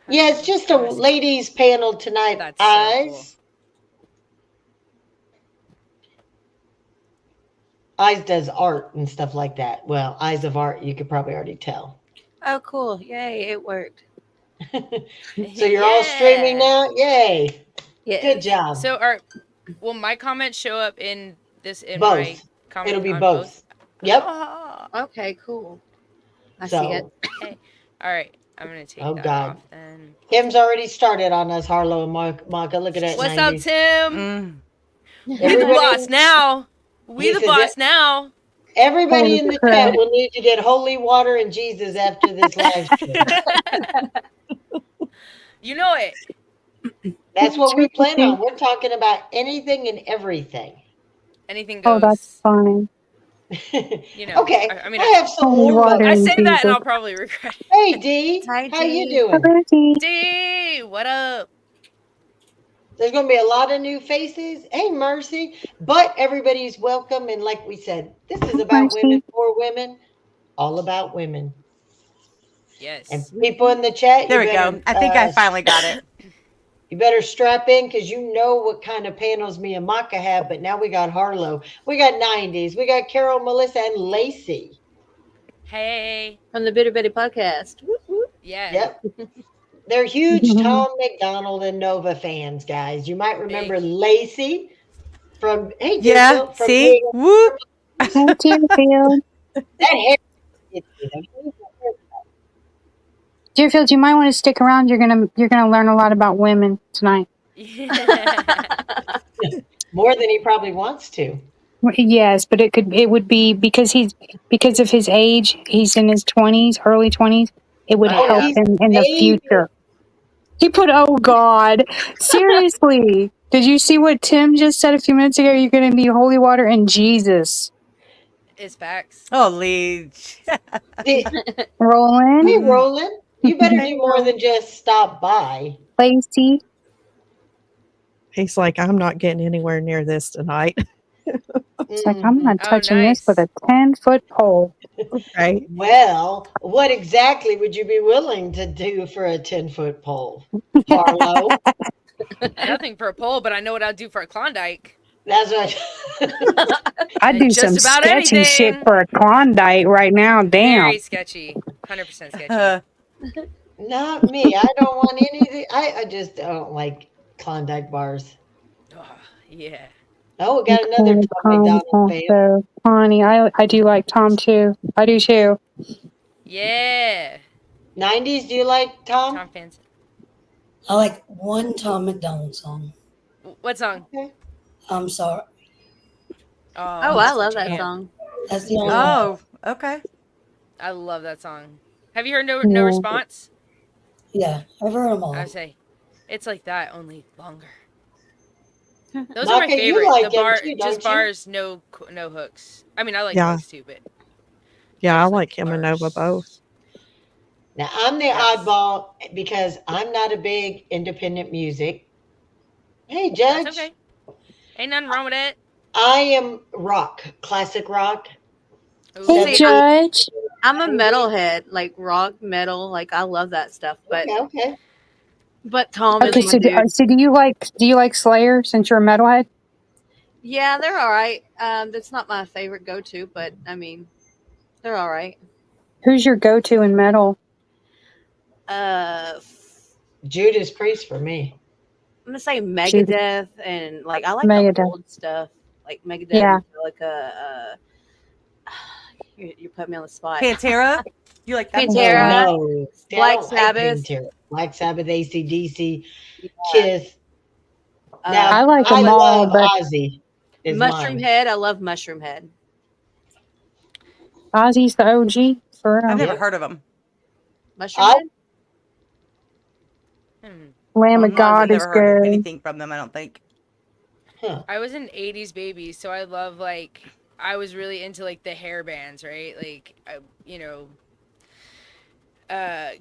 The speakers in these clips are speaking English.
Yeah, it's just a ladies panel tonight. That's so cool. Eyes does art and stuff like that. Well, Eyes of Art, you could probably already tell. Oh, cool. Yay, it worked. So you're all streaming now? Yay. Yeah. Good job. So will my comments show up in my both. comment It'll be on both. Yep. Oh, Okay, cool. I see So, it. okay. All right. I'm going to take oh that God. off then. Kim's already started on us, Harlow and Maka. Look at that. What's 90s. up, Tim? Mm. We the Everybody- boss now. We He the said boss that- now. Everybody Holy in the crap. chat will need to get holy water and Jesus after this live stream. You know it. That's what we plan on. We're talking about anything and everything. Anything goes. Oh, that's funny. You know. Okay. I mean, I have some Holy more. water. I say that Jesus. and I'll probably regret it. Hey, D. Hi, How you D. doing? D, what up? There's going to be a lot of new faces. Hey, Mercy. But everybody's welcome. And like we said, this is about Mercy. women for women. All about women. Yes. And people in the chat, There you we better, go. I think I finally got it. You better strap in because you know what kind of panels me and Maka have. But now we got Harlow. We got 90s. We got Carol, Melissa, and Lacey. Hey. From the Bitter Betty podcast. Whoop, whoop. Yeah. Yep. They're huge Tom McDonald and Nova fans, guys. You might remember Lacey from Hey Yeah. Digital, from See? Big- Whoop. Deerfield. that hair. Deerfield, you might want to stick around. You're gonna learn a lot about women tonight. More than he probably wants to. Yes, but it would be because of his age. He's in his 20s, early 20s. It would Oh, help he's him in the baby. future. He put, oh God, seriously. Did you see what Tim just said a few minutes ago? You're going to need holy water and Jesus. It's facts. Oh, Leech. Hey, Roland, Roland, you better do more than just stop by. Lacey. He's like, I'm not getting anywhere near this tonight. It's like, I'm not Oh, touching this with nice. a 10-foot pole. Right? Well, what exactly would you be willing to do for a 10-foot pole, Harlow? Nothing for a pole, but I know what I'll do for a Klondike. That's what. I'd do Just some about sketchy shit anything. for a Klondike right now. Damn. Very sketchy. 100% sketchy. Not me. I don't want anything. I just don't like Klondike bars. Oh, yeah. Oh, we got another Tom McDonald fan. Also, Connie, I do like Tom too. I do too. Yeah. 90s, do you like Tom? Tom fans. I like one Tom McDonald song. What song? I'm sorry. Oh, I love that jam. song. That's the only one. Oh, okay. I love that song. Have you heard No Yeah. Response? Yeah, I've heard them all. I would say it's like that, only longer. Those Maka, are my you favorite. like The them bar, too, don't just you? bars, no hooks. I mean, I like Yeah. those too, but Yeah, I Just like like him and bars. Nova both. Now, I'm the Yes. oddball because I'm not a big independent music. Hey, Judge. that's okay. Ain't nothing wrong with it. I am rock, classic rock. Ooh. Hey, See, Judge. I'm a metalhead, like rock, metal. Like, I love that stuff. But Okay. Tom Okay, is so my dude. do you like Slayer since you're a metalhead? Yeah, they're all right. That's not my favorite go-to, but I mean, they're all right. Who's your go-to in metal? I'm Judas Priest for me. gonna say Megadeth, and like I like the Megadeth. old stuff, like Megadeth, Yeah. Metallica. You put me on the spot. Pantera? You like that? Pantera. No. See, I Black don't like Sabbath. Pantera. Black Sabbath, AC/DC, Yeah. Kiss. Now, I like I them all, love but Ozzy. Is Mushroom mine. Head. I love Mushroom Head. Ozzy's the OG for I've real. never Yep. heard of them. Mushroom I- Head. Lamb of I've God is never heard good. anything from them, I don't think. Huh. I was an 80s baby, so I love I was really into like the hair bands, right? Like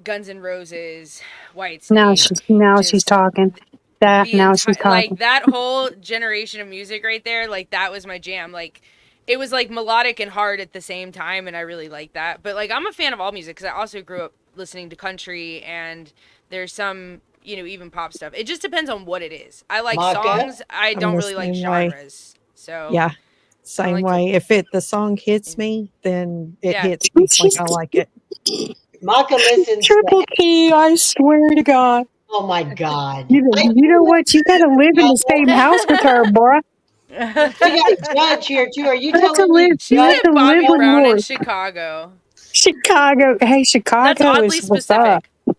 Guns N' Roses, Whitesnake. Now she's just talking. Now she's talking. like that whole generation of music right there, like that was my jam. Like it was like melodic and hard at the same time, and I really like that. But like I'm a fan of all music because I also grew up listening to country, and there's some, even pop stuff. It just depends on what it is. I like Maka? songs. I I'm don't the really like same way. genres. So Yeah, same like to- way. If the song hits me, then it Yeah. hits me like I like it. Maka listens to, Triple P, I swear to God. oh my God. You know what? You gotta live in the same house with her, bruh. We got Judge here too. Are you You have to telling me live. she You have Judge? said to live Bobby with Brown in Lord. Chicago. Chicago. Hey, That's Chicago oddly is what's up. specific.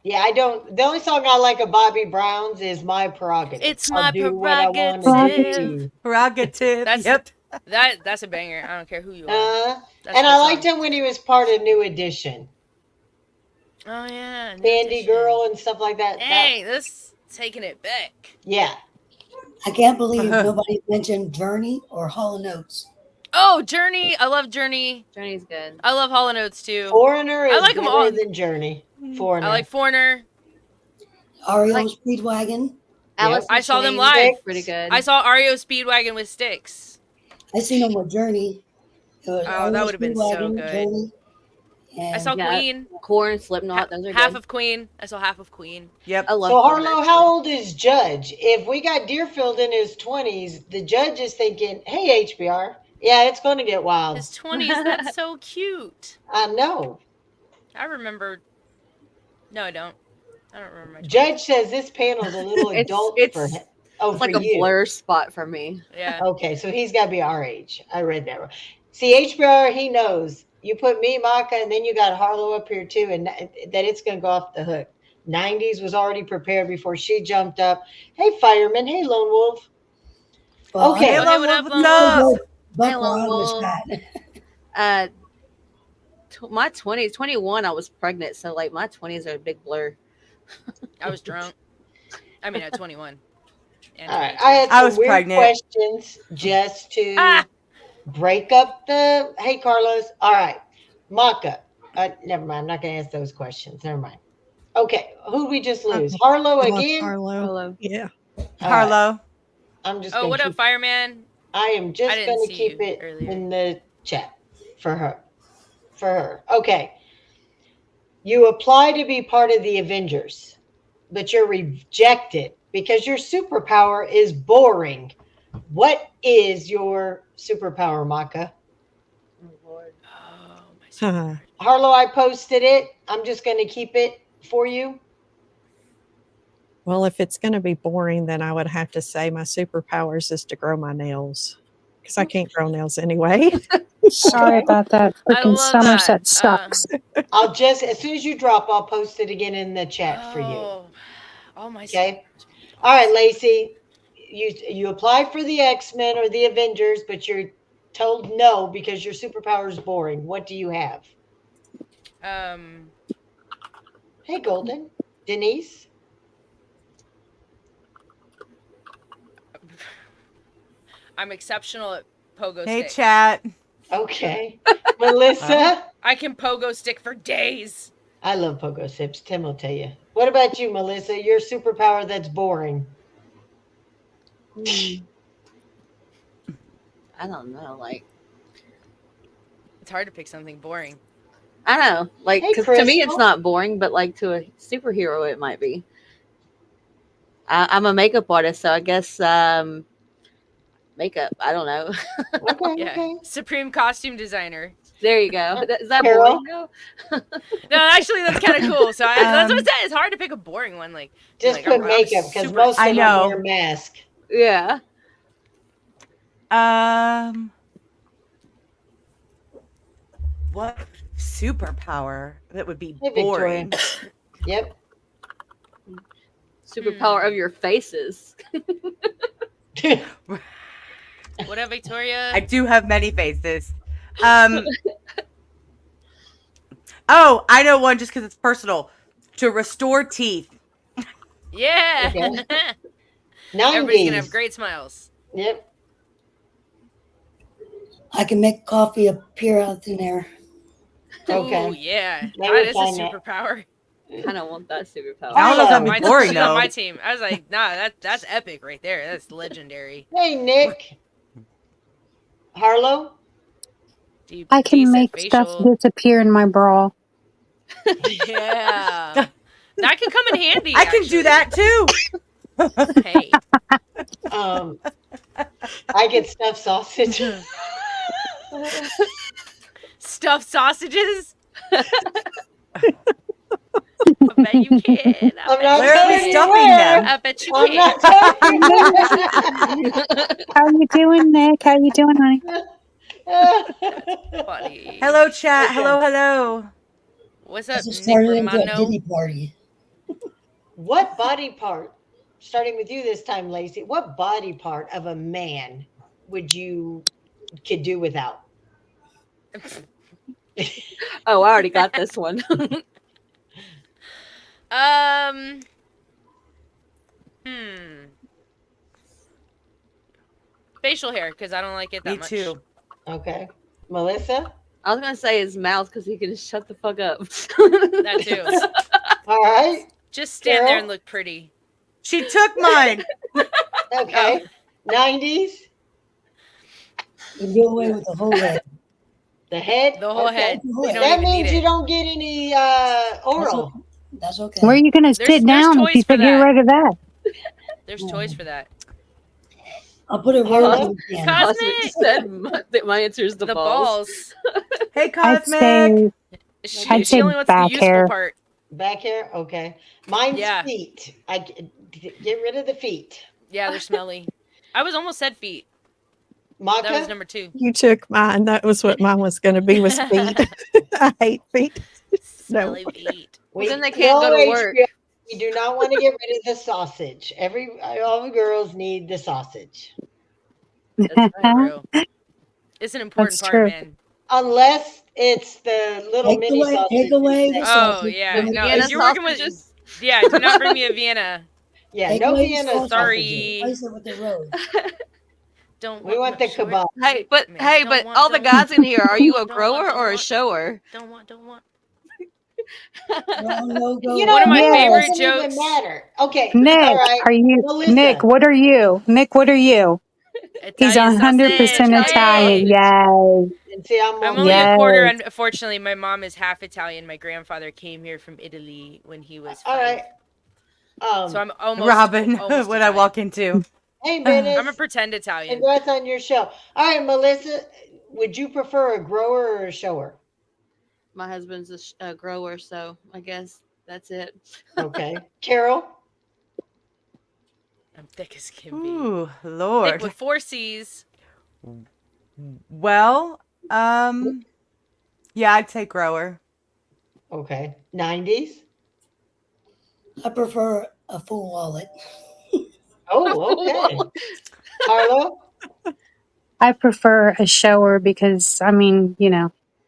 Yeah, I don't. The only song I like of Bobby Brown's is My Prerogative. It's I'll my do what I want to prerogative. do. Prerogative. That's Yep. that's a banger. I don't care who you are. That's And a I good liked song. him when he was part of New Edition, Oh yeah, New Bandy Edition. Girl and stuff like that. Dang, this taking it back. Yeah. I can't believe nobody mentioned Journey or Hall & Oates. Oh, Journey. I love Journey. Journey's good. I love Hall & Oates too. Foreigner I is like 'em better all. than Journey. Foreigner. I like Foreigner. REO Like- Speedwagon. Alice in I saw them Chains, live. Pretty good. I saw REO Speedwagon with Styx. I seen them with Journey. It was Oh, that REO would've been so Speedwagon, good. Journey, and I saw Yeah, Queen. Corn, Slipknot. Those are Half good. of Queen. I saw half of Queen. Yep. I love So Corn, Harlow, actually. how old is Judge? If we got Deerfield in his 20s, the judge is thinking, "Hey HBR, yeah, it's going to get wild." His 20s. That's so cute. I know. I remember. No, I don't. I don't remember my 20s. Judge says this panel's a little adult for him. Oh, It's for like a you. blur spot for me. Yeah. Okay, so he's got to be our age. I read that wrong. See, HBR, he knows. You put me, Maka, and then you got Harlow up here too, and that it's going to go off the hook. 90s was already prepared before she jumped up. Hey, Fireman. Hey, Lone Wolf. well, Okay. Oh, hey, what up, what's Lone up? Buck Hello, Wild was Wolf. fat. My 20s, 21, I was pregnant, so like my 20s are a big blur. I was drunk. I mean, at 21. And All right. 22. I had I some was weird pregnant. questions just to Ah! break up the. Hey, Carlos. All right. Maka. Never mind. I'm not going to ask those questions. Never mind. Okay. Who we just lose? Harlow I love again? Harlow. Hello. Yeah. All right. Harlow. I'm just Oh, going what to up, Fireman? I am just I didn't going to see keep you it earlier. in the chat for her. For her. Okay. You apply to be part of the Avengers, but you're rejected because your superpower is boring. What is your superpower, Maka? Oh, Lord. Oh, my Huh. superpower. Harlow, I posted it. I'm just going to keep it for you. Well, if it's going to be boring, then I would have to say my superpowers is to grow my nails because I can't grow nails anyway. Sorry Okay. about that. I Freaking love Somerset that. sucks. I'll just, as soon as you drop, I'll post it again in the chat for you. Oh, all my Okay. superpowers would be All right, awesome. Lacey. You applied for the X-Men or the Avengers, but you're told no because your superpower is boring. What do you have? Hey, Golden. Denise. I'm exceptional at pogo Hey, stick. chat. Okay. Melissa. I can pogo stick for days. I love pogo sips. Tim will tell you. What about you, Melissa? Your superpower that's boring. Hmm. I don't know. Like, It's hard to pick something boring. I don't know. Like, Hey, 'cause to me, it's Crystal. not boring, but like to a superhero, it might be. I'm a makeup artist, so I guess makeup. I don't know. Okay. Yeah. Okay. Supreme costume designer. There you go. Is that Carol? boring though? No, actually, that's kind of cool. So that's what I Um, said. It's hard to pick a boring one. Like, Just like, put I'm makeup because super most of I them know. wear mask. Yeah. What superpower that would be Hey, Victoria. boring? Yep. Superpower of your faces. What up, Victoria? I do have many faces. Oh, I know one just because it's personal. To restore teeth. Yeah. Okay. Everybody's gonna have 90s. great smiles. Yep. I can make coffee appear out thin air. Okay. Ooh, yeah. Let That me is a find that. superpower. I don't want that superpower. I don't know if that'd be My boring she's on my though. team. I was like, nah, that's epic right there. That's legendary. Hey, Nick. Harlow. Deep, I can decent make stuff facial. disappear in my bra. Yeah. That could come in handy. I can do that too. Hey. I get stuffed sausage. Stuffed sausages? I bet you can. I'm not Where are we telling you stuffing where. them? I bet you I'm can. not telling you How you doing, Nick? How you doing, honey? where. Funny. Hello, chat. Okay. Hello. What's up, This Nick started into a Romano? Diddy party. What body part, starting with you this time, Lacey, what body part of a man could do without? Oh, I already got this one. Hmm. Facial hair, because I don't like it that Me much. too. Okay. Melissa? I was gonna say his mouth because he can just shut the fuck up. That too. All right. Just stand there Carol? and look pretty. She took mine. Okay. 90s? You do away with the whole head. The head? The whole Okay. head. You don't That even need means you it. don't get any oral. That's okay. Where are you gonna There's sit down if toys you for could get that. rid of that? There's toys for that. I'll put a Hello? rose in the can. Cos- Cosmic said my answer is the, The balls. balls. Hey, I'd say Cosmic. I'd She say only wants the back useful hair. part. Back hair? Okay. Mine's Yeah. feet. Get rid of the feet. Yeah, they're smelly. I was almost said feet. Maka? That was number 2. You took mine. That was what mine was going to be, was feet. I hate feet. Smelly feet. Well, then they can't go to work. We do not want to get rid of the sausage. All the girls need the sausage. That's True. It's an important That's part, true. man. Unless it's the little mini sausage. Take away the Oh, sausage. yeah. Bring it No, back. Vienna if you're working with... sausages. Yeah, do not bring me a Vienna. Yeah, Take no away the Vienna sausage. Sorry. Replace it with the rose. Don't We want the no short- kebab. Hey, but Man, but don't all the want- guys in here, are you a don't want- grower don't or a want- shower? Don't want. No, go. You know, One of my Yeah. favorite it doesn't even jokes. matter. Okay, Nick, all right. are you Melissa. Nick? What are you? Nick, what are you? He's Italian 100% sausage. Italian. Hey! Yes. And see, I'm I'm on only Yes. a quarter. Unfortunately, my mom is half Italian. My grandfather came here from Italy when he was 5. all right. So I'm almost Robin, almost what I Italian. walk into. Hey, Dennis. I'm a pretend Italian. Congrats on your show. All right, Melissa, would you prefer a grower or a shower? My husband's a grower, so I guess that's it. Okay. Carol? I'm thick as can be. Ooh, Thick Lord. with 4 C's. Well, yeah, I'd say grower. Okay. 90s? I prefer a full wallet. Oh, okay. Carlo? I prefer a shower because I mean,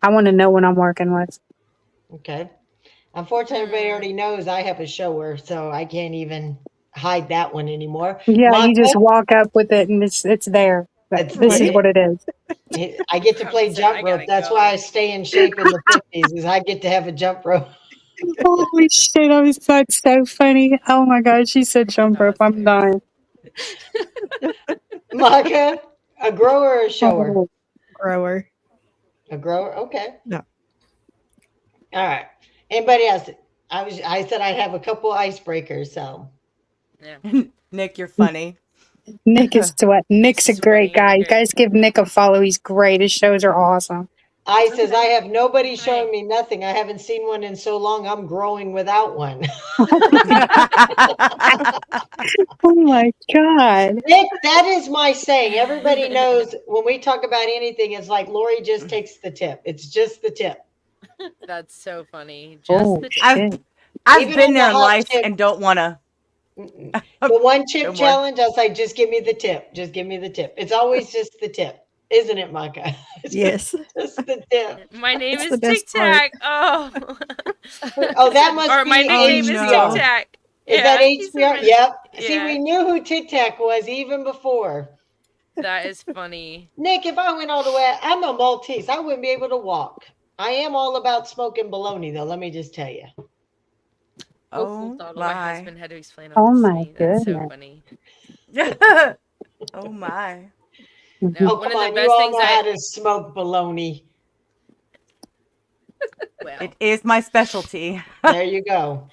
I want to know what I'm working with. Okay. Unfortunately, everybody already knows I have a shower, so I can't even hide that one anymore. Yeah, you just Maka? walk up with it and it's there. That's This is it. what it is. I get to play Robin said, jump "I rope. gotta That's go." why I stay in shape in the 50s, is I get to have a jump rope. Holy shit, that's so funny. Oh my god, she said jump No, rope. it's I'm dying. Maka? A grower or a shower? Oh, Grower. A grower? Okay. No. All right. Anybody else? I said I'd have a couple icebreakers, so Yeah. Nick, you're funny. Nick is sweat. Nick's a great sweating guy. over You here. guys give Nick a follow. He's great. His shows are awesome. I says I have nobody showing Hi. me nothing. I haven't seen one in so long. I'm growing without one. Oh my god. Nick, that is my saying. Everybody knows when we talk about anything, it's like Lori just takes the tip. It's just the tip. That's so funny. Just Oh the tip. shit. I've Even been on the there in hot life chip- and don't want to. The one chip No more. challenge, I was like, just give me the tip. Just give me the tip. It's always just the tip, isn't it, Micah? It's Yes. just the tip. My name That's is the Tic best part. Tac. Oh. Oh, that must Or be my nickname is HBO. Tic Tac. Is that he said HBR? my- Yep. See, yeah. we knew who Tic Tac was even before. That is funny. Nick, if I went all the way, I'm a Maltese. I wouldn't be able to walk. I am all about smoking bologna, though. Let me just tell you. Oh My my. husband had to explain Oh all this to my me. That's so goodness. funny. Oh my. Mhm. No, Oh, one come of on. the You best all things know how to smoke bologna. well, It is my specialty. There you go.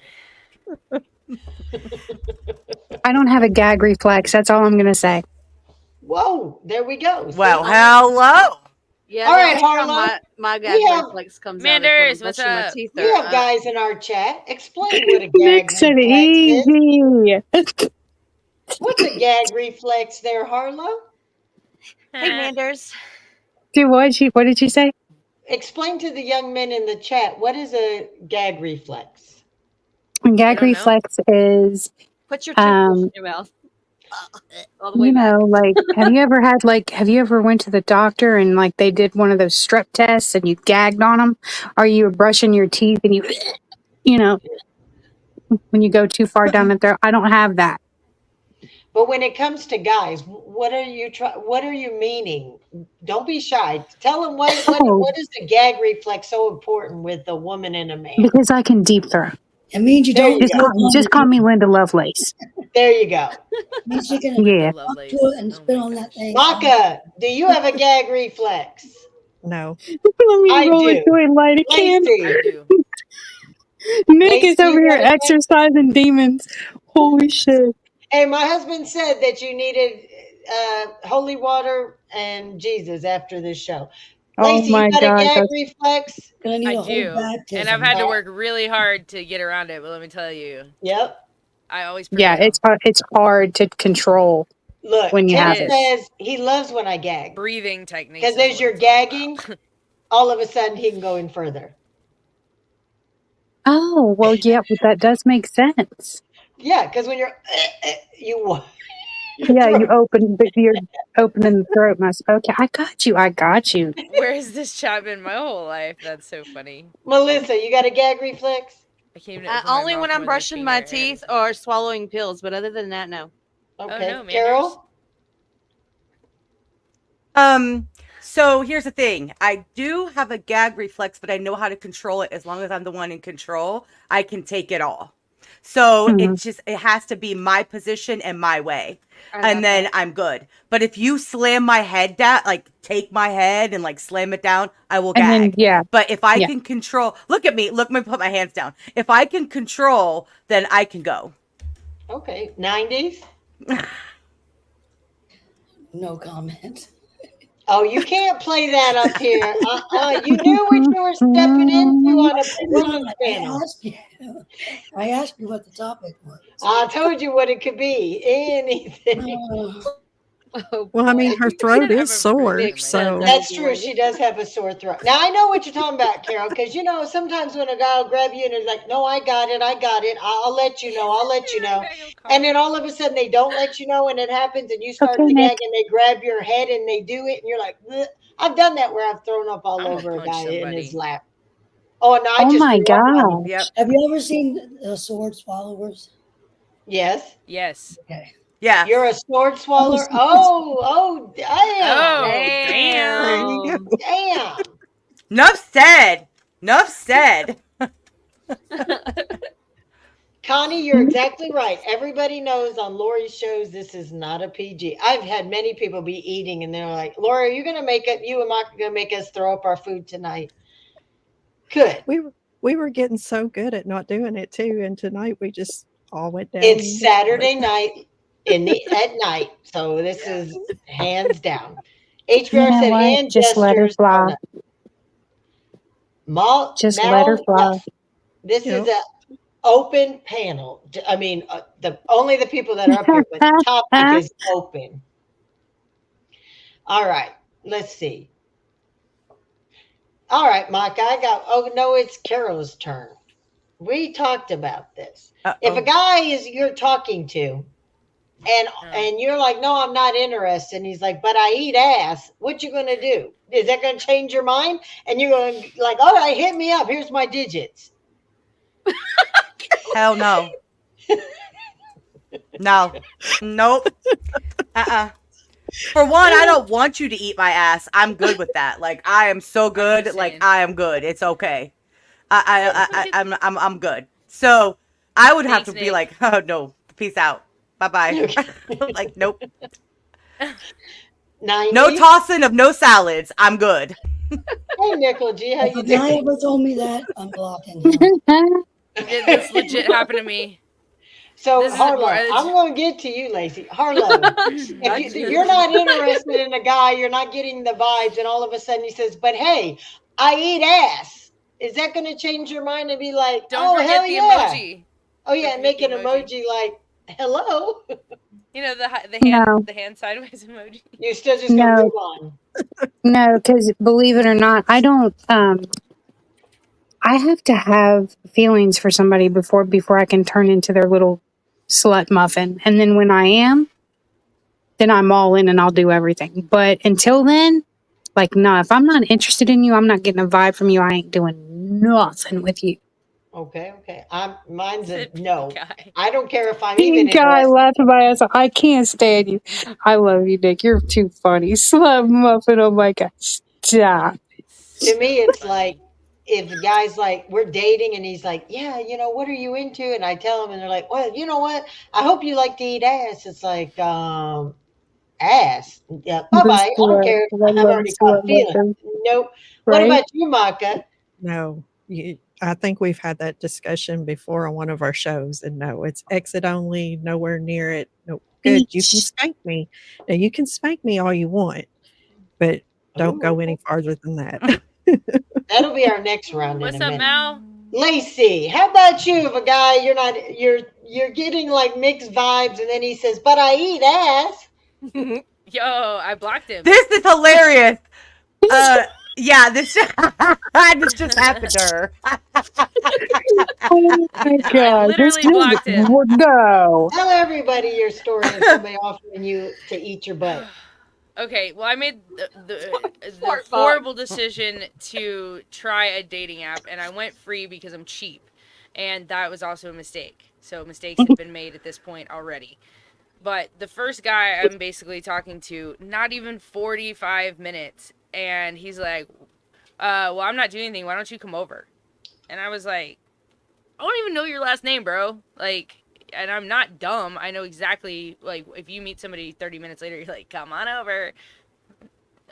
I don't have a gag reflex. That's all I'm going to say. Whoa, there we go. See? Well, hello. Yeah, All the right, only time Harlow. my gag have- reflex comes Manders, out what's is when I'm brushing my up? teeth. We Or, have guys in our chat. Explain what a Nick gag said reflex is. easy. What's a gag reflex there, Harlow? Hey, Manders. What did you say? Explain to the young men in the chat, what is a gag reflex? A gag don't know. reflex is, Put your toothbrush in your mouth. All the way back. like, have you ever went to the doctor and like they did one of those strep tests and you gagged on them? Or you were brushing your teeth and when you go too far down the throat? I don't have that. But when it comes to guys, what are you meaning? Don't be shy. Tell them what is the gag reflex so important with a woman and a man? Because I can deep throat. It means you There don't you go. Just call me Linda Lovelace. There you go. means you can Yeah. talk to it and spit on that thing. Maka, do you have a gag reflex? No. Let me I roll do. a joint light again. Lacey, I do. Nick is Lacey, over you here got a gag- exercising demons. Holy shit. Hey, my husband said that you needed holy water and Jesus after this show. Oh Lacey, my you got God, a gag that's- reflex? Gonna need I a whole do. baptism. And I've had to work really hard to get around it, but let me tell you, Yep. I always prevail. Yeah, it's hard to control. Look, When you Tim have it. says he loves when I gag. breathing techniques. Because is as what you're it's all about. gagging, all of a sudden he can go in further. Oh, well, yeah, but that does make sense. Yeah, because when you're your Yeah, throat. you're opening the throat muscle. Okay, I got you. Where's this chat been my whole life? That's so funny. Melissa, you got a gag reflex? I can't even open my Only mouth when more I'm than a brushing my finger and- teeth or swallowing pills, but other than that, no. Okay. no, Manders. Carol? So here's the thing. I do have a gag reflex, but I know how to control it. As long as I'm the one in control, I can take it all. So it has to be my position and my way. And then I'm good. But if you slam my head down, like take my head and like slam it down, I will And gag. then, But if I can control, look at me, let me put my hands down. If I can control, then I can go. Okay. 90s? No comment. Oh, you can't play that up here. You knew what you were stepping into on a bronze panel. I asked you what the topic was. I told you what it could be. Anything. Well, I mean, her throat is sore, so That's true. She does have a sore throat. Now, I know what you're talking about, Carol, because, sometimes when a guy will grab you and is like, no, I got it. I'll let you know. And then all of a sudden they don't let you know and it happens and you start Okay, to Nick. gag and they grab your head and they do it and you're like, "Bleh." I've done that where I've thrown up all I'm gonna over a punch guy in somebody. his lap. Oh, no, I Oh just my threw up on him. God. Yep. Have you ever seen the sword swallowers? Yes. Yes. Okay. Yeah. You're a sword swallower? Oh, damn. Oh, there you damn. go. Damn. Enough said. Enough said. Connie, you're exactly right. Everybody knows on Laurie's shows this is not a PG. I've had many people be eating and they're like, Lori, are you gonna make it? You and Mike are gonna make us throw up our food tonight. Good. We were getting so good at not doing it too, and tonight we just all went down. It's Saturday night at night, so this is hands down. HBR You know said what? hand Just let her gestures. fly. Just let her fly. Yes. This Yep. is a open panel. I mean, only the people that are up here, but the topic is open. All right, let's see. All right, Mike, oh no, it's Carol's turn. We talked about this. If a guy you're talking to and you're like, no, I'm not interested, and he's like, but I eat ass, what you gonna do? Is that gonna change your mind? And you're going to like, all right, hit me up, here's my digits. Hell no. No. Nope. For one, I don't want you to eat my ass. I'm good with that. Like, I am so good. Like, I am good. It's okay. I'm good. So I would have to be like, oh no, peace out. Bye-bye. Like, nope. 90? No tossing of no salads. I'm good. Hey, Nickel G, how If you a guy doing? ever told me that, I'm blocking him. This legit happened to me. So This is Harlow, I'm going to get to you, Lacey. Harlow, if you're not interested in a guy, you're not getting the vibes, and all of a sudden he says, "But hey, I eat ass." Is that going to change your mind and be like, Don't "Oh hell forget the yeah"? emoji. Oh yeah, Don't and forget make the an emoji like "hello." You know the No, hand sideways emoji. You're still just going to no, move on. no, because believe it or not, I don't. I have to have feelings for somebody before I can turn into their little slut muffin, and then when I am, then I'm all in and I'll do everything. But until then, like, no, if I'm not interested in you, I'm not getting a vibe from you. I ain't doing nothing with you. Okay, okay. Mine's a Said pink no. eye. I don't care if I'm even Pink guy interested. laughing my ass off. I can't stand you. I love you, Nick. You're too funny. Slut muffin. Oh my god, stop. To So me, it's like funny. if the guy's like, we're dating, and he's like, yeah, what are you into? And I tell him, and they're like, well, you know what? I hope you like to eat ass. It's like, ass. Yeah, bye The bye. I don't slut. care. I I've love already caught slut feelings. muffin. Nope. What Right? about you, Maka? No, I think we've had that discussion before on one of our shows, and no, it's exit only, nowhere near it. No, good. You can Beach. spank me. Now you can spank me all you want, but don't go any Ooh, farther than that. that'll be our next round in a What's up, minute. Mal? Lacey, how about you? If a guy you're getting like mixed vibes, and then he says, "But I eat ass." Yo, I blocked him. This is hilarious. Yeah, this this just happened to her. Oh my I god. This literally just blocked him. would go. Tell everybody your story of somebody offering you to eat your butt. Okay, well, I made the Fart box. horrible decision to try a dating app, and I went free because I'm cheap, and that was also a mistake. So mistakes have been made at this point already. But the first guy I'm basically talking to, not even 45 minutes, and he's like, well, I'm not doing anything. Why don't you come over? And I was like, I don't even know your last name, bro. Like, and I'm not dumb. I know exactly, like, if you meet somebody 30 minutes later, you're like, come on over.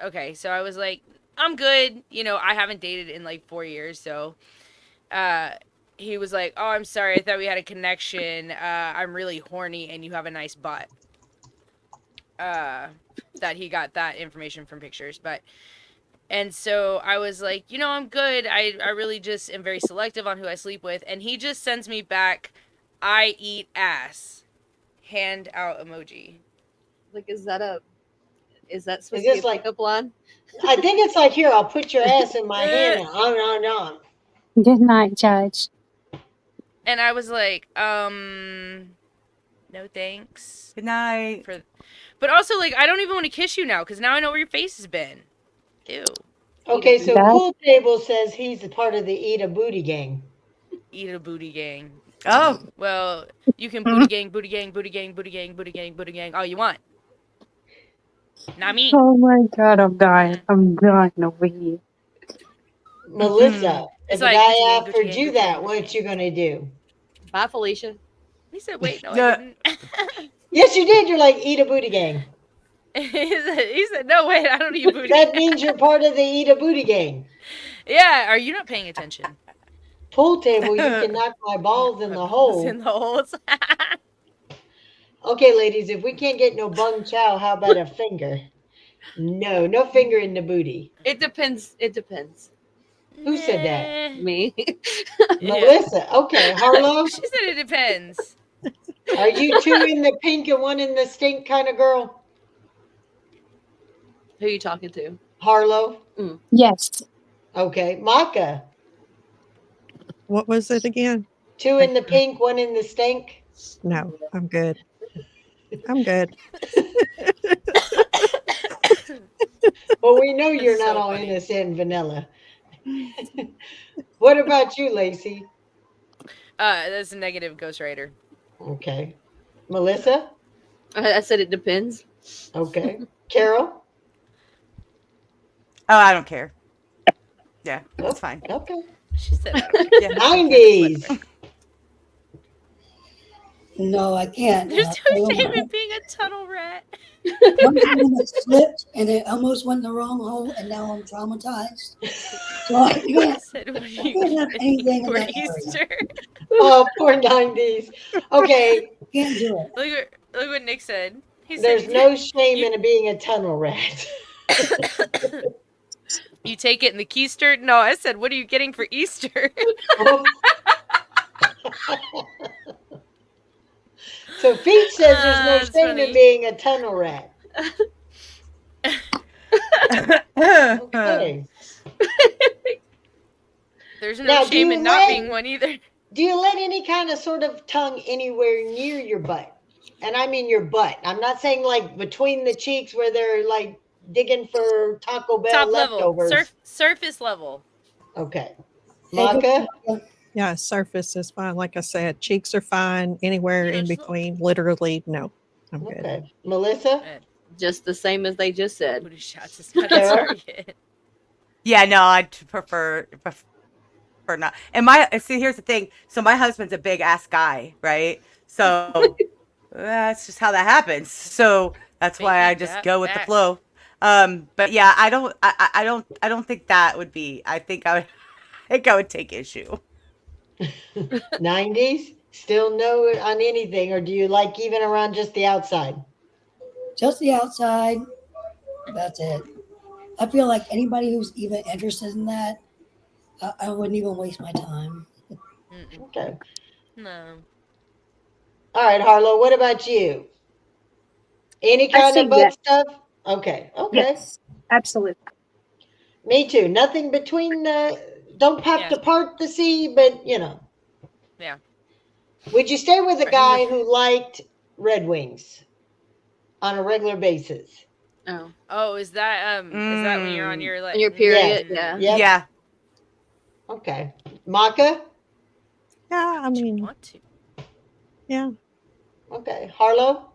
Okay, so I was like, I'm good. I haven't dated in like 4 years, so uh, he was like, oh, I'm sorry. I thought we had a connection. I'm really horny, and you have a nice butt. That he got that information from pictures, but. And so I was like, I'm good. I really just am very selective on who I sleep with. And he just sends me back, I eat ass. Hand out emoji. Like, is that supposed to be this a like- pickup line? I think it's like, here, I'll put your ass in my hand. And on. Good night, Judge. And I was like, no thanks. Good night. But also, like, I don't even want to kiss you now because now I know where your face has been. Ew. Okay, so That- Pool Table says he's a part of the Eat a Booty gang. Eat a booty gang. Oh, Well, you can booty gang, booty gang, booty gang, booty gang, booty gang, booty gang, all you want. Not me. Oh my god, I'm dying. I'm dying over here. Melissa, It's if a like, guy Gucci gang, offered Gucci gang, you Gucci that, gang, what Gucci you gonna do? Bye, Felicia. He said, wait, no, Yeah. I didn't. Yes, you did. You're like, Eat a Booty gang. he said, no, wait, I don't eat booty. That means you're part of the Eat a Booty gang. Yeah, are you not paying attention? Pool Table, you can knock my balls in My the balls hole. in the holes. Okay, ladies, if we can't get no bung chow, how about a finger? No finger in the booty. It depends. It depends. Who said that? Nah. Me. Yeah. Melissa. Okay, Harlow, She said it depends. are you two in the pink and one in the stink kind of girl? Who are you talking to? Harlow. Yes. Okay, Maka. What was it again? Two in the pink, one in the stink. No, I'm good. I'm good. Well, we know you're That's not so all funny. innocent and vanilla. What about you, Lacey? That's a negative ghostwriter. Okay. Melissa? I said it depends. Okay. Carol? Oh, I don't care. Yeah, it's fine. Okay. She said, I don't care. Yeah. 90s. No, I can't. There's Tell no you shame what, in being a tunnel rat. one time it slipped and it almost went in the wrong hole, and now I'm traumatized. So I I can't. said, what are I you can't have getting anything in for that area. Easter? Oh, poor 90s. Okay, Can't do it. Look what Nick said. He there's said, no shame you, in being a tunnel rat. you take it in the keister? No, I said, what are you getting for Easter? Oh. So Pete says there's no That's shame in funny. being a tunnel rat. Okay. There's no Now, shame in not being one either. do you let any kind of sort of tongue anywhere near your butt? And I mean your butt. I'm not saying like between the cheeks where they're like digging for Taco Bell Top level, leftovers. surface level. Okay. Take it, Maka? Yeah, surface is fine. Like I said, cheeks are fine. Anywhere Yeah, in just between, literally, no. I'm good. Okay. Melissa? Just the same as they just said. Booty shots is not a Carol? target. Yeah, no, I'd prefer not. And see, here's the thing. So my husband's a big ass guy, right? So that's just how that happens. So that's why I Biggie just got go with the back. flow. But yeah, I don't think that would be. I think I would take issue. 90s? Still no on anything, or do you like even around just the outside? just the outside. That's it. I feel like anybody who's even interested in that, I wouldn't even waste my time. Mm-mm. Okay. No. All right, Harlow, what about you? Any I kind say of butt yes. stuff? Okay. Okay. Yes, absolutely. Me too. Nothing between don't have Yeah. to part the sea, but Yeah. Would you stay with a Right, he's guy who liked Red Wings on a regular basis? Oh, Oh, is that when you're on your like on your period, yeah. Yep. Yeah. Okay. Maka? Yeah, I mean, want to? yeah. Okay. Harlow?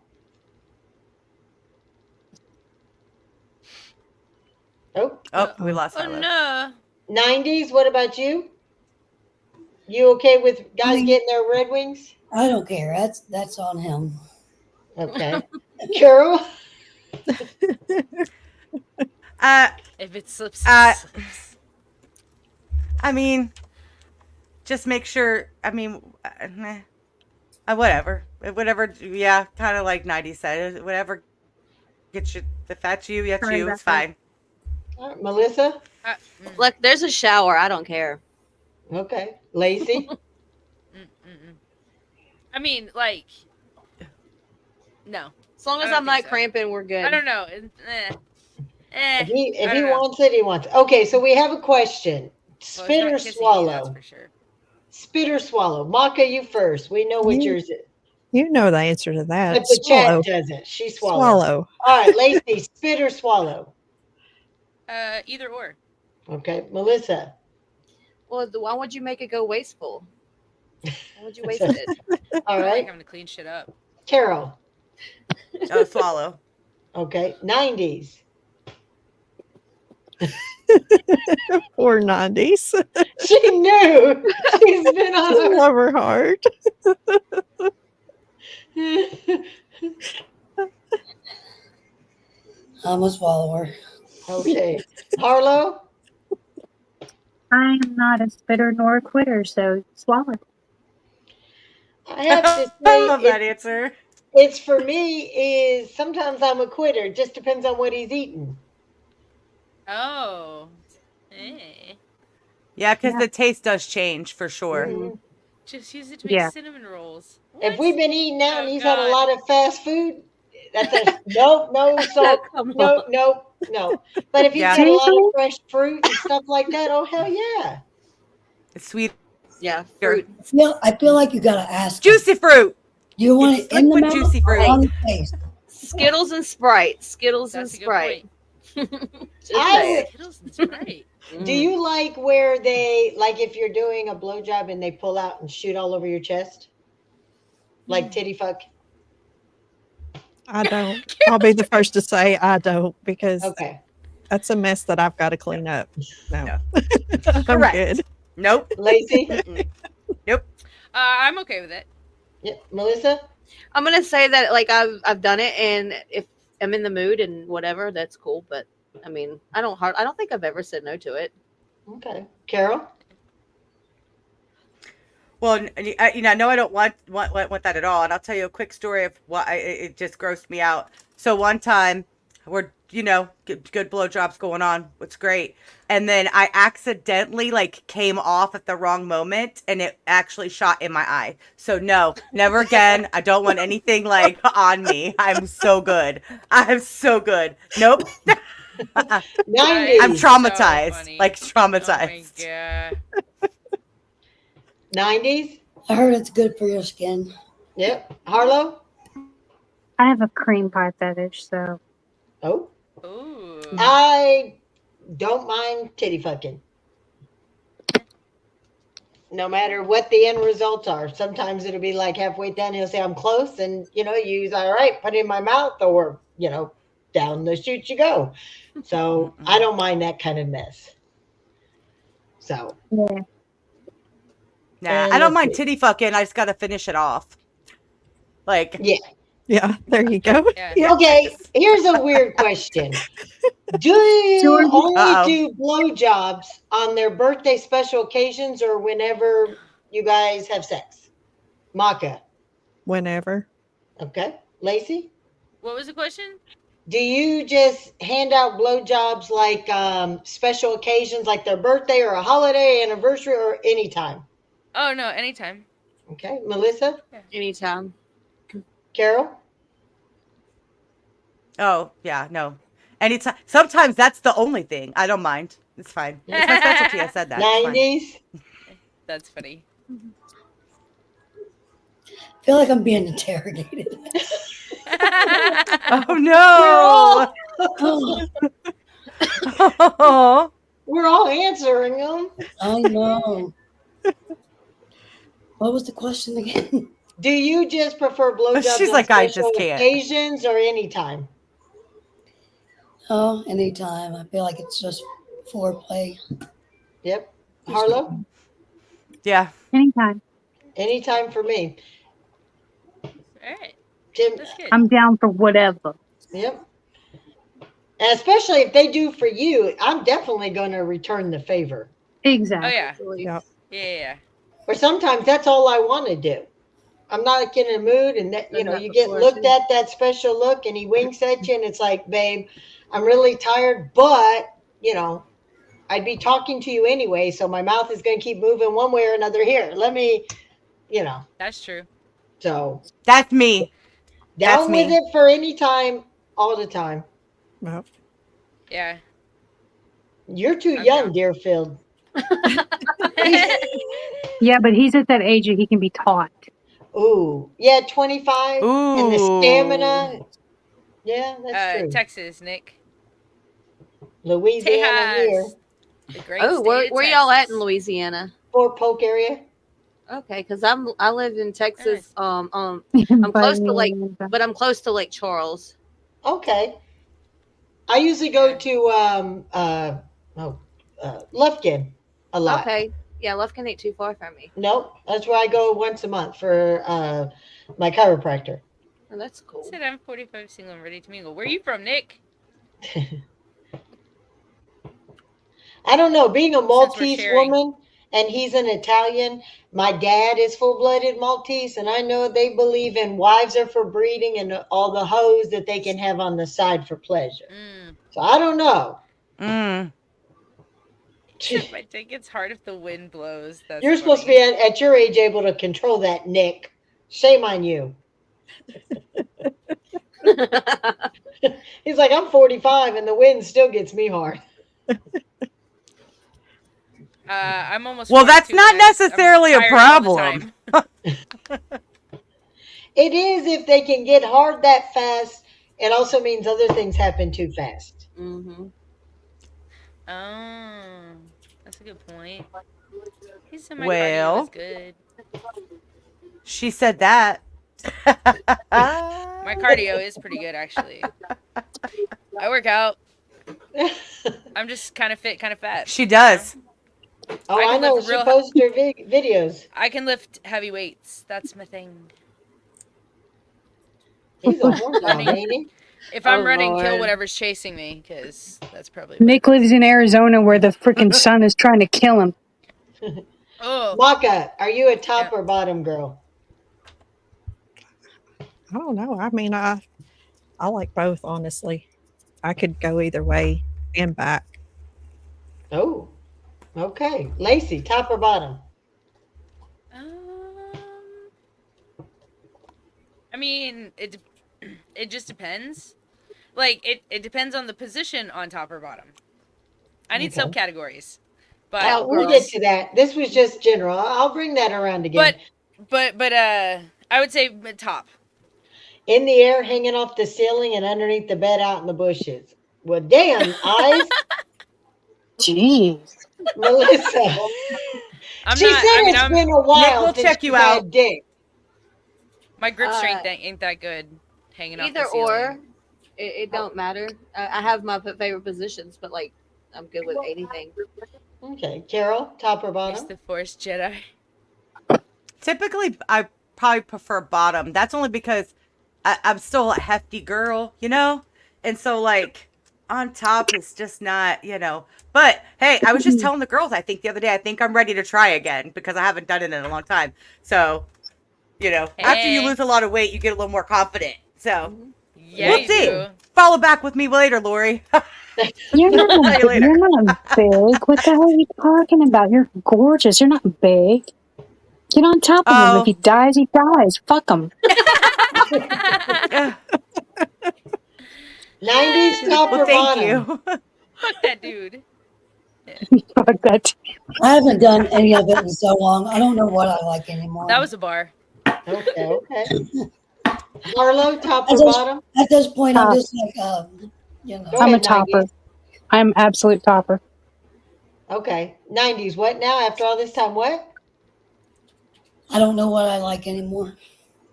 Oh. Oh, we lost Oh Harlow. no. 90s, what about you? You okay with guys mean- getting their Red Wings? I don't care. That's on him. Okay. Carol? If it slips, Uh, it slips. I mean, just make sure. I mean, whatever. Yeah, kind of like 90 said. Whatever gets you. If that's you, that's Sorry you. about It's that. fine. All right, Melissa? Look, there's a shower. I don't care. Okay. Lacey? I mean, like, no. As long I as don't I'm think not so. cramping, we're good. I don't know. If he I don't know. wants it, he wants it. Okay, so we have a question. Well, it's Spit not or kissing you, that's swallow? for sure. Spit or swallow? Maka, you first. We know what You- yours is. You know the answer to that. But the Swallow. chat doesn't. She swallows. Swallow. All right, Lacey, spit or swallow? Either or. Okay, Melissa. Well, why would you make it go wasteful? Why would you waste it? All I like right, having to clean shit up. Carol. Oh, swallow. Okay, 90s. Poor 90s. She knew. She's been I on love her heart. I'm a swallower. Okay, Harlow. I am not a spitter nor a quitter, so swallow. I have to I love that say, answer. it's for me is sometimes I'm a quitter. It just depends on what he's eating. Oh. Yeah, because Yeah. the taste does change for sure. Mhm. Just use it to make Yeah. cinnamon rolls. If What? we've been eating out and Oh, he's had a God. lot of fast food, that's a nope, no salt, Come nope, on. nope, no. But if he's Yeah. got a lot of Seriously? fresh fruit and stuff like that, oh hell yeah. It's sweet. Yeah, fruit. I feel like you gotta ask. him. Juicy fruit. Do you want It's it in the liquid mouth juicy or fruit. on the face? Skittles and Sprite. Skittles That's a and good Sprite. point. Just I saying. would- Skittles and Sprite. Do you like where they like if you're doing a blowjob and they pull out and shoot all over your chest? Like titty fuck? I don't. I'll be the first to say I don't because Okay. that's a mess that I've got to clean up. No. No. I'm Correct. good. Nope. Lacey? Mm-mm. Nope. I'm okay with it. Yep. Melissa? I'm gonna say that like I've done it, and if I'm in the mood and whatever, that's cool. But I mean, I don't think I've ever said no to it. Okay. Carol? Well, no, I don't want that at all. And I'll tell you a quick story of why it just grossed me out. So one time, we're good blowjobs going on, it's great, and then I accidentally like came off at the wrong moment, and it actually shot in my eye. So no, never again. I don't want anything like on me. I'm so good. I'm so good. Nope. That 90s. I'm is so traumatized. funny. Like Oh traumatized. my god. 90s? I heard it's good for your skin. Yep. Harlow? I have a cream pie fetish, so Oh. Ooh. I don't mind titty fucking. No matter what the end results are. Sometimes it'll be like halfway done, he'll say, I'm close. And, you all right, put it in my mouth, or, down the chute you go. So I don't mind that kind of mess. So, yeah. Nah, and I don't let's mind see. titty fucking. I just gotta finish it off. Like, Yeah. Yeah, there you go. Yeah. Yeah. Okay. Here's a weird question. Do you Jordan? only Uh-oh. do blowjobs on their birthday special occasions or whenever you guys have sex? Maka. Whenever. Okay. Lacey? What was the question? Do you just hand out blowjobs like special occasions, like their birthday or a holiday, anniversary, or anytime? Oh no, anytime. Okay. Melissa? Anytime. Carol? Oh, yeah, no. Anytime. Sometimes that's the only thing. I don't mind. It's fine. It's my specialty. I said that. It's fine. 90s? That's funny. I feel like I'm being interrogated. Oh, no. Oh. We're all answering them. I know. What was the question again? Do you just prefer blowjobs She's on like, I special just can't. occasions or anytime? Oh, anytime. I feel like it's just foreplay. Yep. Harlow? Yeah. Anytime. Anytime for me. All right. Tim? That's good. I'm down for whatever. Yep. And especially if they do for you, I'm definitely going to return the favor. Oh Exactly. yeah. Yep. Yeah. Or sometimes that's all I want to do. I'm not in a mood, and that Done that you get before, looked too. at that special look, and he winks at you, and it's like, babe, I'm really tired, but I'd be talking to you anyway, so my mouth is going to keep moving one way or another. Here, let me, That's true. so That's me. That's down with me. it for any time, all the time. Well, Yeah. You're too I'm young, down. Deerfield. Yeah, but he's at that age that he can be taught. Ooh, yeah, 25, and the stamina. Ooh. Yeah, that's true. Texas, Nick. Louisiana here, Texas. The great Oh, state of where y'all at in Texas. Louisiana? Fort Polk area. Okay, because I live in Texas. Nice. I'm close to But Lake, but I'm close to Lake Charles. Okay. I usually go to Lufkin a lot. Okay, yeah, Lufkin ain't too far from me. Nope, that's where I go once a month for my chiropractor. Oh, that's cool. Said I'm 45, single, and ready to mingle. Where are you from, Nick? I don't know. Being a Since we're Maltese sharing. woman and he's an Italian, my dad is full-blooded Maltese, and I know they believe in wives are for breeding and all the hoes that they can have on the side for pleasure. So I don't know. Except my dick gets hard if the wind blows. That's You're supposed to be at your age able to control that, Nick. Shame on you. He's like, I'm 45 and the wind still gets me hard. I'm almost. Well, that's 42 not and I'm necessarily a tired all the problem. time. It is if they can get hard that fast. It also means other things happen too fast. Mm-hmm. Oh, that's a good point. He said my cardio Well, is good. she said that. My cardio is pretty good, actually. I work out. I'm just kind of fit, kind of fat. She does. Oh, I I can know. lift She real- posted her videos. I can lift heavy weights. That's my thing. He's a horn dog, Running. ain't he? If I'm Oh, running, kill Lord. whatever's chasing me, because that's probably what Nick it lives is. in Arizona where the freaking sun is trying to kill him. Oh, Maka, are you a top Yeah. or bottom girl? I don't know. I mean, I like both, honestly. I could go either way and back. Oh, okay. Lacey, top or bottom? um, I mean, it just depends. Like it depends on the position on top or bottom. I need Okay. subcategories, but We'll get Cowgirls. to that. This was just general. I'll bring that around again. but I would say top. In the air, hanging off the ceiling, and underneath the bed, out in the bushes. Well, damn, eyes, Jeez. Melissa. I'm She not. said I mean, it's been a while we'll since check she's you out. had dick. my grip strength Uh, ain't that good. Hanging off Either the ceiling. or, it don't matter. I have my favorite positions, but like I'm good with anything. Okay, Carol, top or Use bottom? the Force Jedi. Typically, I probably prefer bottom. That's only because I'm still a hefty girl, you know? And so, like, on top is just not, you know. But hey, I was just telling the girls, I think the other day, I think I'm ready to try again because I haven't done it in a long time. So, you know, after you Hey. lose a lot of weight, you get a little more confident. So, Yeah, we'll you see. do. Follow back with me later, Lori. You're Tell you not, later. you're not big. What the hell are you talking about? You're gorgeous. You're not big. Get on top of him. If he Oh, dies, he dies. Fuck him. yeah. 90s, top Well, or thank bottom? you. Fuck that dude. Fuck that. I haven't done any of it in so long. I don't know what I like anymore. That was a bar. Okay. Harlow, top I or just- bottom? At this point, I'm Top. just like, you know. Go I'm a ahead, topper. 90s. I'm absolute topper. Okay. 90s, what now? After all this time, what? I don't know what I like anymore.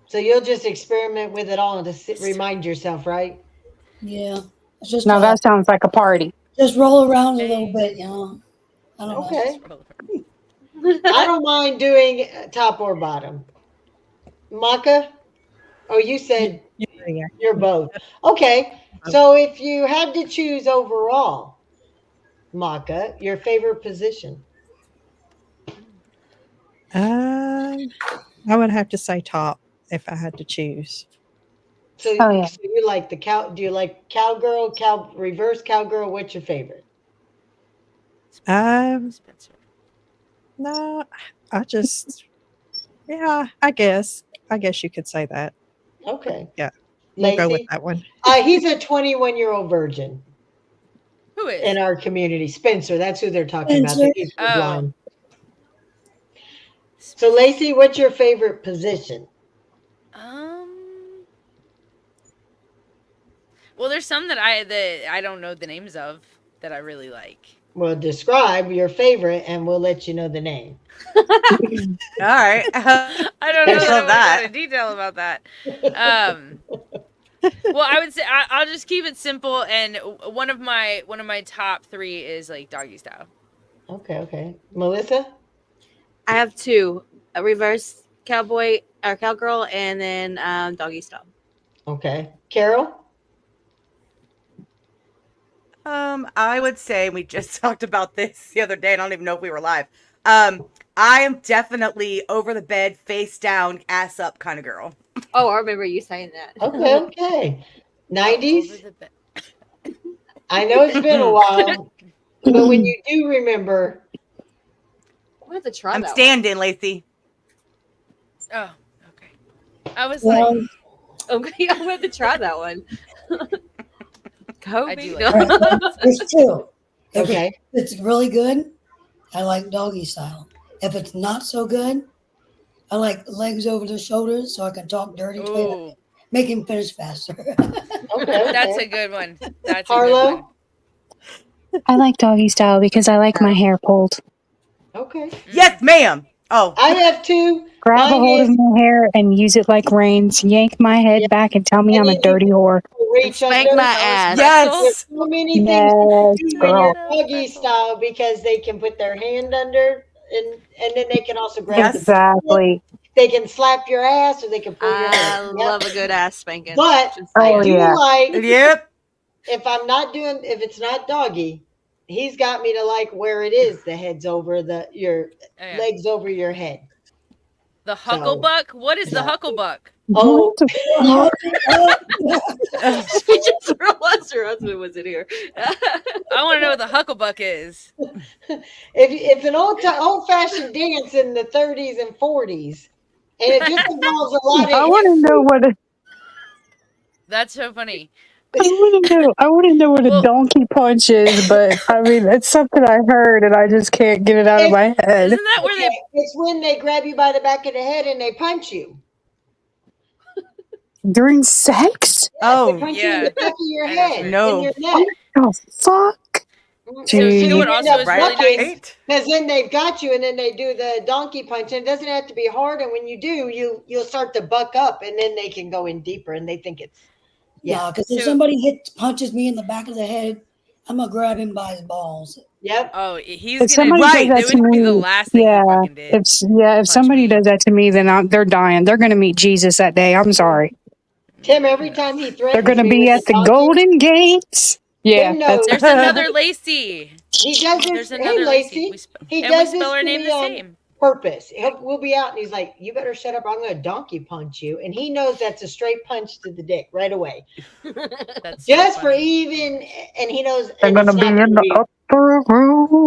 So you'll just experiment with it all to remind yourself, right? Yeah, it's just Now that sounds like a party. just roll around a little bit, you know. I don't know. Okay. I don't mind doing top or bottom. Maka? Oh, you said Yeah. you're both. Okay. So if you had to choose overall, Maka, your favorite position. I would have to say top if I had to choose. So, Oh, yeah. so you like the cow? Do you like cowgirl, reverse cowgirl? What's your favorite? Spencer. No, I just, yeah, I guess you could say that. Okay. Yeah, we'll go with Lacey? that one. He's a 21-year-old virgin Who is? in our community. Spencer, that's who they're talking about. Spencer. He's Oh. blind. So, Lacey, what's your favorite position? Well, there's some that I don't know the names of that I really like. Well, describe your favorite, and we'll let you know the name. All right. I don't know I that I love want to go that. into detail about that. Well, I would say I'll just keep it simple, and one of my top 3 is like doggy style. Okay. Melissa? I have two: a reverse cowboy or cowgirl, and then doggy style. Okay. Carol? I would say we just talked about this the other day, and I don't even know if we were live. I am definitely over the bed, face down, ass up kind of girl. Oh, I remember you saying that. Okay. 90s? Over the bed. I know it's been a while, but when you do remember, I have to try I'm that standing, Lacey. Oh, okay. I was Well, one. Okay, I'm going to try that one. Kobe. I do like there's two. If okay. it's really good, I like doggy style. If it's not so good, I like legs over the shoulders so I can talk dirty to him. Ooh, Make him finish faster. Okay. that's a good one. That's a Harlow? good one. I like doggy style because I like my hair pulled. Okay. Yes, ma'am. Oh, I have two. Grab a Mine hold of is my hair and use it like reins. Yank my head Yeah. back and tell me I I'm a need you dirty whore. reach Spank under. my ass. yes. There's so many things Yes, you can do when girl. you're doggy style because they can put their hand under and then they can also grab Yes. the Exactly. they can slap your ass or they can pull your I hair. Yep. love a good ass spanking. But Just I Oh saying. do yeah. like Yep. if it's not doggy, he's got me to like where it is. The head's over your Oh, yeah. legs over your head. The So hucklebuck? What is the yeah. hucklebuck? Oh, What the fuck? She just realized her husband was in here. I want to know what the hucklebuck is. if an old fashioned dance in the 30s and 40s, and it just involves a lot of I want to know history. what a That's so funny. I want to know. I want to know what a Well, donkey punch is, but I mean, it's something I heard, and I just can't get it out of It's my head. isn't that where okay. they? It's when they grab you by the back of the head and they punch you. During sex? Yes, they Oh punch you in Yeah, the back of your I know it's head, weird. in no. your neck. Oh fuck! So So you know you what Jeez. end also up is really nice? Right? because then they've got you, and then they do the donkey punch, and it doesn't have to be hard. And when you do, you'll start to buck up, and then they can go in deeper, and they think it's yeah, No, because if So somebody punches me in the back of the head, I'm gonna grab him by his balls. yep. oh, he's If gonna. somebody does Right. that It to would be the me, last thing he fucking did. if Punch somebody me. does that to me, then they're dying. They're gonna meet Jesus that day. I'm sorry. Tim, every time he They're threatens gonna me be with at the the donkey, Golden Gates. Yeah, Tim that's knows There's another Lacey. he does this. There's Hey, another Lacey. Lacey, he And we does spell this her to name me the on same. purpose. We'll be out, and he's like, "You better shut up. I'm going to donkey punch you," and he knows that's a straight punch to the dick right away. That's so Just for funny. even, and he knows, they're and it's gonna be not in going to the be. upper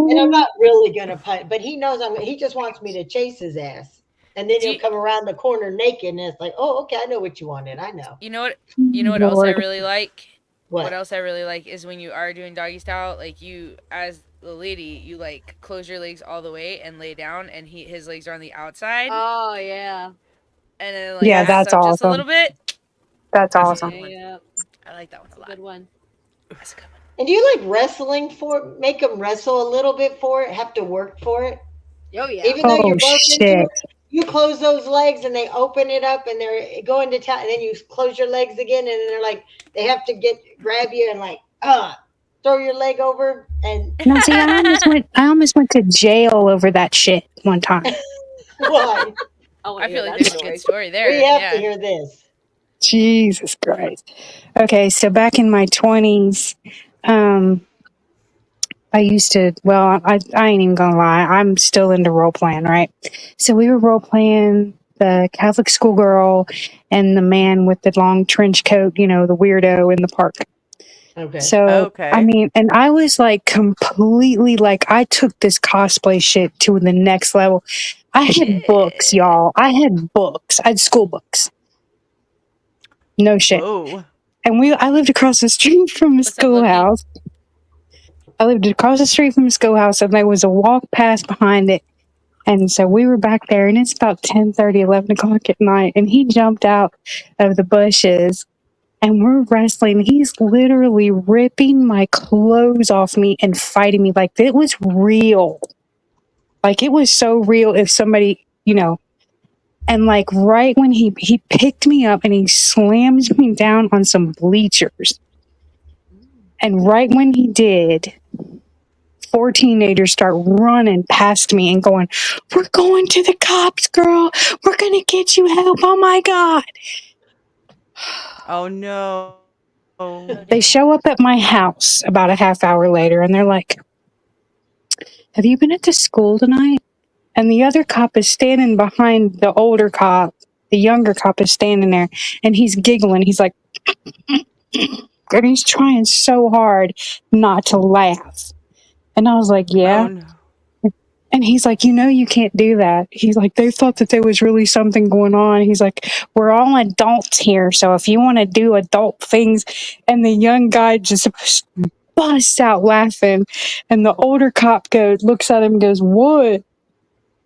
And I'm room. not really going to punch, but he knows he just wants me to chase his ass. And then Do he'll you, come around the corner naked, and it's like, oh, okay, I know what you wanted. I know. you know what? You know what else I Lord. really like? What What? else I really like is when you are doing doggy style, like you as the lady, you like close your legs all the way and lay down, and his legs are on the outside, Oh yeah. and then like Yeah, backs that's up just a awesome. little bit. That's That's a awesome. good one. Yeah. I like that one That's a a lot. good one. That's a good one. And do you like wrestling for? Make them wrestle a little bit for it. Have to work for it. Oh yeah. Even though Oh you're both into shit! it, you close those legs and they open it up and they're going to town, and then you close your legs again, and then they're like they have to grab you and like throw your leg over and Now see, I almost went to jail over that shit one time. why? I feel like there's a good story there. We have to Yeah. hear this. Jesus Christ. Okay, so back in my 20s, um, I used to, well, I ain't even gonna lie, I'm still into role playing, right? So we were role playing the Catholic schoolgirl and the man with the long trench coat, the weirdo in the park. Okay. So, I Okay. mean, and I was like completely like, I took this cosplay shit to the next level. I had books, Yeah. y'all. I had books. I had school books. No shit. Whoa. And I lived across the street from the What's up, Loki? schoolhouse. I lived across the street from the schoolhouse, and there was a walk past behind it. And so we were back there, and it's about 10:30, 11 o'clock at night, and he jumped out of the bushes, and we're wrestling. He's literally ripping my clothes off me and fighting me like it was real. Like it was so real if somebody, and like right when he picked me up and he slams me down on some bleachers. And right when he did, 4 teenagers start running past me and going, "We're going to the cops, girl. We're going to get you help. Oh my God." Oh no. They show up at my house about a half hour later and they're like, "Have you been at the school tonight?" And the other cop is standing behind the older cop. The younger cop is standing there and he's giggling. He's like, and he's trying so hard not to laugh. And I was like, "Yeah." Oh no. And he's like, "You can't do that." He's like, "They thought that there was really something going on." He's like, "We're all adults here. So if you want to do adult things." And the young guy just busts out laughing. And the older cop looks at him and goes, "What?"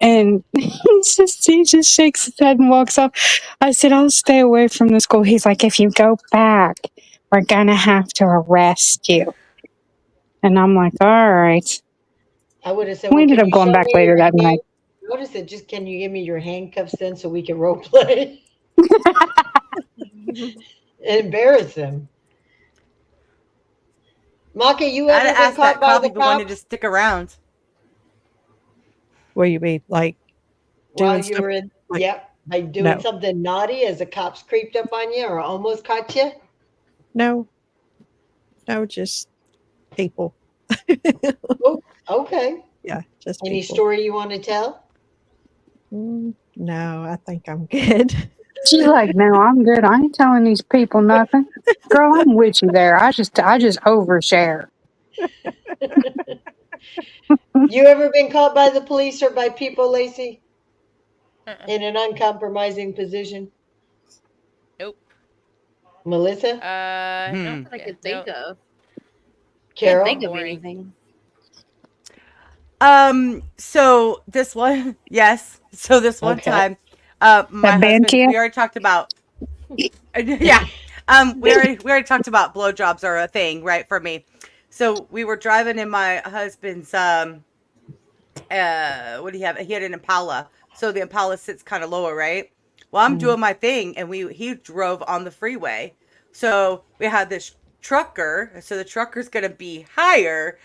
And he just shakes his head and walks off. I said, "I'll stay away from the school." He's like, "If you go back, we're going to have to arrest you." And I'm like, "All right." I would have said, We well, ended can up you going show back me later your that night. hand? Notice it. Just can you give me your handcuffs then so we can role play? Embarrass him. Maka, you I'd ever been ask caught that by cop the if he wanted to cops stick around. Will you be like while doing you stuff were in? like Yep. By doing No. something naughty as the cops creeped up on you or almost caught you? No, no, just people. Oh, okay. Yeah, just Any people. story you want to tell? No, I think I'm good. She's like, no, I'm good. I ain't telling these people nothing. Girl, I'm with you there. I just overshare. You ever been caught by the police or by people, Lacey, Uh-uh. in an uncompromising position? Nope. Melissa? No. Not that I Yeah, could no. think of. Can't Carol? think of Boring. anything. So this one, yes. So this one Okay. time, my That band husband, kid? we already talked about, yeah. We already talked about blowjobs are a thing, right? For me. So we were driving in my husband's, what do you have? He had an Impala. So the Impala sits kind of lower, right? Well, I'm doing my thing and he drove on the freeway. So we had this trucker. So the trucker's going to be higher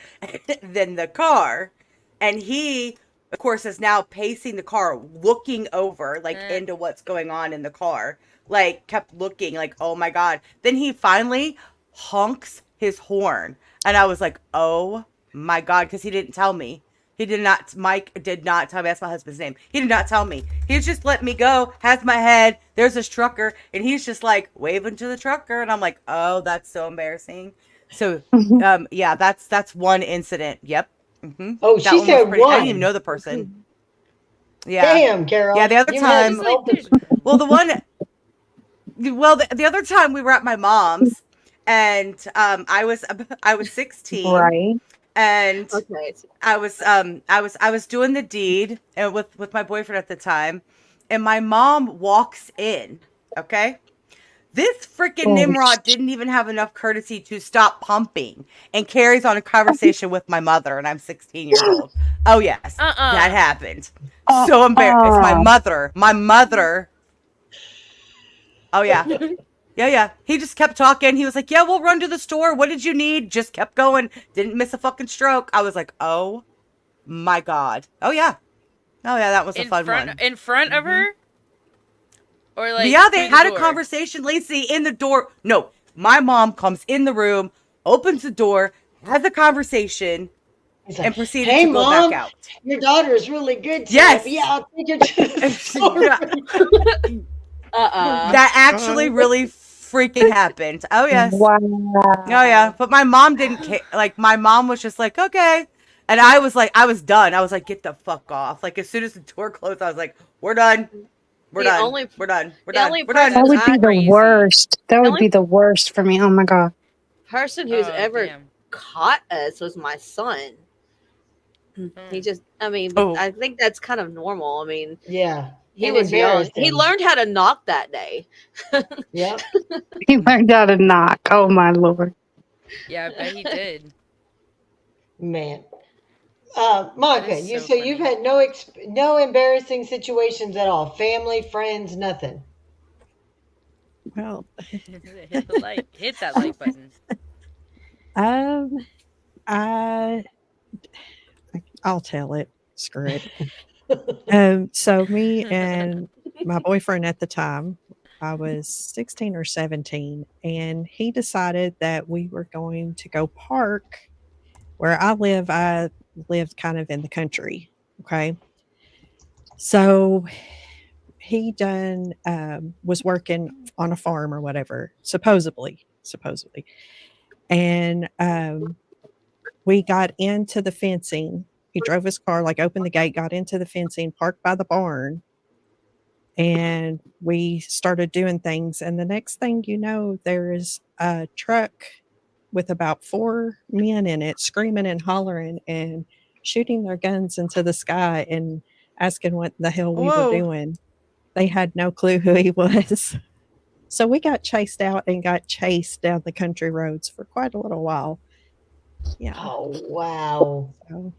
than the car. And he, of course, is now pacing the car, looking over like into what's going on in the car. Like kept looking like, oh my God. Then he finally honks his horn. And I was like, oh my God, because he didn't tell me. He did not, Mike did not tell me. That's my husband's name. He did not tell me. He's just letting me go, has my head. There's this trucker, and he's just like waving to the trucker. And I'm like, oh, that's so embarrassing. So, yeah, that's one incident. Yep. Oh, That she one was said pretty, I didn't even one. know the person. Yeah. Damn, Carol. Yeah, the other You've had time, Like, there's well, the other time we were at my mom's, and I was 16, Right. and Okay. I was doing the deed and with my boyfriend at the time, and my mom walks in. Okay, this freaking Oh, Nimrod didn't even have enough courtesy to stop pumping and carries on a conversation with my mother, and I'm 16 years old. Oh yes, that happened. So embarrassed. It's my mother. My mother. Oh yeah. Yeah. He just kept talking. He was like, yeah, we'll run to the store. What did you need? Just kept going. Didn't miss a fucking stroke. I was like, oh my God. Oh yeah. That was a fun one. in front of her, or But like yeah, they through the had a door? conversation, Lacey, in the door. No, my mom comes in the room, opens the door, has a conversation, He's like, and proceeded hey, to go Mom, back out. your daughter is really good today. Yes. But yeah, I'll take you to the store. Yeah, that actually really freaking happened. Oh yes. wow. Oh yeah, but my mom didn't care. Like my mom was just like, okay, and I was like, I was done. I was like, get the fuck off. Like as soon as the door closed, I was like, we're done. We're The done. only- We're done. We're the done. only We're done. That would be the Crazy. worst. That would only- be the worst for me. Oh my God. Person who's Oh, ever damn. caught us was my son. He just, I mean, Oh. I think that's kind of normal. I mean, Yeah. he And was young. embarrassing. He learned how to knock that day. Yep. He learned how to knock. Oh my Lord. Yeah, I bet he did. Man. Monica, That is you so so you've funny. had no embarrassing situations at all. Family, friends, nothing. Well, Hit the like, hit that like button. I I'll tell it. Screw it. So me and my boyfriend at the time, I was 16 or 17, and he decided that we were going to go park where I live. I lived kind of in the country. Okay. So he done was working on a farm or whatever, supposedly. And we got into the fencing. He drove his car, like opened the gate, got into the fencing, parked by the barn, and we started doing things. And the next thing you know, there is a truck with about 4 men in it, screaming and hollering and shooting their guns into the sky and asking what the hell we Whoa. were doing. They had no clue who he was. So we got chased out and got chased down the country roads for quite a little while. Yeah. Oh wow. So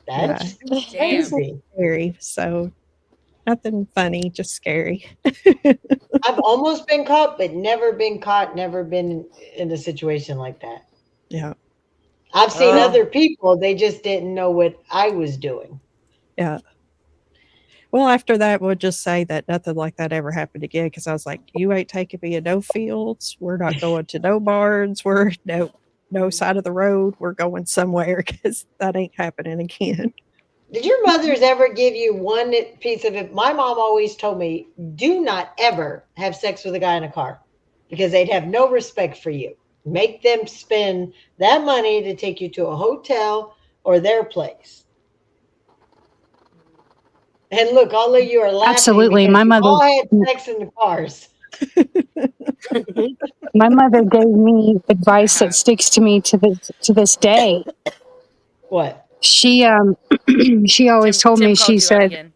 That's Damn. crazy. scary. So nothing funny, just scary. I've almost been caught, but never been caught, never been in a situation like that. Yeah. I've seen Oh. other people, they just didn't know what I was doing. Yeah. Well, after that, we'll just say that nothing like that ever happened again. Because I was like, "You ain't taking me in no fields. We're not going to no barns. We're no side of the road. We're going somewhere because that ain't happening again." Did your mothers ever give you one piece of it? My mom always told me, do not ever have sex with a guy in a car because they'd have no respect for you. Make them spend that money to take you to a hotel or their place. And look, all of you are laughing Absolutely. because you all had sex in the cars. My mother gave me advice that Uh-huh. sticks to me to this day. What? She she always told Tim me, called she you out said, again.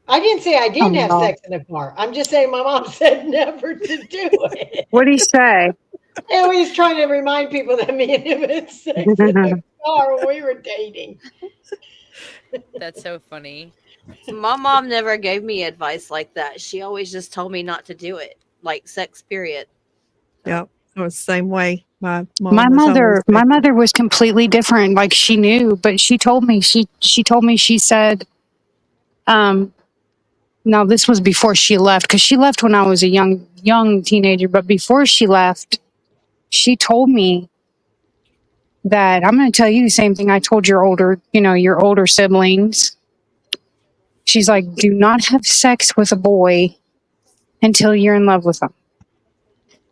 I didn't say I oh didn't have no. sex in the car. I'm just saying my mom said never to do it. What'd he say? And we was trying to remind people that me and him had sex in the car when we were dating. That's so funny. My mom never gave me advice like that. She always just told me not to do it, like sex, period. Yep, it was the same way. My my mom was always mother my like, mother was completely different. Like she knew, but she told me, she said, um now this was before she left, because she left when I was a young teenager, but before she left, she told me that I'm going to tell you the same thing I told your older siblings. She's like, do not have sex with a boy until you're in love with them,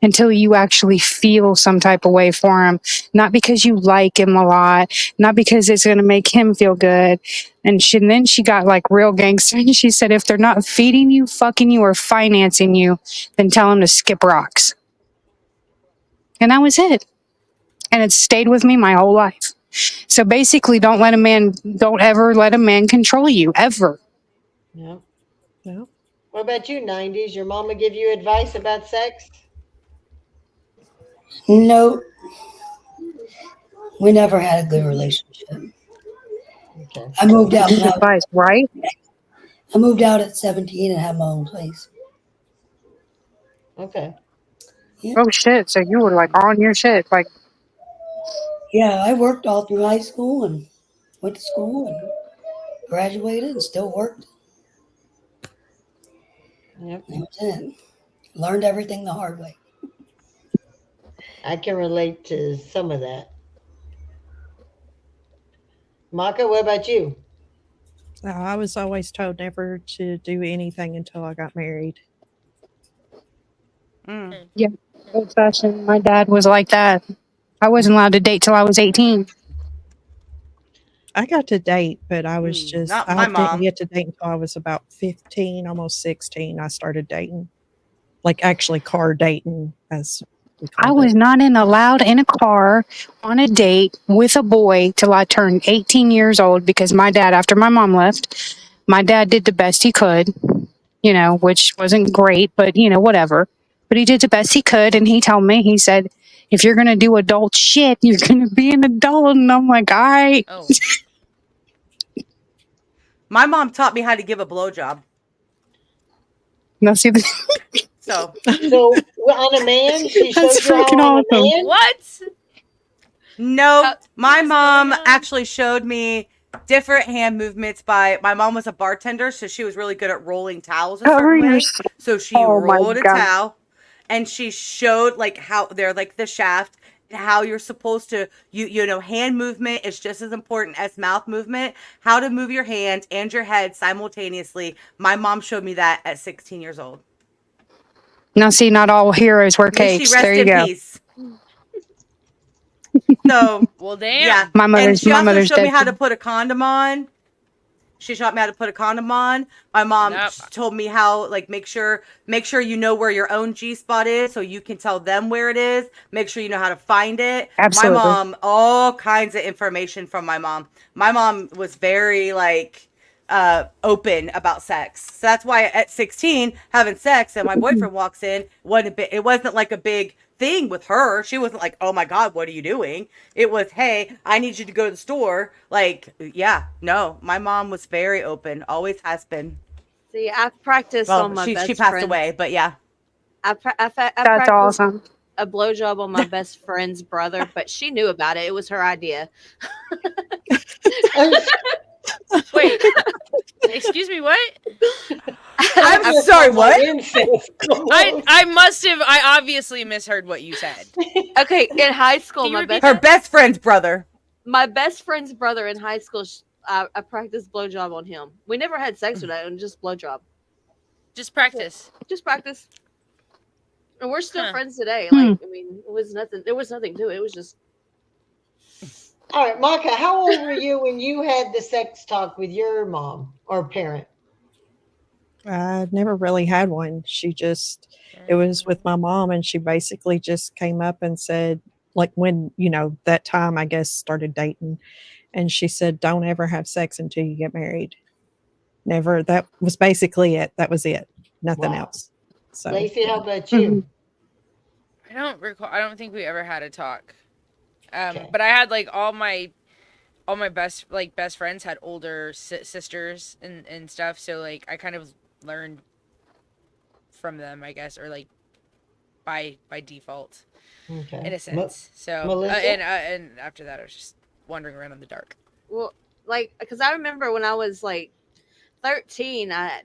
until you actually feel some type of way for him, not because you like him a lot, not because it's going to make him feel good. And then she got like real gangster, and she said, if they're not feeding you, fucking you, or financing you, then tell them to skip rocks. And that was it. And it stayed with me my whole life. So basically, don't ever let a man control you, ever. Yeah. "No, What about you, 90s? Your mama give you advice about sex? No, we never had a good relationship. Okay. I moved out when Good advice, right? I moved out at 17 and had my own place. Okay. Yeah, Oh shit! So you were like on your shit, like yeah. I worked all through high school and went to school and graduated and still worked. Yep. That was it. Learned everything the hard way. I can relate to some of that. Maka, what about you? I was always told never to do anything until I got married." Mm. yeah, old fashioned. My dad was like that. I wasn't allowed to date till I was 18. I got to date, but Not I my didn't mom. get to date until I was about 15, almost 16. I started dating, like actually car dating, as we I called it. was not allowed in a car on a date with a boy till I turned 18 years old, because my dad, after my mom left, my dad did the best he could, which wasn't great, but whatever. But he did the best he could, and he told me, he said, if you're gonna do adult shit, you're gonna be an adult. And I'm like, all right. Oh, My mom taught me how to give a blowjob. Now see, So So on a man, she that's showed you how freaking on a awesome. man? what? no, What my is mom going on? actually showed me different hand movements. My mom was a bartender, so she was really good at rolling towels a Cover certain your. way. So she Oh my rolled a god. towel, and she showed like how they're like the shaft, and how you're supposed to hand movement is just as important as mouth movement. How to move your hands and your head simultaneously. My mom showed me that at 16 years old. Now see, not all heroes wear May she capes. There rest you in go. peace. So Well, yeah, damn. My and mother's she my also mother's showed me dead how too. to put a condom on. She taught me how to put a condom on. My mom Nope. told me how, like, make sure you know where your own G spot is, so you can tell them where it is. Make sure you know how to find it. My Absolutely. mom, all kinds of information from my mom. My mom was very like open about sex. So that's why at 16, having sex and my boyfriend walks in, it wasn't like a big thing with her. She wasn't like, "Oh my god, what are you doing?" It was, "Hey, I need you to go to the store." Like, yeah, no, my mom was very open, always has been. See, I've practiced on Well, my she best passed away, friend's. but yeah. I That's practiced awesome. a blowjob on my best friend's brother, but she knew about it. It was her idea. And Wait, excuse me, what? I'm That sorry, sounds like what? incest. Come I on. I must have. I obviously misheard what you said. Okay, in high school, Can you my repeat best Her best friend's brother. friend's brother in high school, I practiced blowjob on him. We never had sex with that, just blowjob, Just practice. just practice. And we're still Huh. friends today. Hmm. Like, I mean, it was nothing. There was nothing to it. It was just All right, Maka, how old were you when you had the sex talk with your mom or parent? I never really had one. It was with my mom, and she basically just came up and said, like, when, that time, I guess, started dating, and she said, don't ever have sex until you get married. Never. That was basically it. That was it. Nothing Wow. else. So, Lacey, yeah. how about you? I don't recall. I don't think we ever had a talk. Okay. But I had like all my best friends had older sisters and stuff. So like I kind of learned from them, I guess, or like by default Okay. in a sense. So Melissa? and after that, I was just wandering around in the dark. well, like, because I remember when I was like 13, I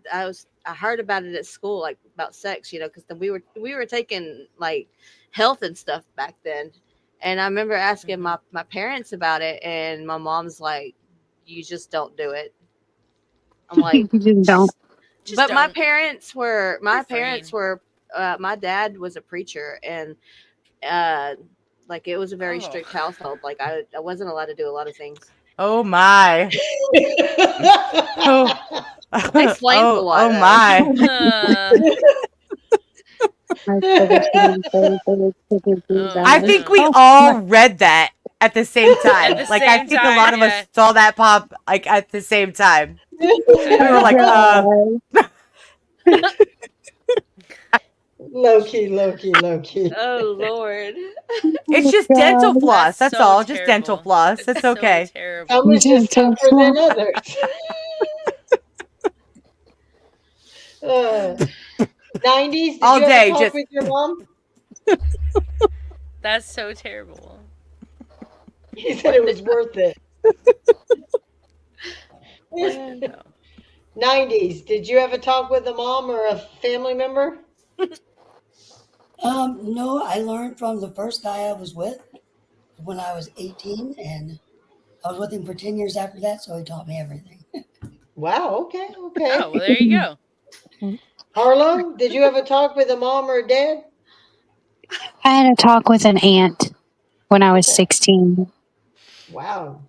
heard about it at school, like about sex, because we were taking like health and stuff back then, and I remember asking my parents about it, and my mom's like, "You just don't do it." I'm like, You just don't. Just but my don't. parents were Refrain. my dad was a preacher, and like it was a very Oh. strict household. Like I wasn't allowed to do a lot of things. Oh my. Oh. Explains a lot, Oh though. my. I think we all read that at the same time. At the Like I same think a time, lot of yeah. us saw that pop like at the same time. We were like, low key. Oh Lord. it's just dental floss. That's so all. Just dental terrible. floss. It's So okay. terrible. Some is just tougher than others. 90s, did All you day, ever talk just- with your mom? That's so terrible. He said it was worth it. No. 90s, did you ever talk with a mom or a family member? No, I learned from the first guy I was with when I was 18, and I was with him for 10 years after that, so he taught me everything. Wow, okay. Oh, well, there you go. Harlow, did you ever talk with a mom or a dad? I had a talk with an aunt when I was Okay. 16. Wow.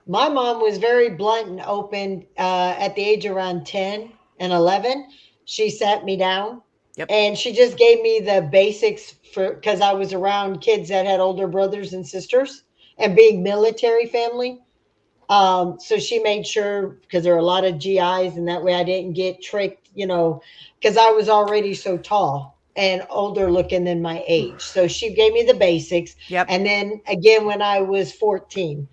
My mom was very blunt and open at the age around 10 and 11. She sat me down and she just gave me the basics because I was around kids that had older brothers and sisters and being military family. So she made sure because there are a lot of GIs and that way I didn't get tricked, because I was already so tall and older looking than my age. So she gave me the basics. Yep. And then again, when I was 14,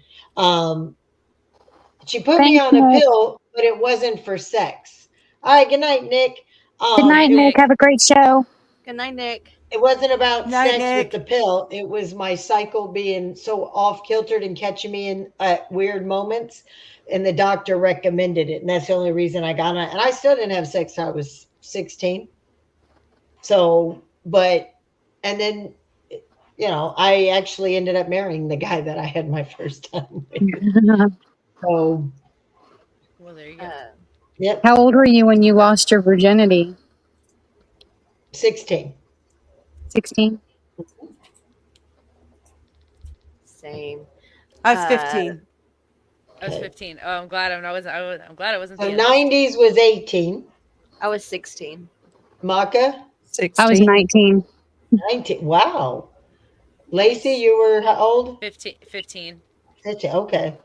she put me Thanks, on a Nick. pill, but it wasn't for sex. All right, good night, Nick. Good night, Nick. Have a great show. Good night, Nick. It wasn't about Night, sex Nick. with the pill. It was my cycle being so off kiltered and catching me in weird moments. And the doctor recommended it. And that's the only reason I got on it. And I still didn't have sex till I was 16. So, and then, I actually ended up marrying the guy that I had my first time with. So, Well, there you go. yep, How old were you when you lost your virginity? 16. 16? Same. I was 15. I was 15. Oh, I'm glad I'm glad I wasn't So the youngest. 90s was 18. I was 16. Maka, 16. I was 19. 19. Wow. Lacey, you were how old? 15. Okay.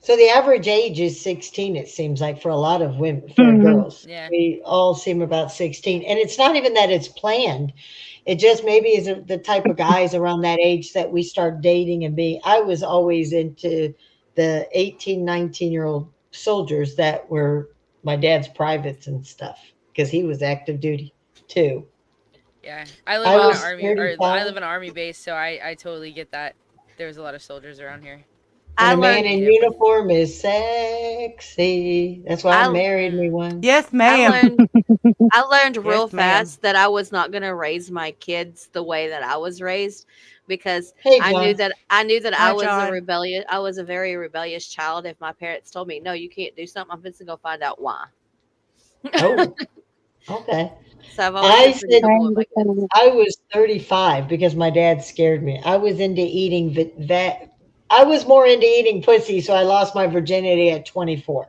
So the average age is 16, it seems like, for a lot of women, for Mhm. girls. Yeah. We all seem about 16. And it's not even that it's planned. It just maybe is the type of guys around that age that we start dating and being. I was always into the 18, 19-year-old soldiers that were my dad's privates and stuff because he was active duty too. Yeah. I live I on was an army 35. I live on an army base, so I totally get that. There's a lot of soldiers around here. I And a man learned in Yeah, but uniform is sexy. That's why I I married me one. Yes, I ma'am. learned I learned Yes, real ma'am. fast that I was not going to raise my kids the way that I was raised because Hey, I knew John. that I knew that Hi, John. I was a very rebellious child if my parents told me, "No, you can't do something." I'm just going to go find out why. Oh, okay. So I've always I been pretty said I rebel with my kids. understand. I was 35 because my dad scared me. I was into eating that. I was more into eating pussy, so I lost my virginity at 24.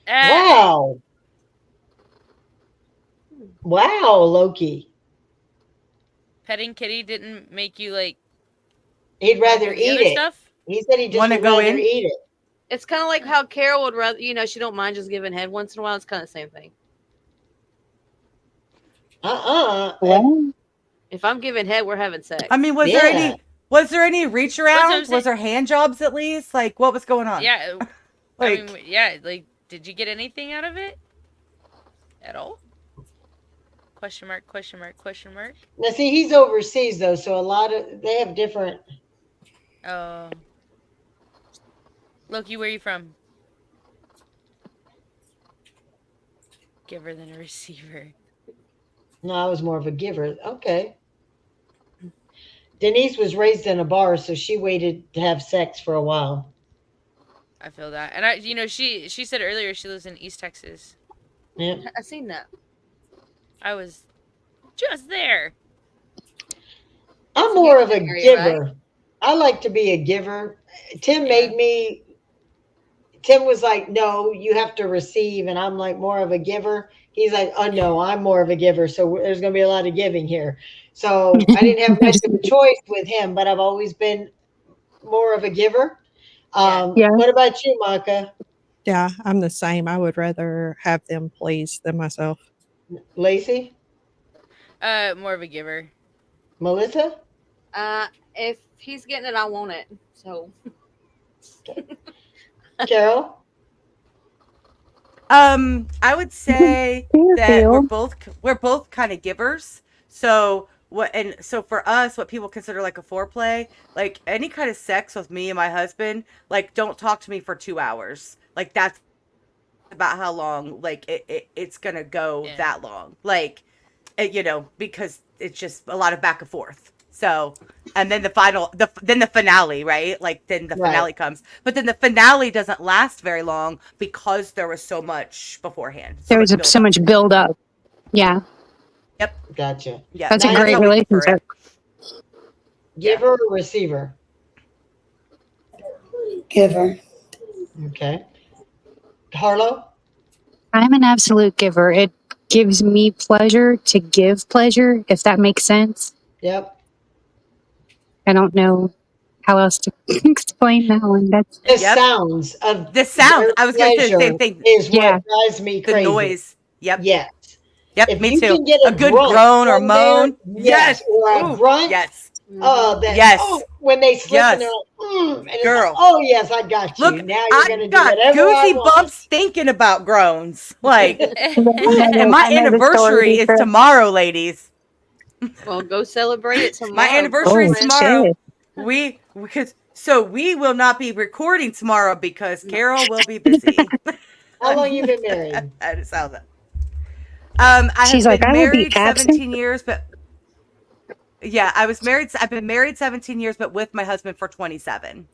eh, Wow. Hmm. Wow, Loki. petting kitty didn't make you like He'd want to rather do the eat other it. stuff. He said he just Want to would go rather in? eat it. It's kind of like how Carol would rather, she don't mind just giving head once in a while. It's kind of the same thing. Uh-uh. Well, If I'm giving head, we're having I sex. mean, Yeah. was there any reach What's what I'm around? saying? Was there hand jobs at least? Like, what was going on? Yeah, I mean, Like, yeah, like, did you get anything out of it at all? Question mark? Question mark? Question mark? Now see, he's overseas though, so a lot of they have different. Oh, Loki, where you from? Giver than a receiver. No, I was more of a giver. Okay. Denise was raised in a bar, so she waited to have sex for a while. I feel that, and she said earlier she lives in East Texas. Yeah. I seen that. I was just there. I'm It's a more of Houston a area, right? giver. I like to be a giver. Tim Yeah. made me Tim was like, "No, you have to receive," and I'm like more of a giver. He's like, "Oh no, I'm more of a giver." So there's going to be a lot of giving here. So I didn't have much of a choice with him, but I've always been more of a giver. Yeah. yeah. What about you, Maka? Yeah, I'm the same. I would rather have them pleased than myself. Lacey? More of a giver. Melissa? If he's getting it, I want it. So Carol? I would say that Fairfield. we're both kind of givers. So so for us, what people consider like a foreplay, like any kind of sex with me and my husband, like don't talk to me for 2 hours. Like that's about how long like it's gonna go Yeah. that long. Like because it's just a lot of back and forth. So, and then then the finale, right? Like then the Right. finale comes, but then the finale doesn't last very long because there was so much beforehand, so There was much build so up. much build up. Yeah, Yep, Gotcha. yep. that's a That's great how Nina? we prefer relationship. it. Yeah. Giver or receiver? Giver. Okay. Harlow? I'm an absolute giver. It gives me pleasure to give pleasure, if that makes sense. Yep. I don't know how else to explain that one. That's The Yep. sounds of The sound. their I was gonna say the pleasure same thing. is yeah. what drives me The crazy. noise. Yep. Yes. Yep. If Me you too. can get A a good grunt groan or from there, moan. yes, Yes. or a Ooh. grunt, Yes. oh, that, Yes. oh, when they slip and they're Yes. like, and it's like, Girl. oh, yes, I got you. Look, Now you're I going to do got whatever I goosey want. bumps thinking about groans. Like, I and my I know the story, anniversary is Lisa. tomorrow, ladies. well, go celebrate it My tomorrow, anniversary is Oh girlfriend. tomorrow. shit! We will not be recording tomorrow because No. Carol will be busy. How long you been married? That is how that. I She's have like, been I will be married absent. 17 years, but yeah, I was married. I've been married 17 years, but with my husband for 27.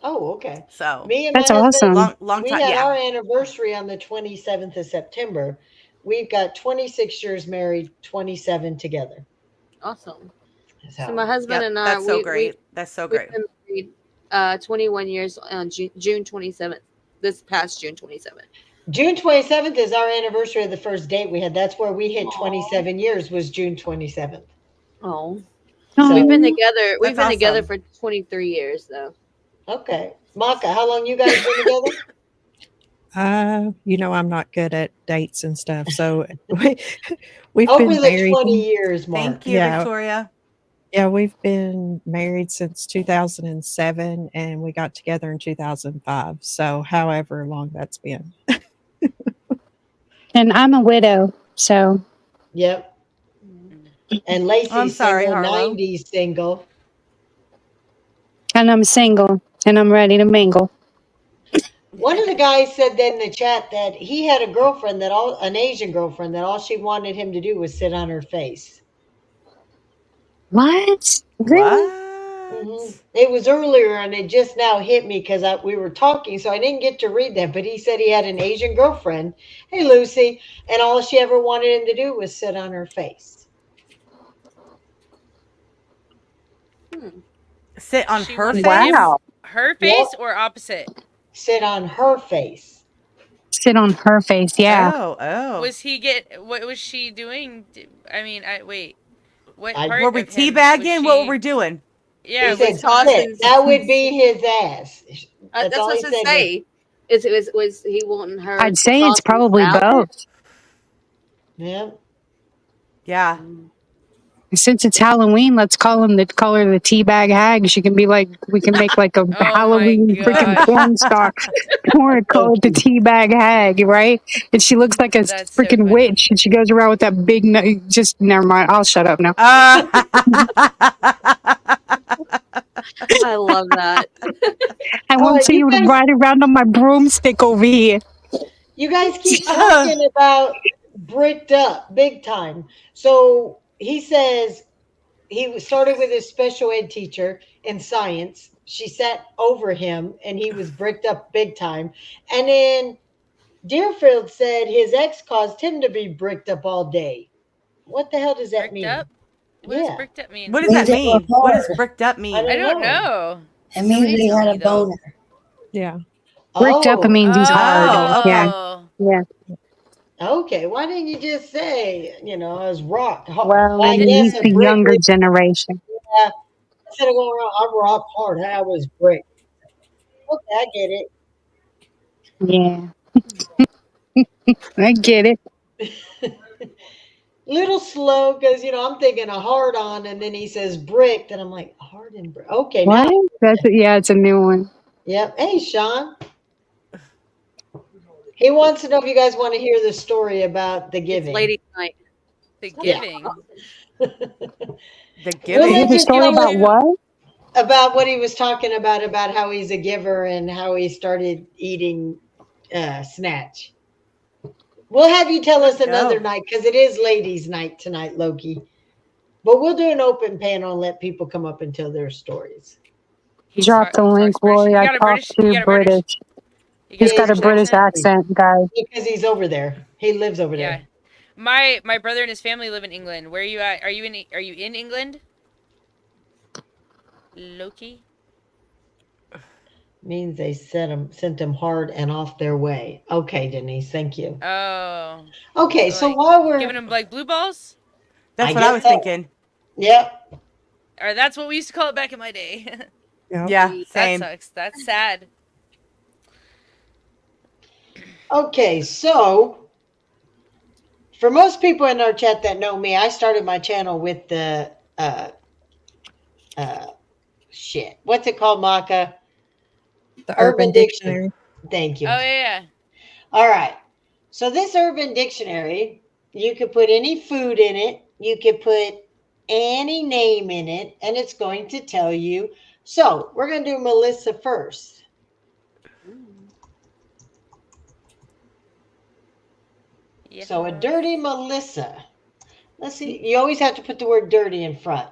Oh, okay. So Me and my That's husband, awesome. long we time. had Yeah. our anniversary on the 27th of September. We've got 26 years married, 27 together. Awesome. So my So, husband Yep. and I, That's so great. That's so we've great. been married 21 years on June 27th. This past June 27th. June 27th is our anniversary of the first date we had. That's where we hit Aw. 27 years was June 27th. Oh, So, we've been Oh, together. We've That's been together awesome. for 23 years though. okay. Maka, how long you guys been together? I'm not good at dates and stuff. So we've Over been the married. 20 years mark. Thank you, Yeah. Victoria. Yeah, we've been married since 2007 and we got together in 2005. So however long that's been. and I'm a widow, so Yep. Mm. And I'm Lacey's sorry, single, Harlow. 90s single. and I'm single. and I'm ready to mingle. One of the guys said in the chat that he had a girlfriend an Asian girlfriend that all she wanted him to do was sit on her face. What? Really? What? It was earlier, and it just now hit me because we were talking, so I didn't get to read that. But he said he had an Asian girlfriend, hey Lucy, and all she ever wanted him to do was sit on her face. Sit on She her wanted face? him- Wow. Her face or opposite? Sit on her face. Sit on her face. Yeah. Oh. Was what was she doing? I mean, wait. What I- part Were we of him teabagging? was What were she- we doing? Yeah, He said what's going on? sit. That would be his ass. That's all what I he should said. say. Was he wanting her? I'd to say it's toss him probably out there? both. Yeah. Yeah. Since it's Halloween, let's call her the teabag hag. She can be like, we can make like a Oh my Halloween freaking gosh. porn star. Or call it the teabag hag, right? And she looks like a That's so freaking funny. witch, and she goes around with that big. Just never mind. I'll shut up now. I love that. I won't see you ride around on my broomstick over here. You guys keep talking about bricked up big time. So he says he started with his special ed teacher in science. She sat over him and he was bricked up big time. And then Deerfield said his ex caused him to be bricked up all day. What the hell does that Bricked mean? up? What does bricked up mean? What does that Means it was mean? What does hard. bricked up mean? I don't know. It means Somebody he tell had me, a though. boner. Yeah. Bricked up, it means he's hard. Oh, okay. Yeah. Okay, why didn't you just say, I was rock hard? Well, I maybe guess he's a the brick younger was, generation. instead of going around, I'm rock hard. I was brick. Okay, I get it. Yeah. I get it. Little slow because I'm thinking a hard on, and then he says brick, and I'm like hard and brick. Okay, What? now. It's a new one. Yep. Hey, Sean. He wants to know if you guys want to hear the story about the It's giving. ladies' night. The giving. The We'll giving. let The you story tell about him what? about what he was talking about how he's a giver and how he started eating snatch. We'll have you tell us another night because it is ladies' night tonight, Loki. But we'll do an open panel and let people come up and tell their stories. Drop the link, Lori. I talked to British. He's got a British accent, guys. Because he's over there. He lives over Yeah. there. My brother and his family live in England. Where are you at? Are you in England? Loki? Means they sent him hard and off their way. Okay, Denise, thank you. Oh. Okay, so while we're giving him like blue balls? That's what I was thinking. Yep. Or that's what we used to call it back in my day. Yeah, same. That sucks. That's sad. Okay, so for most people in our chat that know me, I started my channel with the shit. What's it called, Maka? The Urban Dictionary. Thank you. Oh yeah. All right. So this Urban Dictionary, you could put any food in it. You could put any name in it, and it's going to tell you. So we're going to do Melissa first. Yeah. So a dirty Melissa. Let's see. You always have to put the word dirty in front.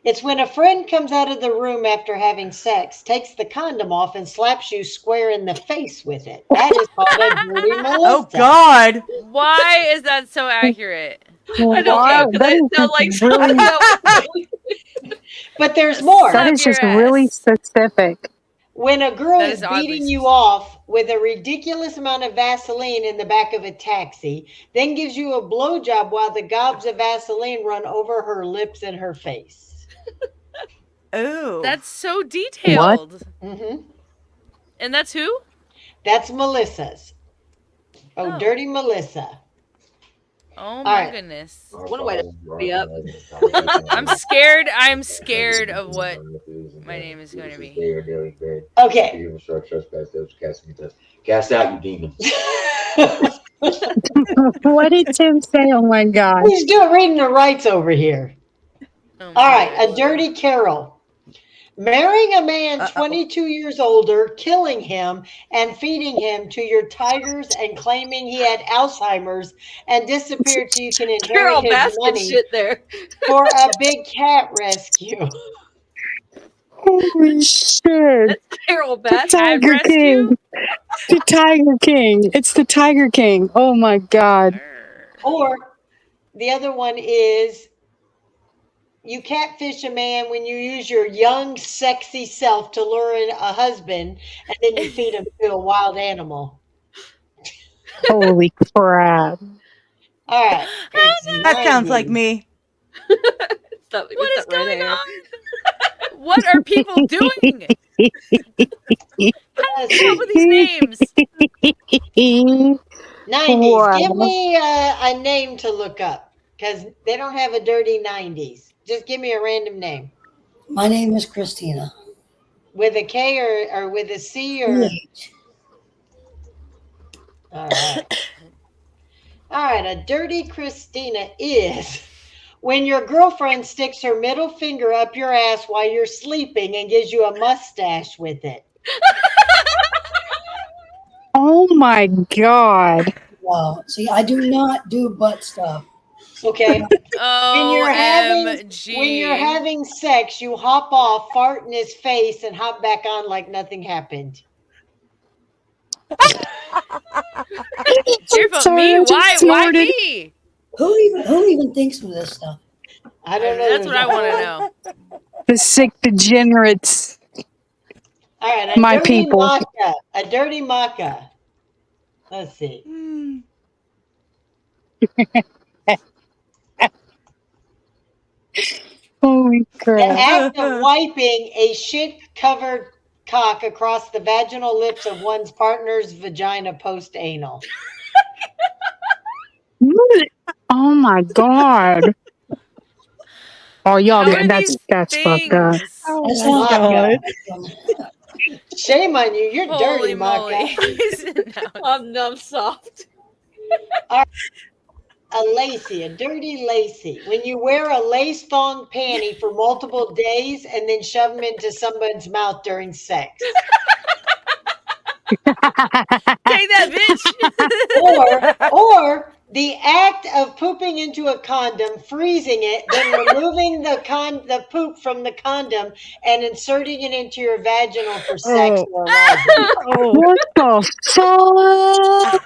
It's when a friend comes out of the room after having sex, takes the condom off, and slaps you square in the face with it. That is called a dirty Melissa. Oh, God. Why is that so accurate? I don't know. Because I sound like really, but there's more. That is just really specific. When a girl That is is oddly beating you off with a ridiculous amount of Vaseline in the back of a taxi, then gives you a blowjob while the gobs of Vaseline run over her lips and her face. Ooh. That's so detailed. Mm-hmm. And that's who? That's Melissa's. Oh, dirty Melissa. Oh my goodness. What a way to be up. I'm scared. I'm scared of what my name is going to be. Okay. Cast out, you demon. What did Tim say? Oh my God. He's reading the rights over here. All right. A dirty Carol. Marrying a man Uh-oh. 22 years older, killing him, and feeding him to your tigers and claiming he had Alzheimer's and disappeared so you can inherit Carol his Baskin money shit there. for a big cat rescue. Holy shit. That's Carol The Baskin. Cat Tiger King. rescue? The Tiger King. It's the Tiger King. Oh my God. Or the other one is you catfish a man when you use your young, sexy self to lure in a husband and then you feed him to a wild animal. Holy crap. All right. It's That sounds like 90. me. What What is going on? What are people doing? How do you come up with these names? 90s. Give Wow. me a name to look up because they don't have a dirty 90s. Just give me a random name My name is Christina. with a K or with a C or. PH. All right. All right. A dirty Christina is when your girlfriend sticks her middle finger up your ass while you're sleeping and gives you a mustache with it. Oh my God. Wow. See, I do not do butt stuff. Okay. When you're OMG. having sex, you hop off, fart in his face, and hop back on like nothing happened. Cheerful Sorry, me? I just Why snorted. me? Who even thinks of this stuff? I don't know. That's what I want to know. The sick degenerates. All right, a My dirty people. maca. A dirty maca. Let's see. Hmm. Holy The crap. act of wiping a shit-covered cock across the vaginal lips of one's partner's vagina post-anal. Oh my God. Oh, y'all, How are that's these fucked up. things? Oh That my sounds like God. Shame on you. You're dirty, Holy moly. maca. No. I'm numb soft. A lacy, a dirty lacy. When you wear a lace thong panty for multiple days and then shove them into someone's mouth during sex. Take that, bitch. Or the act of pooping into a condom, freezing it, then removing the poop from the condom and inserting it into your vaginal for sex Oh. or arousal. Oh. What the fuck?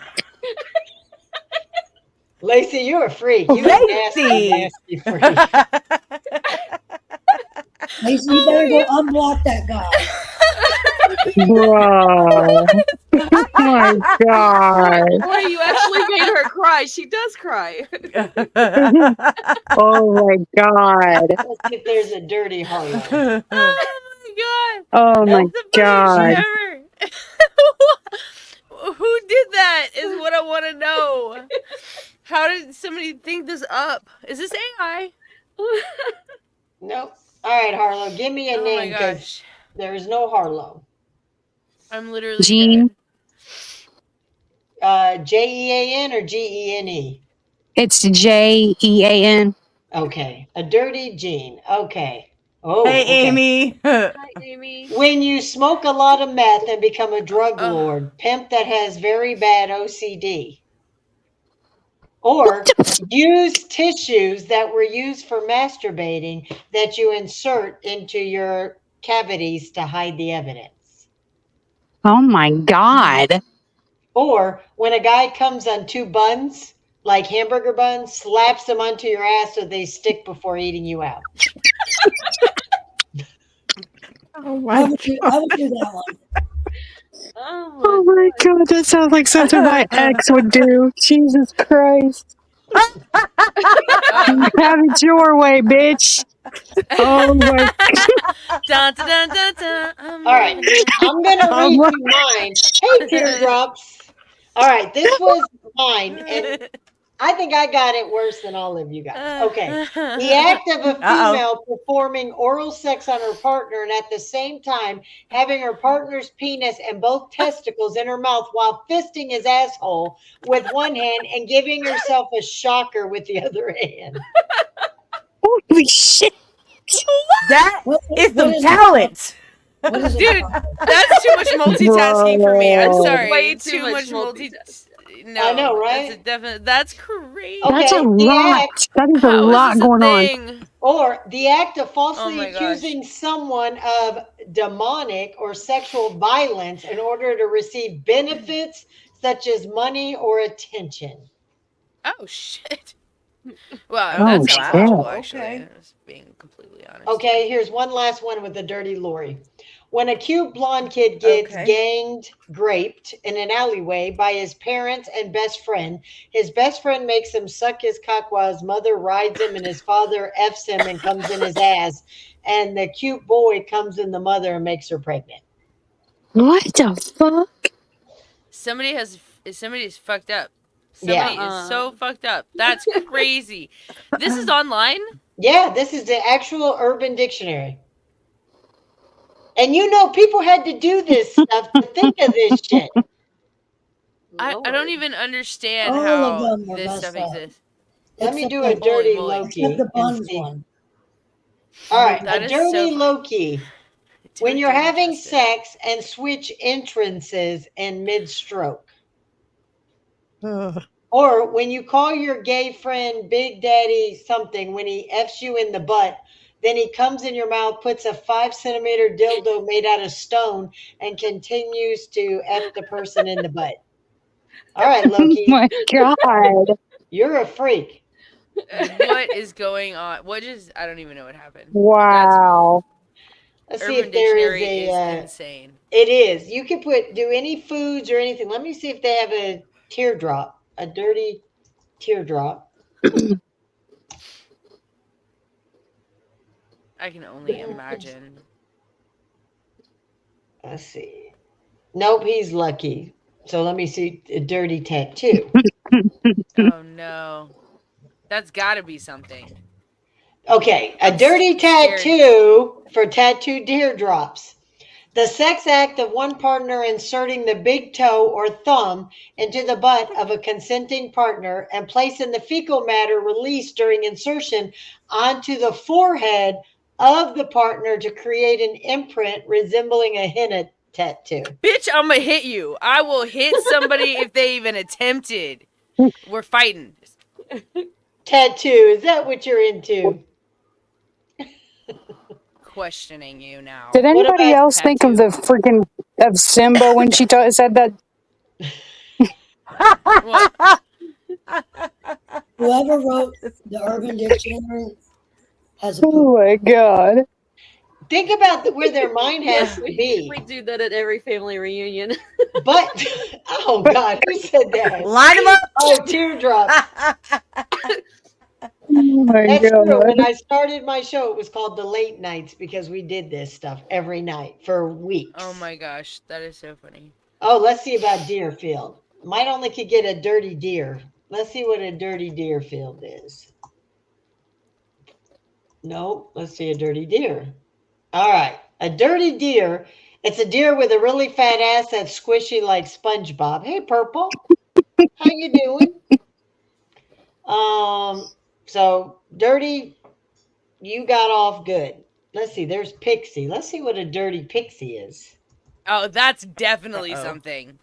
Lacey, you're a freak. You a nasty, Lacey. nasty freak. Lacey, you better go unblock that guy. Bro. Oh my God. Boy, you actually made her cry. She does cry. Oh my God. Let's see if there's a dirty Harlow. Oh my god. Oh my That's the funniest God. shit ever. Who did that is what I want to know. How did somebody think this up? Is this AI? Nope. All right, Harlow, give me a Oh my name because gosh. there is no Harlow. I'm literally Jean? dead. Jean or Gene? It's Jean. Okay. A dirty Jean. Okay. Oh, Hey, okay. Amy. Hi, Amy. When you smoke a lot of meth and become a drug Ugh. lord, pimp that has very bad OCD. Or use tissues that were used for masturbating that you insert into your cavities to hide the evidence. Oh my God. Or when a guy comes on two buns, like hamburger buns, slaps them onto your ass so they stick before eating you out. Oh I my would do that one. Oh Oh my my God. That sounds like something my ex would do. Jesus Christ. Uh, Have it your way, bitch. Oh my dun, dun, dun, dun, dun. All right, I'm going to read God. you mine. Hey, teardrops. All right, this was mine, and I think I got it worse than all of you guys. Okay. The act of a Uh-oh. female performing oral sex on her partner and at the same time having her partner's penis and both testicles in her mouth while fisting his asshole with one hand and giving herself a shocker with the other hand. Holy shit. That What, is what some is talent. What is Dude, it? that's too much multitasking for me. I'm Bro. sorry. Way too much No, I know, that's a right? definite. That's crazy. That's a Okay, the lot. act, That is a How is lot this a going on. thing? or the act of Oh falsely my gosh. accusing someone of demonic or sexual violence in order to receive benefits such as money or attention. Oh shit. Well, Oh, that Oh, sounds shit. logical, wow. actually. Okay. I was being completely honest. Okay, here's one last one with the dirty Lori. When a cute blonde kid gets Okay. ganged, raped in an alleyway by his parents and best friend, his best friend makes him suck his cock while his mother rides him and his father F's him and comes in his ass. And the cute boy comes in the mother and makes her pregnant. What the fuck? Somebody's fucked up. Yeah. Somebody is so fucked up. That's crazy. This is online? Yeah, this is the actual Urban Dictionary. And you know, people had to do this stuff to think of this shit. I don't Lord. even understand All of how them are this messed stuff up. exists. Let me Except do a the, dirty moly. Loki except the and buns see. one. All right, That a is dirty so Loki. Do When it you're dirty, having Justin. sex and switch entrances in mid-stroke. Ugh. Or when you call your gay friend Big Daddy something when he F's you in the butt, then he comes in your mouth, puts a 5 centimeter dildo made out of stone, and continues to F the person in the butt. All right, Oh Loki, my god. you're a freak. What is going on? What just I don't even know what happened. Wow. Let's see Urban if there is Dictionary is a. insane. It is. You can do any foods or anything. Let me see if they have a teardrop, a dirty teardrop. I can only imagine. Let's see. Nope, he's lucky. So let me see a dirty tattoo. Oh no. That's gotta be something. Okay, a I'm dirty scared. tattoo for tattoo teardrops. The sex act of one partner inserting the big toe or thumb into the butt of a consenting partner and placing the fecal matter released during insertion onto the forehead of the partner to create an imprint resembling a henna tattoo. Bitch, I'm gonna hit you. I will hit somebody if they even attempted. We're fighting. Tattoo, is that what you're into? Questioning you now. Did What anybody about else think of the freaking of Simba when she said that? What? Whoever wrote the Urban Dictionary has a poop. Oh my god. Think about where their mind has to we be. do that at every family reunion. But, oh God, who said that? Line them up. Oh, teardrops. Oh my That's true. god. When I started my show, it was called The Late Nights because we did this stuff every night for weeks. Oh my gosh, that is so funny. Oh, let's see about Deerfield. Might only could get a dirty deer. Let's see what a dirty Deerfield is. Nope, let's see a dirty deer. All right, a dirty deer. It's a deer with a really fat ass that's squishy like SpongeBob. Hey, Purple, how you doing? So dirty, you got off good. Let's see. There's Pixie. Let's see what a dirty pixie is. Oh, that's definitely Uh-oh. something.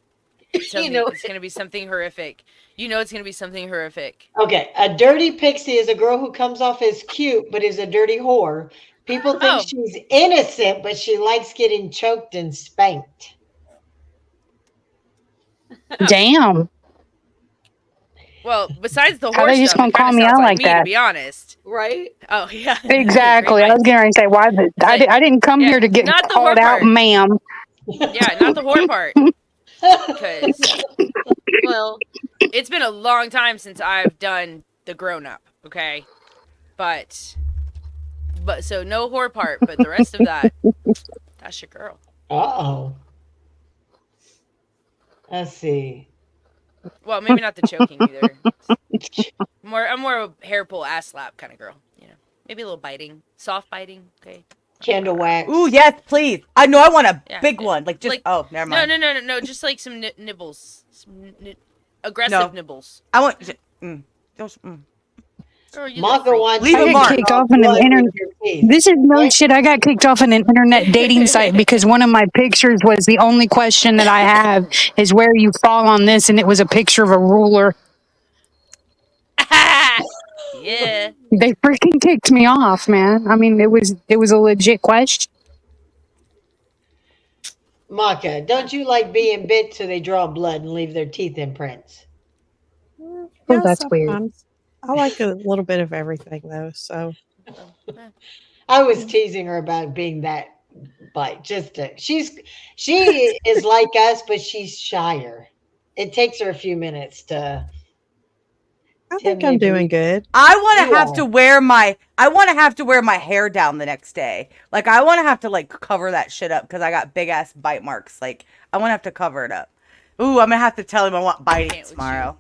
You know, It's gonna be something horrific. You know it's gonna be something horrific. Okay, a dirty pixie is a girl who comes off as cute but is a dirty whore. People think Oh. she's innocent, but she likes getting choked and spanked. Damn. Well, besides the How horse they just stuff, gonna it kind call of me sounds out like like me, that? to be honest. right? Oh yeah, Exactly. Great I was minds. getting ready to say why I didn't come Yeah, here to get not the called whore out, part. ma'am. Yeah, not the whore part, because Well, it's been a long time since I've done the grown up. Okay, but so no whore part, but the rest of that, that's your girl. Uh-oh. Let's see. Well, maybe not the choking either. I'm more of a hair pull, ass slap kind of girl. You know, maybe a little biting, soft biting. Okay. Candle wax. Ooh, yes, please. I know I want a Yeah, big yeah. one. Like just Like- oh, never mind. No. Just like some nibbles, some aggressive nibbles. I want those. Girl, you Maka little freak. wants Leave you a to mark. draw Kicked off in the blood internet. with your Please. This is no What? shit. I got kicked off an internet dating site because one of my pictures was the only question that I have is where you fall on this, and it was a picture of a ruler. Yeah. They freaking kicked me off, man. I mean, it was a legit question. Maka, don't you like being bit so they draw blood and leave their teeth imprints? Mm, Oh, yeah, that's weird. sometimes. I like a little bit of everything though. So Oh, I was teasing her about being that bite. She is like us, but she's shyer. It takes her a few minutes to I tell think me I'm if doing you good. I want to you have to are. wear my hair down the next day. Like I want to have to like cover that shit up because I got big ass bite marks. Like I want to have to cover it up. Ooh, I'm gonna have to tell him I want biting can't with tomorrow.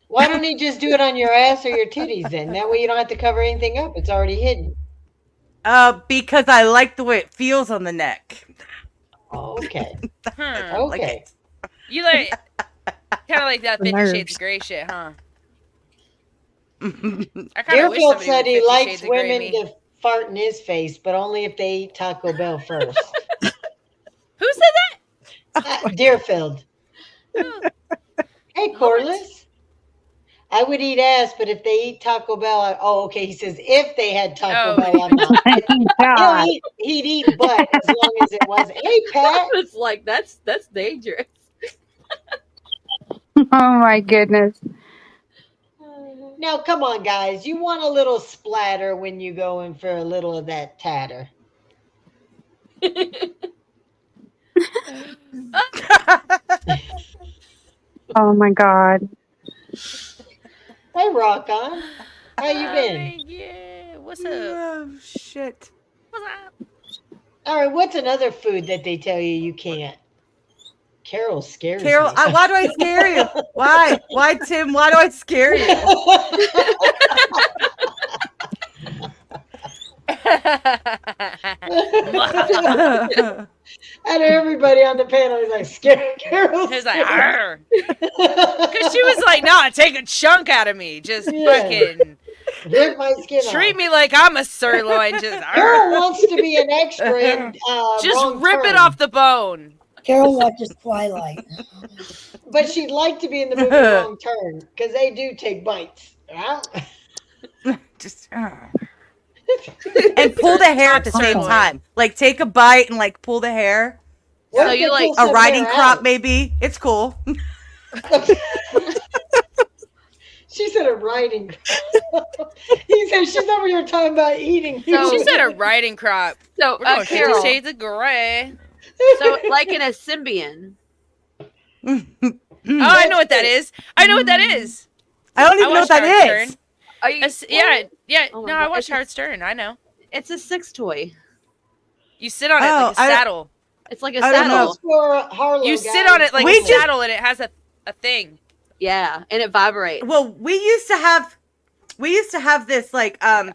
Why don't you just do it on your ass or your titties then? That way you don't have to cover anything up. It's already hidden. Because I like the way it feels on the neck. Oh, okay. Hmm. Like Okay. You like kind of like that The 50 Shades nerves. of Grey shit, huh? it. I kind of wish Deerfield somebody said would he 50 likes Shades of Grey women me. to fart in his face, but only if they eat Taco Bell first. Who said Deerfield. that? Hey, What? Corliss. I would eat ass, but if they eat Taco Bell, okay. He says if they had Taco Oh. Bell, I'm not. God. He'd eat butt as long as it was. Hey, Pat. It's like that's dangerous. Oh my goodness. Now, come on, guys. You want a little splatter when you go in for a little of that tatter. Oh my God. Hey, Rock On. How you been? Yeah. What's up? Oh shit. What's up? All right, what's another food that they tell you can't? Carol scares Carol, me. why do I scare you? Why? Why, Tim? Why do I scare you? Out of everybody on the panel, he's like, Carol He was like, scares arr. Because she was like, nah, take a chunk out of me. Just Yeah. fucking rip my skin treat off. me like I'm a sirloin. Just, Carol arr. wants to be an extra in Just Wrong rip Turn, it off the bone. Carol watches Twilight. but she'd like to be in the movie Wrong Turn because they do take bites. Huh? Just and pull the hair at the same Sirloin. time. Like take a bite and like pull the hair. What So if you they like pull A some riding hair crop, out? maybe. It's cool. She said a riding crop. He said she's over here talking about eating. So- She said a riding crop. So We're going 50 Carol, Shades of Grey. so like in a Symbian. Oh, I know what that is. I know what that is. I don't even know what watched Howard that is. Stern. Are you? Yeah. Oh my No, God. I watched Howard Stern. I know. It's a sex toy. You sit on it Oh, like a I don't- saddle. It's like a I don't know. This saddle. is for Harlow. You guys. sit on it like We a just- saddle, and it has a thing. Yeah, and it vibrates. Well, we used to have this like a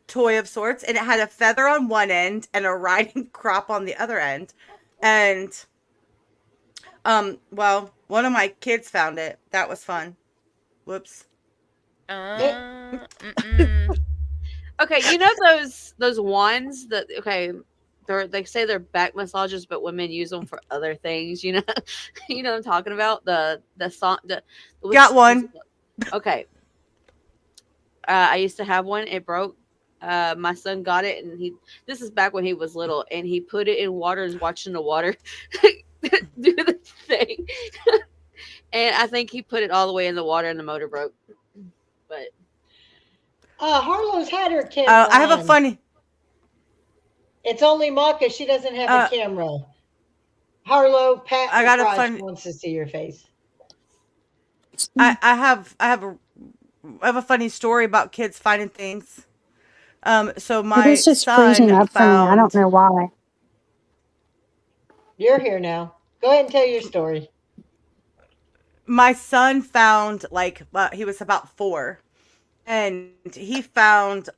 toy of sorts, and it had a feather on one end and a riding crop on the other end, and well, one of my kids found it. That was fun. Whoops. Mm-mm. Okay, you know those wands that they say they're back massages, but women use them for other things. You know, you know what I'm talking about. The song. Got one. Okay. I used to have one. It broke. My son got it, and this is back when he was little, and he put it in water and was watching the water do the thing. And I think he put it all the way in the water, and the motor broke. But Harlow's had her camera. I have a on. funny. It's only Maka. She doesn't have a camera. Harlow, Pat, I got a Raj fun- wants to see your face. I have a funny story about kids finding things. So my It's just son freezing up for me. I found. don't know why. You're here now. Go ahead and tell your story. My son found like he was about 4, and he found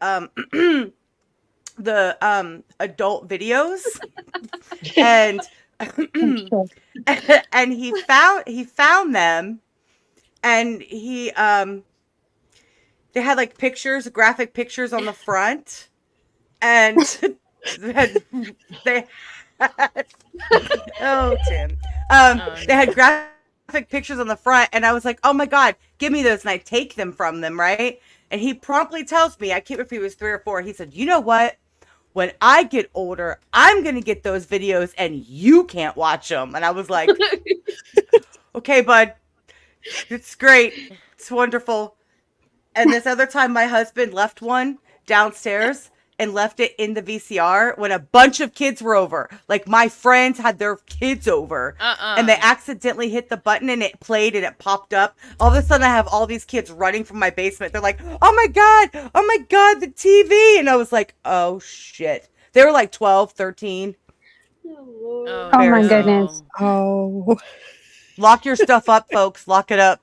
the adult videos, and and he found them, and he they had like pictures, graphic pictures on the front, and they had, oh Tim, they had graphic pictures on the front, and I was like, oh my god, give me those, and I take them from them, right? And he promptly tells me, I can't remember if he was 3 or 4. He said, you know what? When I get older, I'm gonna get those videos, and you can't watch them. And I was like, okay, bud, it's great, it's wonderful. And this other time, my husband left one downstairs and left it in the VCR when a bunch of kids were over. Like my friends had their kids over, and they accidentally hit the button and it played and it popped up. All of a sudden, I have all these kids running from my basement. They're like, oh my God, the TV. And I was like, oh shit. They were like 12, 13. Oh, Oh my Embarrassing. goodness. Oh, Lock your stuff up, folks. Lock it up.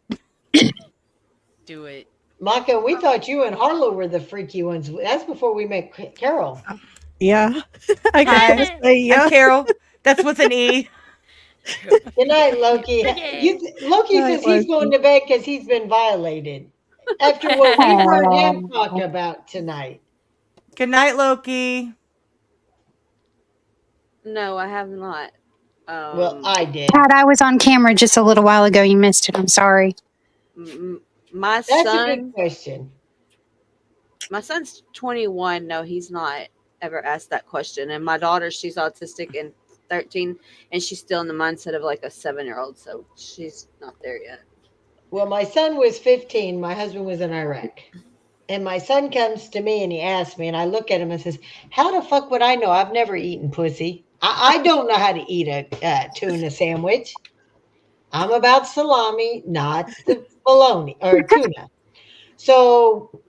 Do it. Maka, we thought you and Harlow were the freaky ones. That's before we met Carol. yeah. I Hi. gotta say, I'm yeah. Carol. That's with an E. Good night, Loki. Loki Night, says he's going Loki. to bed because he's been violated after what we've heard him talk about tonight. Good night, Loki. No, I have not. Well, I did. Pat, I was on camera just a little while ago. You missed it. I'm sorry. My That's a son. good question. My son's 21. No, he's not ever asked that question. And my daughter, she's autistic and 13, and she's still in the mindset of like a 7-year-old. So she's not there yet. Well, my son was 15. My husband was in Iraq. And my son comes to me and he asks me, and I look at him and says, how the fuck would I know? I've never eaten pussy. I don't know how to eat a tuna sandwich. I'm about salami, not the bologna or tuna. So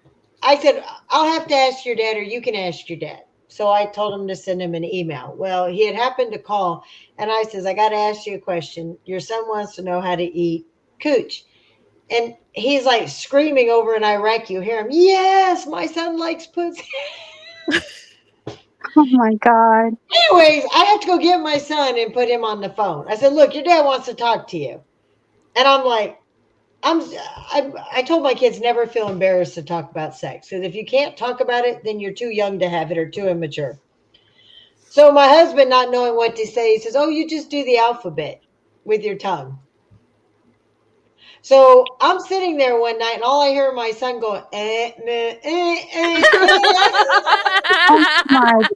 I said, I'll have to ask your dad, or you can ask your dad. So I told him to send him an email. Well, he had happened to call, and I says, I got to ask you a question. Your son wants to know how to eat cooch. And he's like screaming over in Iraq. You hear him, yes, my son likes pussy. Oh my God. Anyways, I have to go get my son and put him on the phone. I said, look, your dad wants to talk to you. And I'm like, I told my kids never feel embarrassed to talk about sex, because if you can't talk about it, then you're too young to have it or too immature. So my husband, not knowing what to say, he says, oh, you just do the alphabet with your tongue. So I'm sitting there one night and all I hear my son going, meh, Oh my.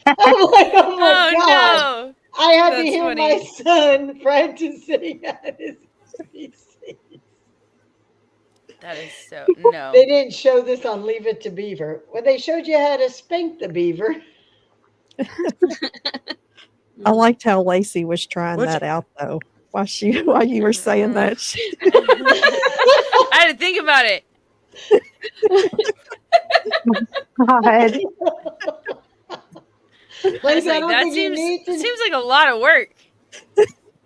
I'm like, oh my Oh God. no. I had to That's hear funny. my son practicing at his PC. That is so no. They didn't show this on Leave It to Beaver. Well, they showed you how to spank the beaver. I liked how Lacey was trying Which- that out though. While you were saying that, I had to think about it. God. I Lacey, was I like, don't that think you need to. seems like a lot of work.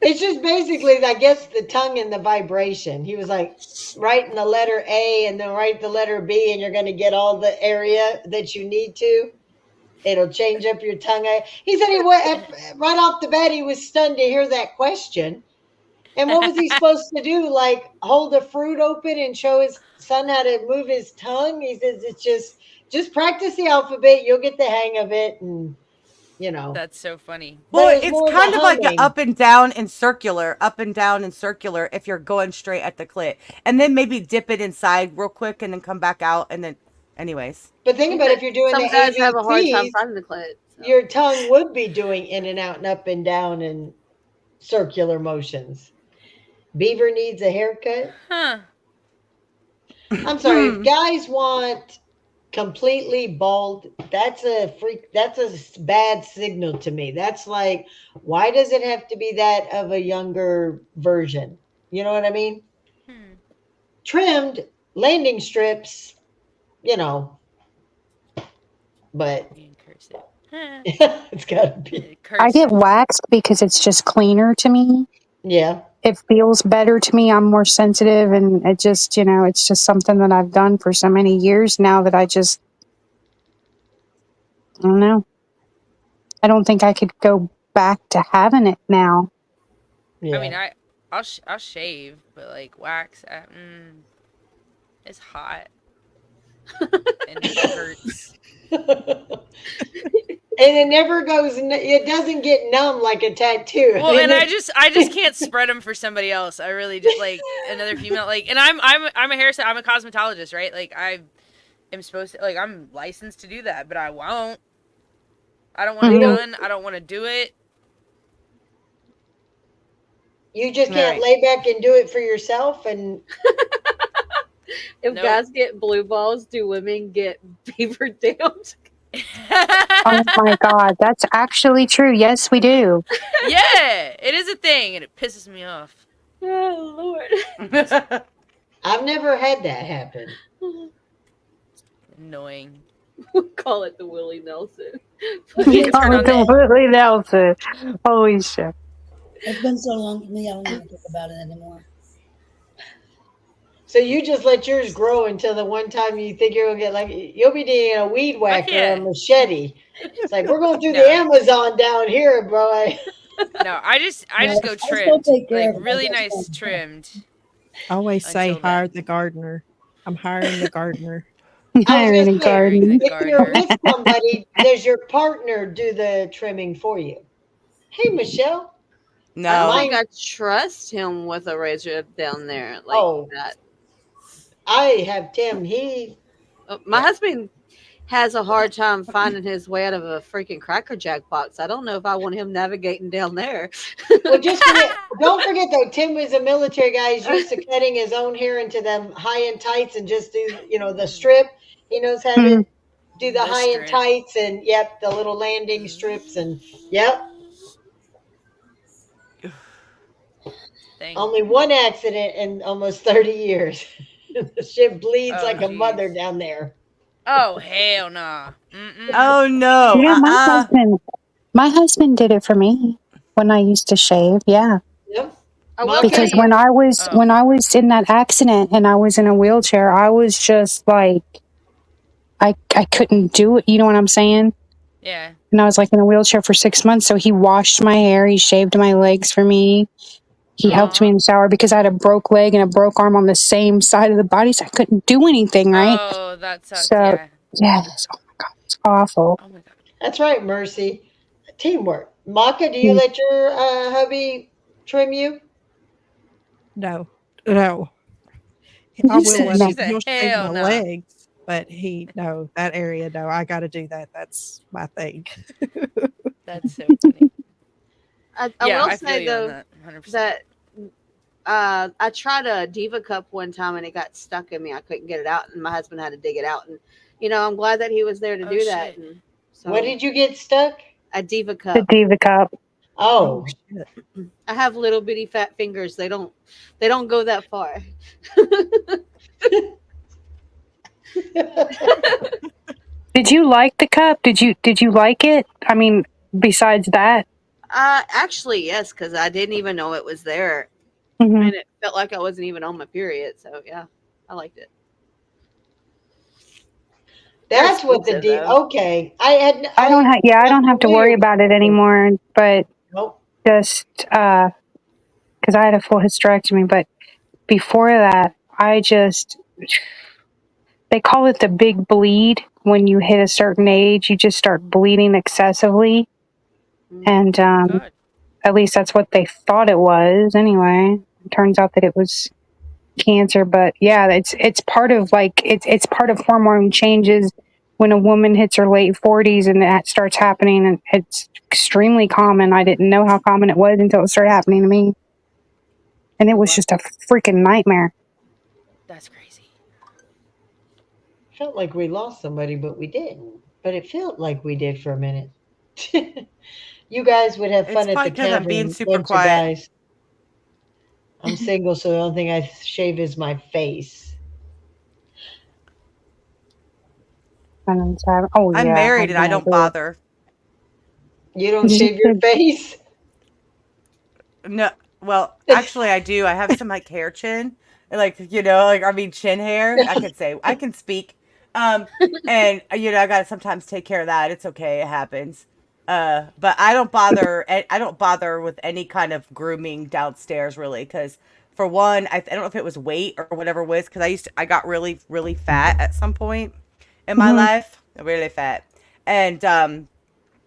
It's just basically, I guess, the tongue and the vibration. He was like, writing the letter A and then write the letter B, and you're going to get all the area that you need to. It'll change up your tongue. He said he went right off the bat. He was stunned to hear that question. And what was he supposed to do? Like hold a fruit open and show his son how to move his tongue? He says it's just practice the alphabet. You'll get the hang of it, and you know. That's so funny. But Well, was it's more the kind of like humming. up and down and circular if you're going straight at the clit. And then maybe dip it inside real quick and then come back out. And then, anyways. But think about if you're doing Some the guys have a hard time ABCs, finding the clit. So. your tongue would be doing in and out and up and down and circular motions. Beaver needs a haircut. Huh. I'm sorry, if guys want completely bald, that's a bad signal to me. That's like, why does it have to be that of a younger version? You know what I mean? Trimmed landing strips, you know, but You can curse it. Huh. it's gotta be. I get waxed because it's just cleaner to me. Yeah. It feels better to me. I'm more sensitive, and it just, it's just something that I've done for so many years now that I don't know. I don't think I could go back to having it now. Yeah. I mean, I'll shave, but like wax, it's hot. and it hurts. And it never goes. It doesn't get numb like a tattoo. Well, and I just can't spread them for somebody else. I really just like another female. Like, and I'm a hairstylist. I'm a cosmetologist, right? Like, I am supposed to, like, I'm licensed to do that, but I won't. I don't want it done. I don't want to do it. You just can't lay back and do it for yourself. And If guys get blue balls, do women get beaver dams? Oh my God, that's actually true. Yes, we do. Yeah, it is a thing, and it pisses me off. Oh Lord. I've never had that happen. Annoying. We call it the Willie Nelson. We call it the Willie Nelson. Holy shit. It's been so long for me, I don't even think about it anymore. So you just let yours grow until the one time you think you're gonna get, like, you'll be needing a weed whacker or a machete. It's like, we're going through the Amazon down here, bro. No, I just go still trimmed, take care like of it. really That's nice fine. trimmed. I always say Until hire then. the gardener. I'm hiring the gardener. I was Hiring gonna a say, garden. if you're with somebody, does your partner do the trimming for you? Hey, Michelle. I don't No. think I trust him with a razor down there like that. I have Tim. My husband has a hard time finding his way out of a freaking Cracker Jack box. I don't know if I want him navigating down there. Well, don't forget though, Tim was a military guy. He's used to cutting his own hair into them high-end tights and just do, the strip. He knows how to do the high-end strip. tights and, the little landing strips and, only one accident in almost 30 years. The ship bleeds like a mother down there. Oh, hell nah. Oh no. Yeah, my husband did it for me when I used to shave. Yeah. Yep. Because when I was in that accident and I was in a wheelchair, I was just like, I couldn't do it. You know what I'm saying? Yeah. And I was like in a wheelchair for 6 months. So he washed my hair. He shaved my legs for me. He helped me in the shower because I had a broke leg and a broke arm on the same side of the body. So I couldn't do anything, right? Oh, that sucks. So, yes. Oh my God. It's awful. Oh my God. That's right, Mercy. Teamwork. Maka, do you let your hubby trim you? No. I will let him. He'll shave my legs, but that area, no, I got to do that. That's my thing. That's so funny. I will say though that I tried a Diva Cup one time and it got stuck in me. I couldn't get it out, and my husband had to dig it out. And I'm glad that he was there to do that. And so, what did you get stuck? A Diva Cup. The Diva Cup. Oh. I have little bitty fat fingers. They don't go that far. Did you like the cup? Did you like it? I mean, besides that? Actually, yes, because I didn't even know it was there. Mm-hmm. And it felt like I wasn't even on my period. So yeah, I liked it. That's what the deal. Okay, I don't have to worry about it anymore. But just because I had a full hysterectomy, but before that, they call it the big bleed. When you hit a certain age, you just start bleeding excessively, and at least that's what they thought it was. Anyway, it turns out that it was cancer. But yeah, it's part of it's part of hormone changes when a woman hits her late 40s and that starts happening, and it's extremely common. I didn't know how common it was until it started happening to me, and it was just a freaking nightmare. That's crazy. Felt like we lost somebody, but we didn't. But it felt like we did for a minute. You guys would have fun at the cabin. I'm being super quiet. Guys. I'm single, so the only thing I shave is my face. I'm married and I don't bother. You don't shave your face? No. Well, actually, I do. I have some hair chin, chin hair. I can speak. And I gotta sometimes take care of that. It's okay. It happens. But I don't bother with any kind of grooming downstairs, really, because for one, I don't know if it was weight or whatever it was, because I got really, really fat at some point in my life, really fat. And I don't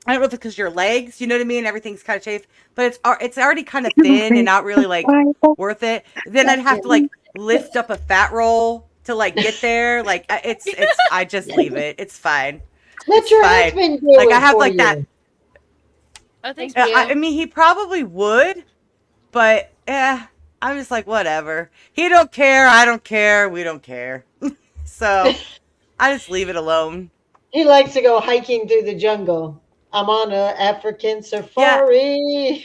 know if it's because your legs, you know what I mean? Everything's kind of chafed, but it's already kind of thin and not really like worth it. Then I'd have to like lift up a fat roll to like get there. Like it's I just leave it. It's fine. Let It's your fine. husband do Like it I have for like you. that. Oh, thank you. you. I mean, he probably would, but I'm just like whatever. He don't care. I don't care. We don't care. So I just leave it alone. He likes to go hiking through the jungle. I'm on a African safari.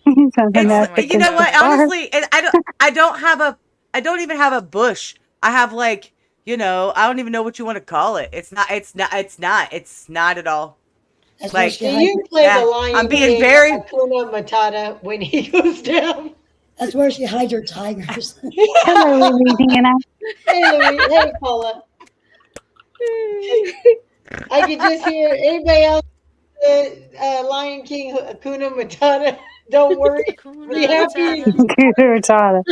Sounds like Oh that my It's you know what? gosh. Honestly, I don't even have a bush. I have like I don't even know what you want to call it. It's not at all. That's where Like she Do hides. you play yeah, the I'm Lion being King very Hakuna Matata when he goes down? That's where she hides her tigers. Hello, Louisiana. Hey, Louis. Hey, Paula. I could just hear anybody else. Lion King Hakuna Matata. Don't worry. Be Hakuna happy. Matata.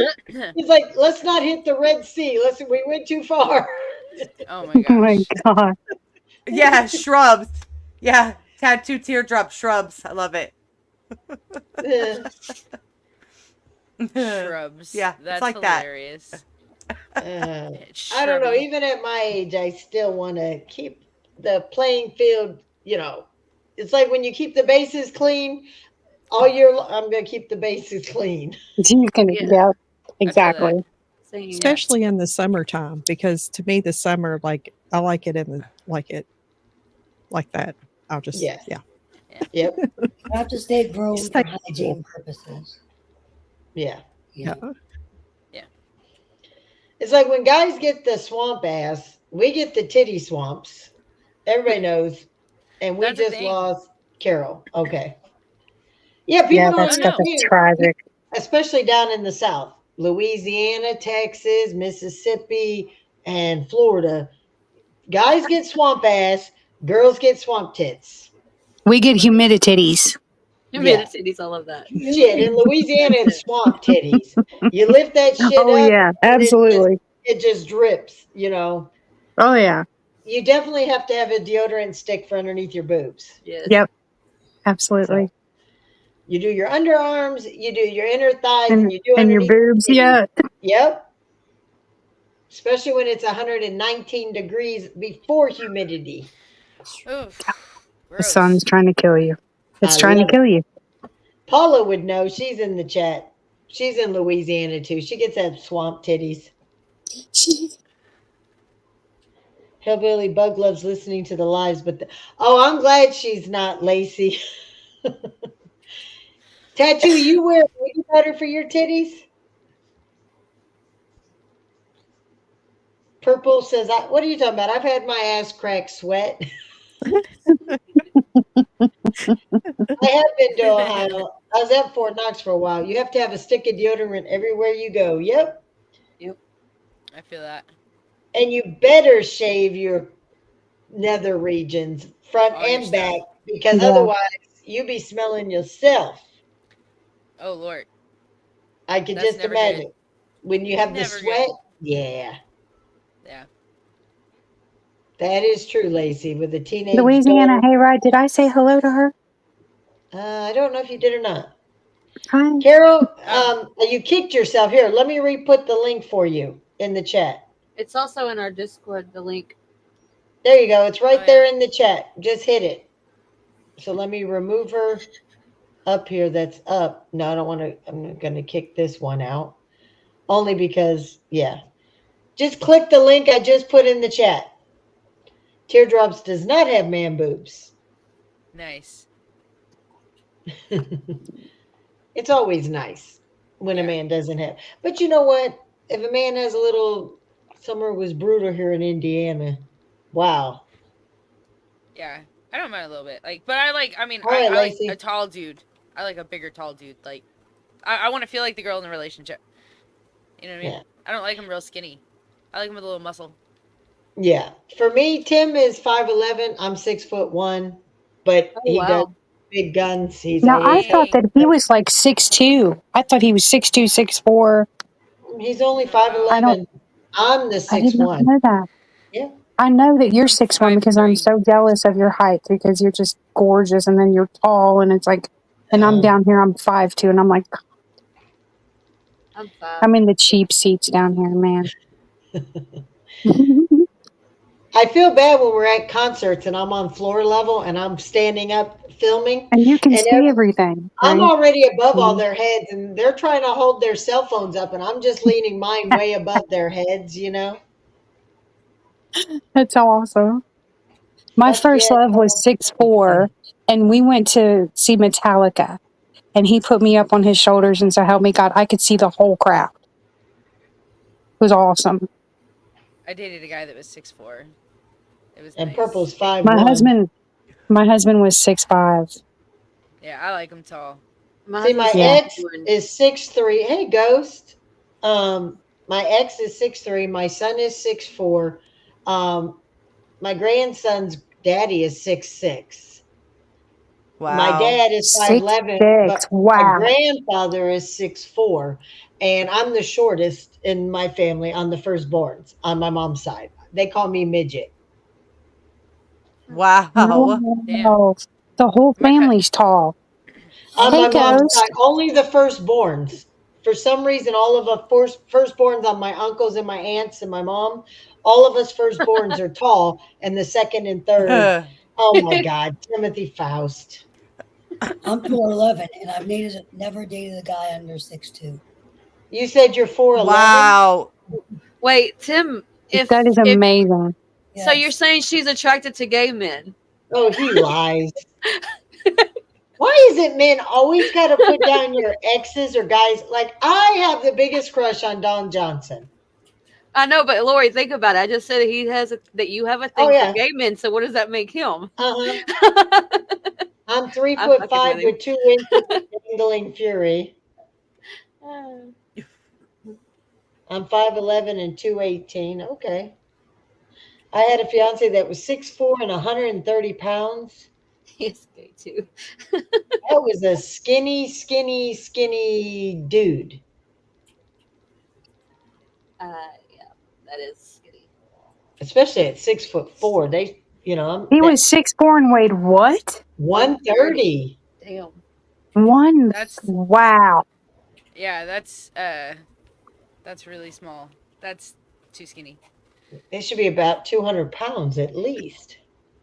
He's like, let's not hit the Red Sea. Listen, we went too far. Oh my Oh my gosh. god. yeah shrubs. Yeah, tattoo teardrop shrubs. I love it. Shrubs. Yeah, it's That's like that. hilarious. I don't know. Shrubby. Even at my age, I still want to keep the playing field. It's like when you keep the bases clean all year. I'm going to keep the bases clean. She's gonna, Yeah. yeah, I feel exactly. that. Same. Especially in the summertime, because to me the summer, like I like it like that. I'll just Yes. yeah. Yep. I have to stay groomed for Stay hygiene purposes. Yeah. Yeah. It's like when guys get the swamp ass, we get the titty swamps. Everybody knows. And we That's a just thing. lost Carol. Okay. Yeah, Yeah, people that don't stuff is understand, tragic. especially down in the South, Louisiana, Texas, Mississippi, and Florida. Guys get swamp ass, girls get swamp tits. We get humidities. Yeah. Cities, I love that. Shit, in Louisiana, it's swamp titties. You lift that shit Oh up, yeah, and absolutely. it just drips. Oh yeah. You definitely have to have a deodorant stick for underneath your boobs. Yes. Yep. Absolutely. So you do your underarms, you do your inner thighs, and And you do and your underneath boobs, your titties. yeah. Yep. Especially when it's 119 degrees before humidity. Oof. The Gross. sun's trying to kill you. It's I trying to love it. kill you. Paula would know. She's in the chat. She's in Louisiana too. She gets that swamp titties. Hillbilly Bug loves listening to the lives, but I'm glad she's not Lacey. Tattoo, you wear baby powder for your titties? Purple says, what are you talking about? I've had my ass crack sweat. I have been to Ohio. I was at Fort Knox for a while. You have to have a stick of deodorant everywhere you go. Yep. I feel that. And you better shave your nether regions, front All your and stuff. back, because Yeah. otherwise you be smelling yourself. Oh Lord. I can That's just never imagine. good. When you have the Never sweat, good. yeah. Yeah. That is true, Lacey, with a teenage Louisiana daughter. hayride. Did I say hello to her? I don't know if you did or not. Hi. Carol, you kicked yourself. Here, let me re-put the link for you in the chat. It's also in our Discord, the link. There you go. It's right Oh, there yeah. in the chat. Just hit it. So let me remove her up here. That's up. No, I don't want to. I'm going to kick this one out. Only because, yeah. Just click the link I just put in the chat. Teardrops does not have man boobs. Nice. It's always nice when a Yeah. man doesn't have. But you know what? If a man has a little, summer was brutal here in Indiana. Wow. Yeah. I don't mind a little bit. But I like. I mean, All right, I like Lacey. a tall dude. I like a bigger tall dude. I want to feel like the girl in the relationship. You know what I mean? Yeah. I don't like him real skinny. I like him with a little muscle. Yeah. For me, Tim is 5'11". I'm 6'1", but he does big guns. He's Now I always thought that he was like 6'2". I thought he was 6'2", 6'4". He's only Oh, wow. 5'11". I'm the I did not 6'1". know that. Yeah. I know that you're I'm 6'1" because I'm 5'3". so jealous of your height because you're just gorgeous and then you're tall and it's like, and I'm Um, down here, I'm 5'2", and I'm like, I'm 5. I'm in the cheap seats down here, man. I feel bad when we're at concerts and I'm on floor level and I'm standing up filming, And you can and see everything, I'm right? already above all Mhm. their heads, and they're trying to hold their cell phones up, and I'm just leaning mine way above their heads. That's awesome. My Fuck first yeah. love was 6'4", and we went to see Metallica, and he put me up on his shoulders, and so help me God, I could see the whole crowd. It was awesome. I dated a guy that was 6'4". It was And nice. Purple's 5'1". My husband was 6'5". Yeah, I like him tall. My See, my husband's Yeah. ex 6'1". is 6'3". Hey, Ghost. My ex is 6'3". My son is 6'4". Um, my grandson's daddy is 6'6". My Wow. dad is 5'11", 6'6". but my Wow. grandfather is 6'4", and I'm the shortest in my family on the firstborns on my mom's side. They call me midget. Wow. Damn. Wow. The whole My cut. family's tall. On Hey, my mom's side, Ghost. only the firstborns. For some reason, all of the firstborns on my uncles and my aunts and my mom, all of us firstborns are tall, and the second and third, oh my God, Timothy Faust. I'm 4'11", and I've never dated a guy under 6'2". You said you're 4'11"? Wow. Wait, Tim, That is if amazing. so you're Yes. saying she's attracted to gay men. Oh, he lies. Why is it men always got to put down your exes or guys? Like, I have the biggest crush on Don Johnson. I know, but Lori, think about it. I just said that you have a Oh, thing for yeah. gay men. So what does that make him? Uh-huh. I'm three I'm foot fucking five with him. with 2 inches of dangling fury. I'm 5'11" and 218. Okay. I had a fiance that was 6'4" and 130 pounds. He's gay too. That was a skinny, skinny, skinny dude. Yeah, that is skinny. Especially at 6'4". I'm He that was 6'4" and weighed what? 130. 130. Damn. One. That's Wow. yeah, that's really small. That's too skinny. They should be about 200 pounds at least.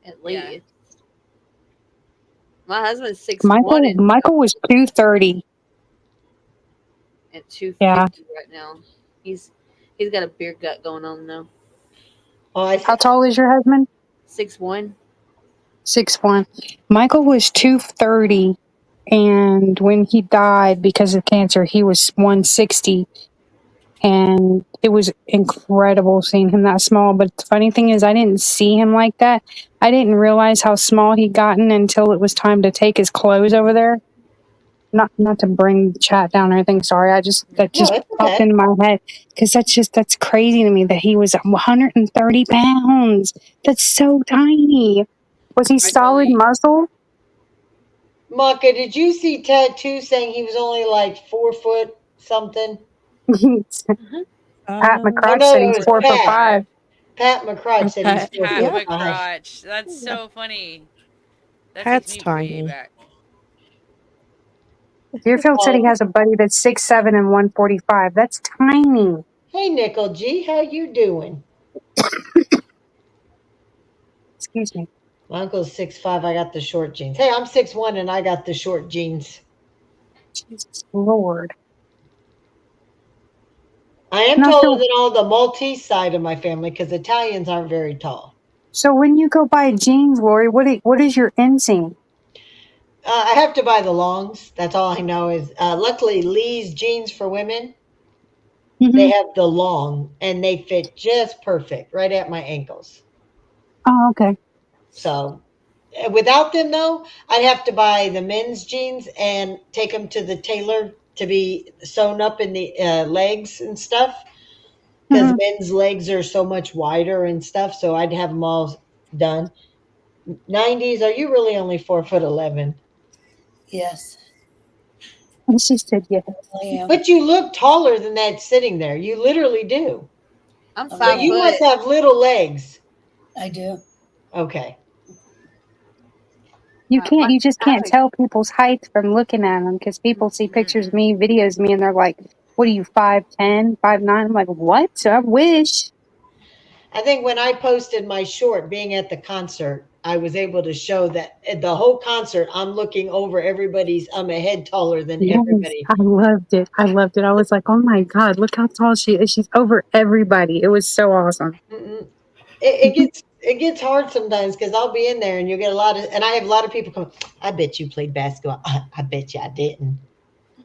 At Yeah. least. My husband's 6'1" Michael was 230. and 250 Yeah. right now. He's got a beer gut going on now. Oh, I How tall is your husband? 6'1". 6'1". Michael was 230, and when he died because of cancer, he was 160. And it was incredible seeing him that small. But the funny thing is, I didn't see him like that. I didn't realize how small he'd gotten until it was time to take his clothes over there. Not to bring the chat down or anything. Sorry, that no, just it's popped okay. into my head because that's crazy to me that he was 130 pounds. That's so tiny. Was he I solid totally muscle? Maka, did you see Tattoo saying he was only like 4 foot something? Pat Oh McCrotch no, said it he's was 4'5". 4'5". Pat McCrotch said he's Pat, four Pat foot yeah, five. McCrotch. That's so funny. That takes Pat's me way tiny. back. Deerfield said he Oh, has a buddy that's 6'7" and 145. That's tiny. hey Nickel G, how you doing? Excuse me. My uncle's 6'5". I got the short jeans. Hey, I'm 6'1" and I got the short jeans. Jesus Lord. I am Now, taller than all the Maltese side of my family because Italians aren't very tall. so when you go buy jeans, Lori, what is your inseam? I have to buy the longs. That's all I know is luckily Lee's jeans for women, they Mm-hmm. have the long and they fit just perfect right at my ankles. Oh, okay. So without them though, I'd have to buy the men's jeans and take them to the tailor to be sewn up in the legs and stuff because Mm-hmm. men's legs are so much wider and stuff. So I'd have them all done. 90s, are you really only 4'11"? Yes. And she said yes. I am. But you look taller than that sitting there. You literally do. I'm So So 5 you foot. must have little legs. I do. Okay. You just I have can't tell people's height from looking at them because people see pictures of Mm-mm. me, videos of me, and they're like, what are you, 5'10", 5'9"? I'm like, what? I wish. I think when I posted my short being at the concert, I was able to show that at the whole concert, I'm looking over everybody's, I'm a head taller than Yes, everybody. I loved it. I loved it. I was like, oh my God, look how tall she is. She's over everybody. It was so awesome. Mm-mm. It gets hard sometimes because I'll be in there and you'll get a lot of, and I have a lot of people come, I bet you played basketball. I bet you I didn't.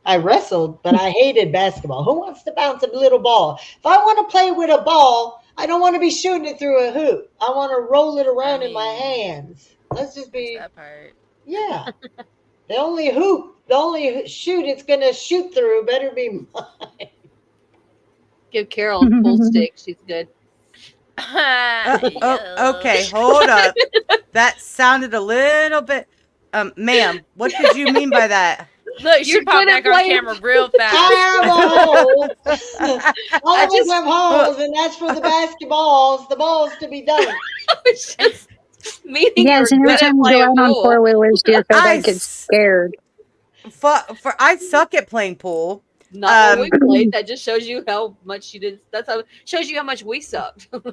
I wrestled, but I hated basketball. Who wants to bounce a little ball? If I want to play with a ball, I don't want to be shooting it through a hoop. I want to roll it I around in my mean, hands. Let's just there's be, that part. yeah. The only shoot it's going to shoot through better be mine. Give Carol a pool stick. She's good. Okay, Yuck. hold up. That sounded a little bit. Ma'am, what did you mean by that? Look, she You're popped good at back on playing. camera real I fast. have a hole. All I of us just have holes, and that's for the basketballs, the balls to be done. meaning Yes, you're and every good at time we go playing out on pool. 4-wheelers, Deerfield, I I get s- scared. for I suck at playing pool. Not when we Um, played. That just shows you how much you did. That's how shows you how much we sucked. Well,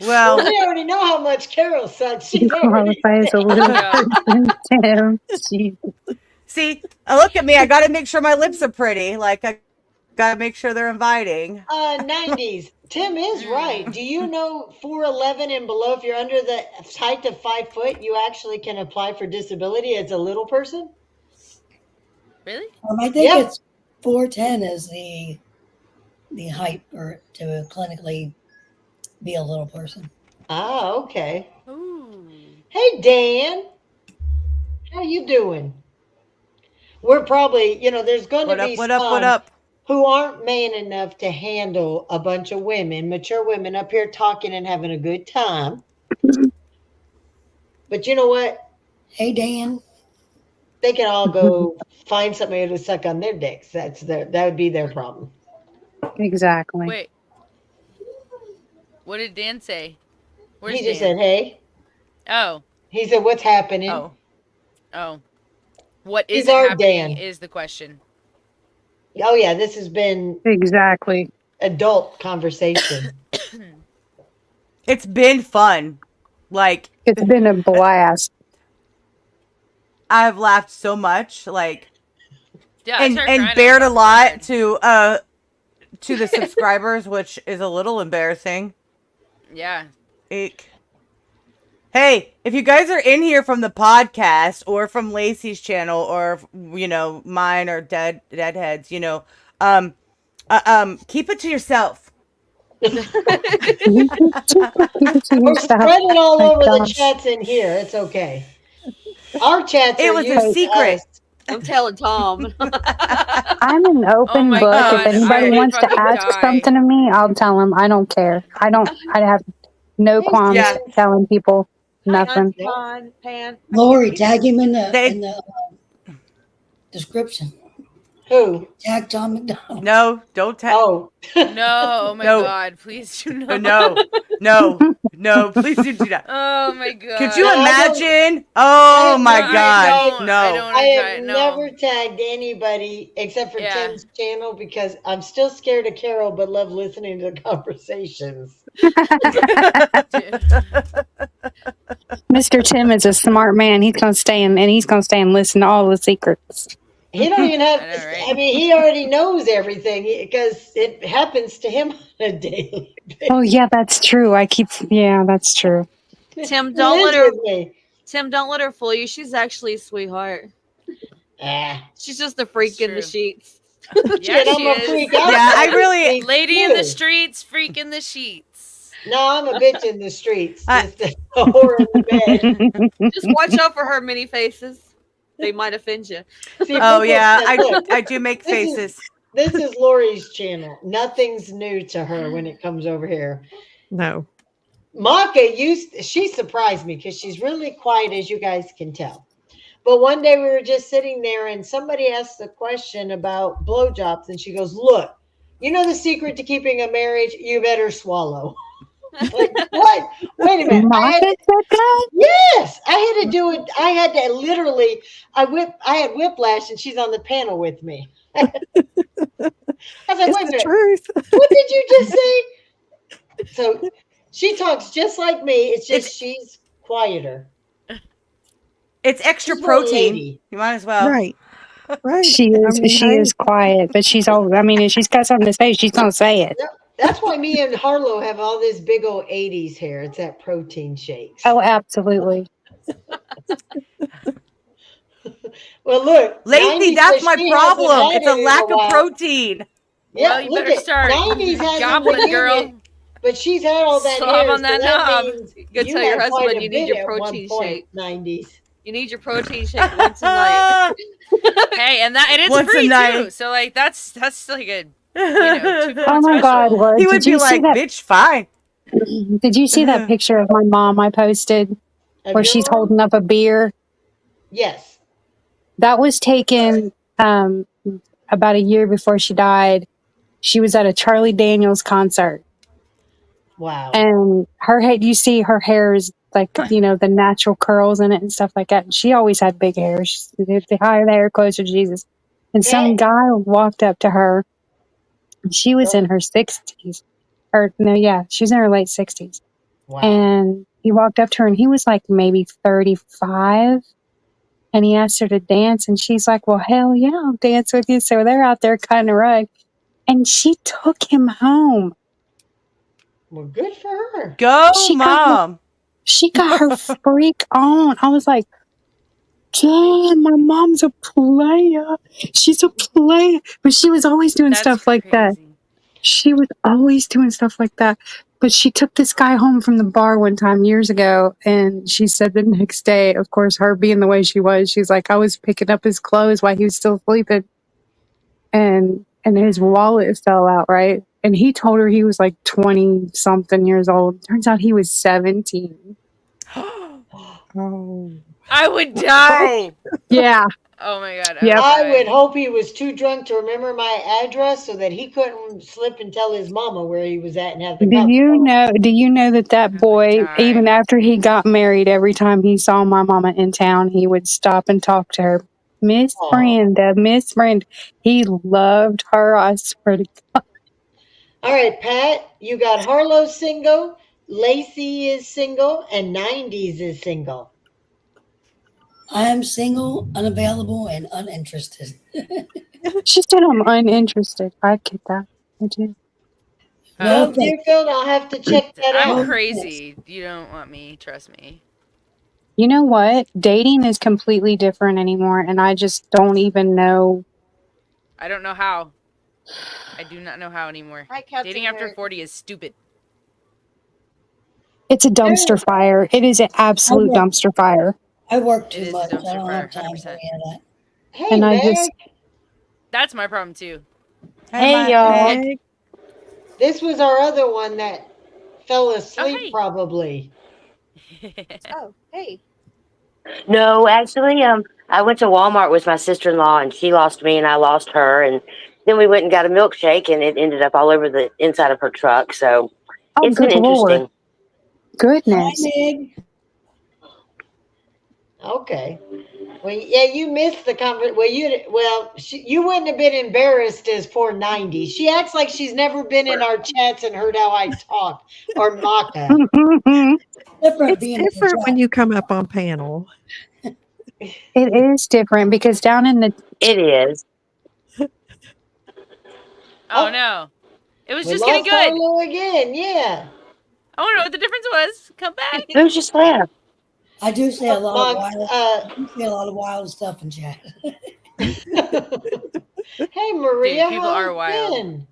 well, we already know how much Carol sucks. She's You already qualify as a little Yeah. person, Tim. Jeez. see, look at me. I got to make sure my lips are pretty. Like I got to make sure they're inviting. 90s. Tim is right. Do you know 4'11" and below? If you're under the height of 5 foot, you actually can apply for disability as a little person. Really? I think Yeah. it's 4'10" is the height for to clinically be a little person. Ah, okay. Ooh. Hey, Dan, how you doing? We're probably, there's going to What up? be What up? What some up? who aren't man enough to handle a bunch of women, mature women up here talking and having a good time. But you know what? Hey, Dan. They can all go find somebody to suck on their dicks. That would be their problem. Exactly. Wait. What did Dan say? Where's He just Dan? said, "Hey." Oh. He said, "What's happening?" Oh, Oh. What He's isn't our happening Dan. is the question. Oh yeah, this has been Exactly. adult conversation. it's been fun. Like It's been a blast. I've laughed so much. Like Yeah, I started and crying bared a on top of my lot head. to the subscribers, which is a little embarrassing. Yeah. Eek. Hey, if you guys are in here from the podcast or from Lacey's channel or mine or Deadheads, keep it to yourself. Keep it to Or yourself. spread it all My over the gosh. chats in here. It's okay. Our chats It are was a used to secret. us. I'm telling Tom. I'm an Oh open my book. god, If I anybody would wants to fucking ask die. something to me, I'll tell them. I don't care. I have no Hey, qualms Yeah. Jen. telling people Hi, nothing. Aunt Pan. Lori, tag him in They the description. Who? Tag Tom McDonald. no, don't tell. Oh. No, oh my No. god, please do not. No, please do that. Oh my god. Could you No, I don't- imagine? I Oh have my never god, tagged- I no. don't I wanna try have it, no. never tagged anybody except for Yeah. Tim's channel because I'm still scared of Carol, but love listening to the conversations. Mr. Tim is a smart man. He's gonna stay and he's gonna stay and listen to all the secrets. He don't even have. I know, right? I mean, he already knows everything because it happens to him on a daily basis. Oh yeah, that's true. Yeah, that's true. Tim, He don't lives let her. with me. Tim, don't let her fool you. She's actually a sweetheart. Ah, She's just a freak It's in the true. sheets. Yeah, shit, I'm she a is. freak. Yeah, I really- Freak Lady in the too. streets, freak in the sheets. No, I'm a bitch in the streets. I- Just a whore in the bed. Just watch out for her many faces. They might offend you. See, Oh people yeah, said, look, I do make this is- faces. this is Lori's channel. Nothing's new to her when it comes over here. No. Maka she surprised me because she's really quiet, as you guys can tell. But one day we were just sitting there and somebody asked a question about blowjobs, and she goes, "Look, you know the secret to keeping a marriage? You better swallow." Like, what? Wait a minute. Monica said that? Yes, I had to do it. I had to literally, I had whiplash and she's on the panel with me. I was like, It's wait a the minute. truth. What did you just say? So she talks just like me. It's just It's- she's quieter. It's extra She's a little protein. lady. You might as well. Right. Right. She I is mean, she hey, is quiet, but she's all I mean, if she's got something to say, she's gonna say it. Yep. That's why me and Harlow have all this big old 80s hair. It's that protein shakes. Oh, absolutely. Well, look, Lacey, 90s that's says my she hasn't problem. had It's a it in lack of while. protein. Yeah, Well, you look better at start 90s hasn't gobbling, been girl. yet, but she's had all that Slob hair, on so that that knob. means Go you tell your had quite husband a you need bit your at one protein point, shake. 90s. You need your protein shake once a night. Hey, and it's Once a free too. night. So like that's like a 2 for Oh one my God, special. what He did would be you see like, that bitch, fine. did you see that picture of my mom I posted Of where your she's mom? holding up a beer? Yes. That was taken about a year before she died. She was at a Charlie Daniels concert. Wow. And her head, you see her hair is like, the natural curls in it and stuff like that. And she always had big hair. The higher the hair, closer to Jesus. And some That, guy walked up to her. And she was in her 60s. Or, no, yeah, she was in her late 60s. wow. And he walked up to her and he was like maybe 35. And he asked her to dance. And she's like, well, hell yeah, I'll dance with you. So they're out there cutting a rug. And she took him home. Well, good for her. Go, She got her mom. She got her freak on. I was like, damn, my mom's a player. She's a player. But she was always doing That's stuff like that. crazy. She was always doing stuff like that. But she took this guy home from the bar one time years ago. And she said the next day, of course, her being the way she was, she's like, I was picking up his clothes while he was still sleeping. And his wallet fell out, right? And he told her he was like 20 something years old. Turns out he was 17. oh, I would die. Yeah. Oh my God. Yep. I would hope he was too drunk to remember my address so that he couldn't slip and tell his mama where he was at and have the Do cops you call. know? Do you know that I would boy, die. even after he got married, every time he saw my mama in town, he would stop and talk to her, Miss Aw. Brenda, Miss Brenda. He loved her. I swear to God. All right, Pat, you got Harlow single, Lacey is single, and 90s is single. I am single, unavailable, and uninterested. She said I'm uninterested. I get that. I do. Well, No offense. Deerfield, I'll have to check that I'm No out. crazy. You don't want me. Trust me. You know what? Dating is completely different anymore, and I just don't even know. I don't know how. I do not know how anymore. Hi, Captain Dating after Kurt. 40 is stupid. It's a dumpster fire. It is an absolute work. dumpster fire. I work It too is a much. I dumpster don't fire, have time for 100%. any of that. Hey, And I Meg, just, That's my problem too. Hey, y'all. Meg, this was our other one that fell asleep hey. probably. Oh, hey. No, actually, I went to Walmart with my sister-in-law, and she lost me, and I lost her, and then we went and got a milkshake, and it ended up all over the inside of her truck. So oh, it's been good Lord. interesting. Hi, Goodness. Meg. Okay. Well, yeah, you missed the conversation. You wouldn't have been embarrassed as poor 90. She acts like she's never been in our chats and heard how I talk or Maka. Different it's being in the different when chat. you come up on panel. It is different because down in the It is. Oh no. It was We just getting lost good. Harlow again. Yeah. I want to know what the difference was. Come back. Who just left? I do say a lot of Mark, wild. I do say a lot of wild stuff in chat. hey, Maria. Dude, people how are you wild. been?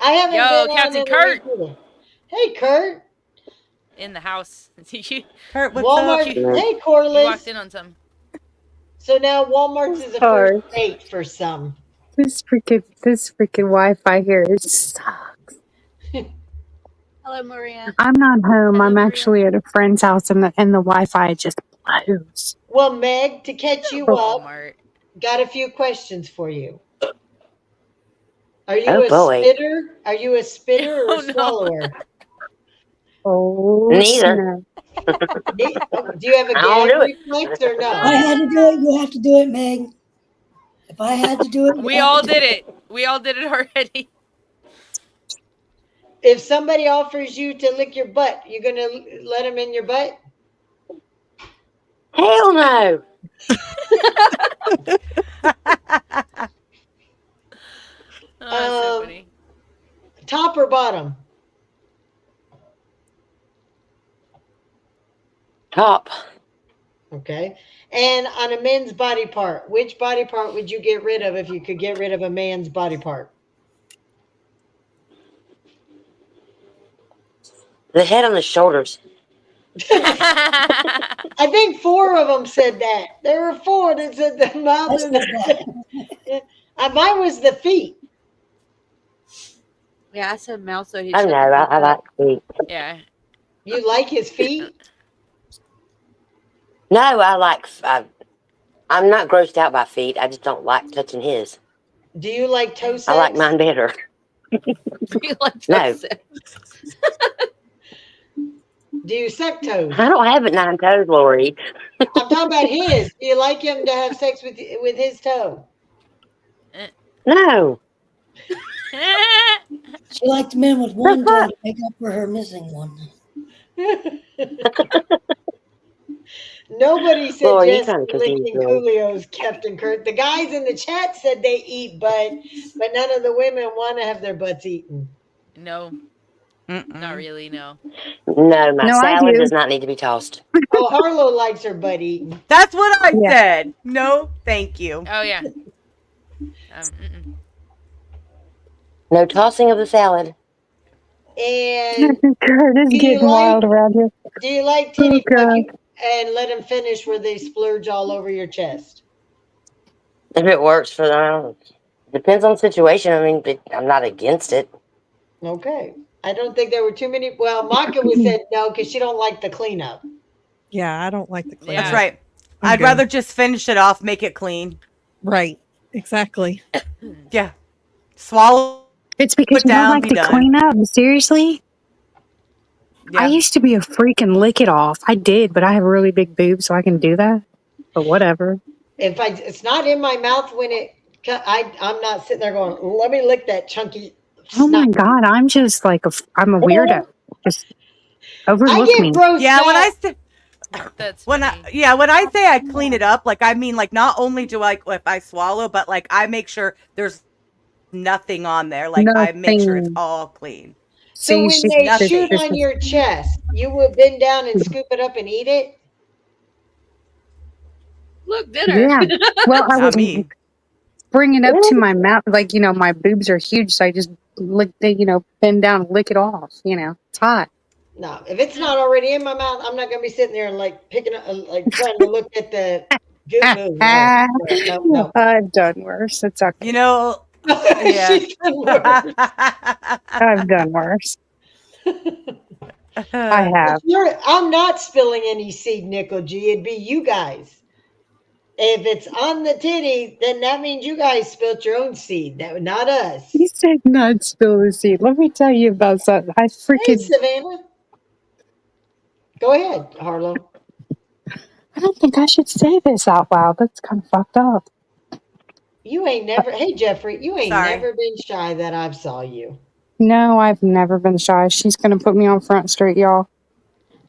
I haven't Yo, been Captain on in Kurt. a week either. Hey, Kurt. In the house. you Kurt, what's Walmart. up? You- Hey, walked Corliss. in on some. So now Walmart's is a Sorry. first date for some. This freaking Wi-Fi here is. Hello, Maria. I'm not home. Hello, I'm Maria. actually at a friend's house, and the Wi-Fi just blows. Well, Meg, to catch you up, Walmart. got a few questions for you. Are you Oh a boy. spitter? Are you a spitter or Oh, a no. swallower? Oh, Neither. snap. Do you have a I don't gag do it. reflex or If no? I had to do it, you have to do it, Meg. If I had to do it, you We have all to do did it. We all did it already. If somebody offers you to lick your butt, you gonna let them in your butt? Hell no. Oh, that's so Um, funny. top or bottom? Top. Okay. And on a men's body part, which body part would you get rid of if you could get rid of a man's body part? The head on the shoulders. I think 4 of them said that. There were 4 that said the mouth I and said that. the. Mine was the feet. Yeah, I said mouth, so he Oh shut no, the fuck I up. like feet. Yeah. You like his feet? No, I like. I'm not grossed out by feet. I just don't like touching his. Do you like toe I like sex? mine better. You like No. that? Do you suck toes? I don't have it 9 toes, Lori. I'm talking about his. Do you like him to have sex with his toe? No. She liked men with The one toe fuck? to make up for her missing one. Nobody Lori, you suggests trying to confuse licking me. Coolio's, Captain Kurt. The guys in the chat said they eat butt, but none of the women want to have their butts eaten. No, not really. No. No, my No, I salad do. does not need to be tossed. Oh, Harlow likes her butt eaten. That's what I Yeah. said. No, thank you. Oh yeah. Mm-mm. No tossing of the salad. And God, it's do you getting like wild around here. Oh, titty God. fucking and let them finish where they splurge all over your chest? If it works for them. Depends on the situation. I mean, I'm not against it. Okay. I don't think there were too many. Well, Maka was said no because she don't like the cleanup. Yeah, I don't like the cleanup. Yeah. That's right. I'm I'd good. rather just finish it off, make it clean. Right. Exactly. Yeah. Swallow It's because it you don't down, like be to done. clean up. Seriously? I Yeah. used to be a freaking lick it off. I did, but I have really big boobs, so I can do that. But whatever. It's not in my mouth when I'm not sitting there going, let me lick that chunky Oh my snot. God, I'm just like I'm a weirdo. Just overlook I get me. grossed Yeah, when out. I say That's when funny. when I say I clean it up, like I mean like not only do I if I swallow, but like I make sure there's nothing on there. Like I make sure it's Nothing. all clean. So See, when she, they this, shoot this on is, your chest, you will bend down and scoop it up and eat it? Look, dinner. yeah. Well, I Not would me. bring it up to my mouth. Like, my boobs are huge, so I just lick the, bend down and lick it off. It's hot. No, if it's not already in my mouth, I'm not going to be sitting there and like picking up, like trying to look at the goop move. No. I've done worse. It's okay. You know, yeah. She's done worse. I've done worse. I have. I'm not spilling any seed, Nickel G. It'd be you guys. If it's on the titty, then that means you guys spilled your own seed. That not us. You said not spill the seed. Let me tell you about something. I Hey, freaking. Savannah. Go ahead, Harlow. I don't think I should say this out loud. That's kind of fucked up. You ain't never. Hey, Jeffrey. You ain't Sorry. never been shy that I've saw you. No, I've never been shy. She's going to put me on Front Street, y'all.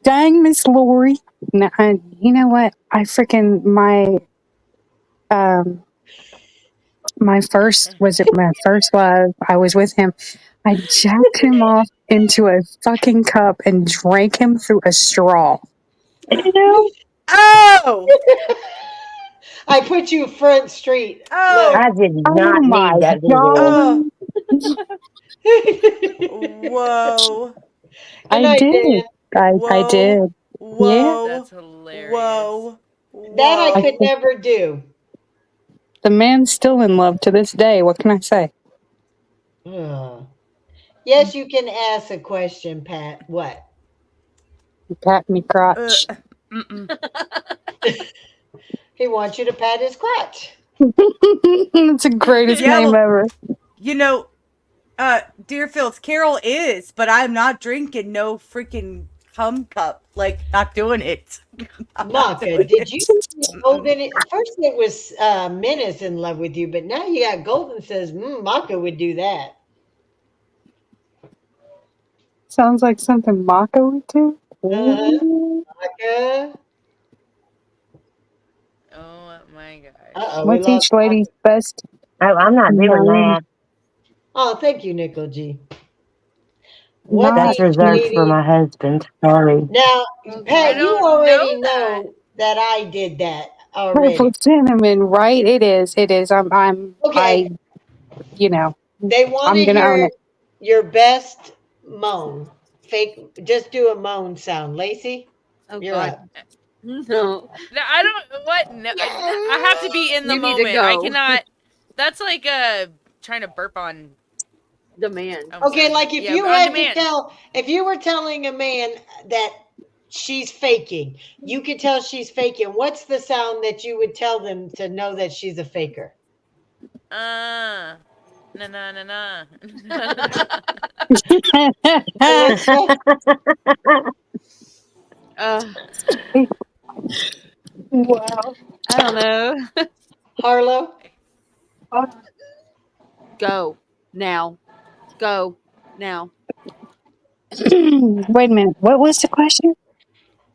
Dang, Miss Lori. No, you know what? I freaking, my first love. I was with him. I jacked him off into a fucking cup and drank him through a straw. Oh! I put you Front Street. Oh! I did Oh not my need that visual. God. Look. Whoa. Good night, did. Dan. I Whoa. did. Whoa. That's hilarious. Whoa. That I Whoa. could never do. The man's still in love to this day. What can I say? Yes, you can ask a question, Pat. What? Pat me crotch. Mm-mm. He wants you to pat his crotch. It's the greatest Yeah, name well, ever. you know, Deerfields, Carol is, but I'm not drinking no freaking cum cup. Like, not doing it. I'm not Maka, doing did you it. Golden? First it was Menace in love with you, but now you got Golden says Maka would do that. Sounds like something Mako would do. Uh-huh. Ooh. Maka. Oh my gosh. Uh-oh, we What's lost each lady's Maka. best Oh, I'm not doing known? that. Oh, thank you, Nickel G. What's Not That's each reserved for lady? my husband. Sorry. Now, I Pat, you don't know already that. know that I did that purple already. cinnamon, right? It is. It is. Okay, You know, they want I'm to gonna own hear it. your best moan. Fake, just do a moan sound. Lacey, Oh you're God, up. no. No, I don't. What? No, I have to be in the You need to moment. I go. cannot. That's like trying to burp on. Demand. I'm Okay, sorry. like if Yeah, you on had to demand. tell, if you were telling a man that she's faking, you could tell she's faking. What's the sound that you would tell them to know that she's a faker? Na na na na. Alyssa, Uh, Wow. I don't know. Harlow. Go now. Go now. Wait a minute. What was the question?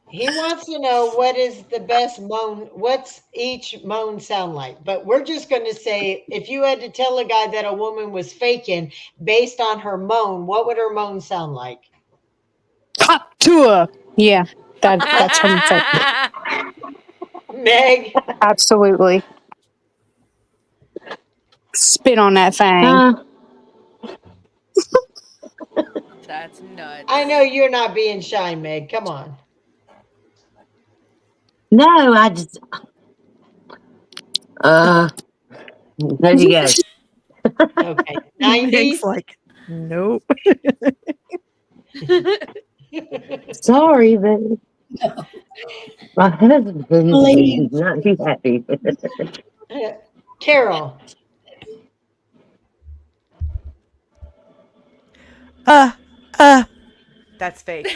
He wants to know what is the best moan, what's each moan sound like. But we're just going to say if you had to tell a guy that a woman was faking based on her moan, what would her moan sound like? Hot tour. Yeah, that's her mistake. Meg, Absolutely. Spit on that thing. That's nuts. I know you're not being shy, Meg. Come on. No, I just there you go. Okay. Meg's 90s. like, nope. Sorry, but my husband Ladies. would not be happy. Carol. That's fake.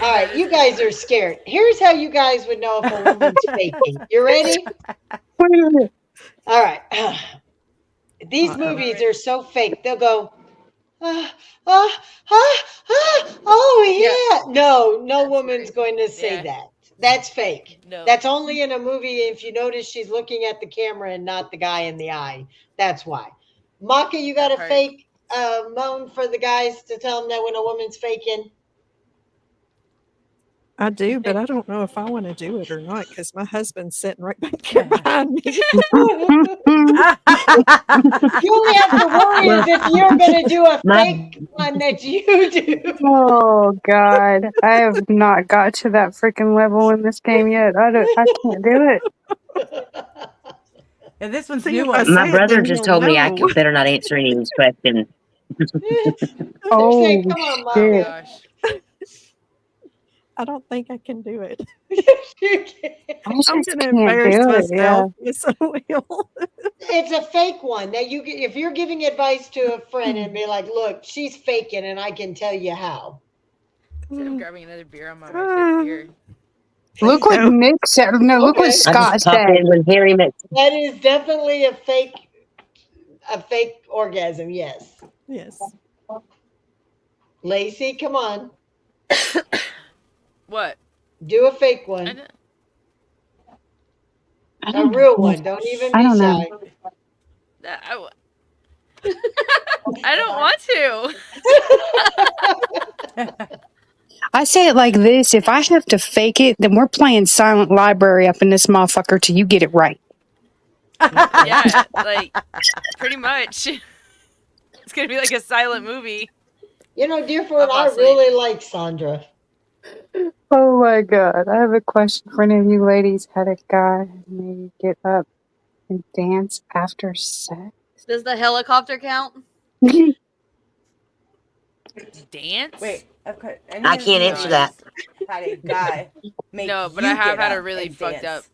All right, you guys are scared. Here's how you guys would know if a woman's faking. You ready? Wait a minute. All right. These Uh-oh. movies are so fake. They'll go, ah, ah, ah, ah, oh yeah. No, no woman's right. going to say Yeah. that. That's fake. No. That's only in a movie if you notice she's looking at the camera and not the guy in the eye. That's why. Maka, you got That a part. fake moan for the guys to tell them that when a woman's faking? I do, but I don't know if I want to do it or not because my husband's sitting right back there behind me. You only have to worry Well, is if you're going to do a my fake one that you do. Oh God, I have not got to that freaking level in this game yet. I can't do it. And this one's See, new if I on my say me. it, brother then just he'll told me I know. better not answer any of these questions. They're saying, Oh come on, Oh shit! Maka. gosh. I don't think I can do it. You can't. I I'm just going to can't embarrass do it. myself. Yes, I will. It's a fake one that you if you're giving advice to a friend and be like, look, she's faking and I can tell you how. So I'm grabbing another beer. I'm on my Ah, fifth beer. there Look you what go. Nick said. No, look what Okay. I just Scott pop said. in when Harry met. That is definitely a fake orgasm, yes. Yes. Lacey, come on. What? Do a fake I one. don't, I A don't real know. one. Don't even I be don't know. shy. I don't want to. I say it like this: if I have to fake it, then we're playing Silent Library up in this motherfucker till you get it right. Yeah, like pretty much. It's gonna be like a silent movie. You know, Deerford, I'll I fall asleep. really like Sandra. Oh my God! I have a question for any of you ladies. Had a guy maybe get up and dance after sex? Does the helicopter count? Dance? Wait, okay. Any I of can't you answer No, that. ladies had a guy make No, but I you have get had a up really and fucked dance?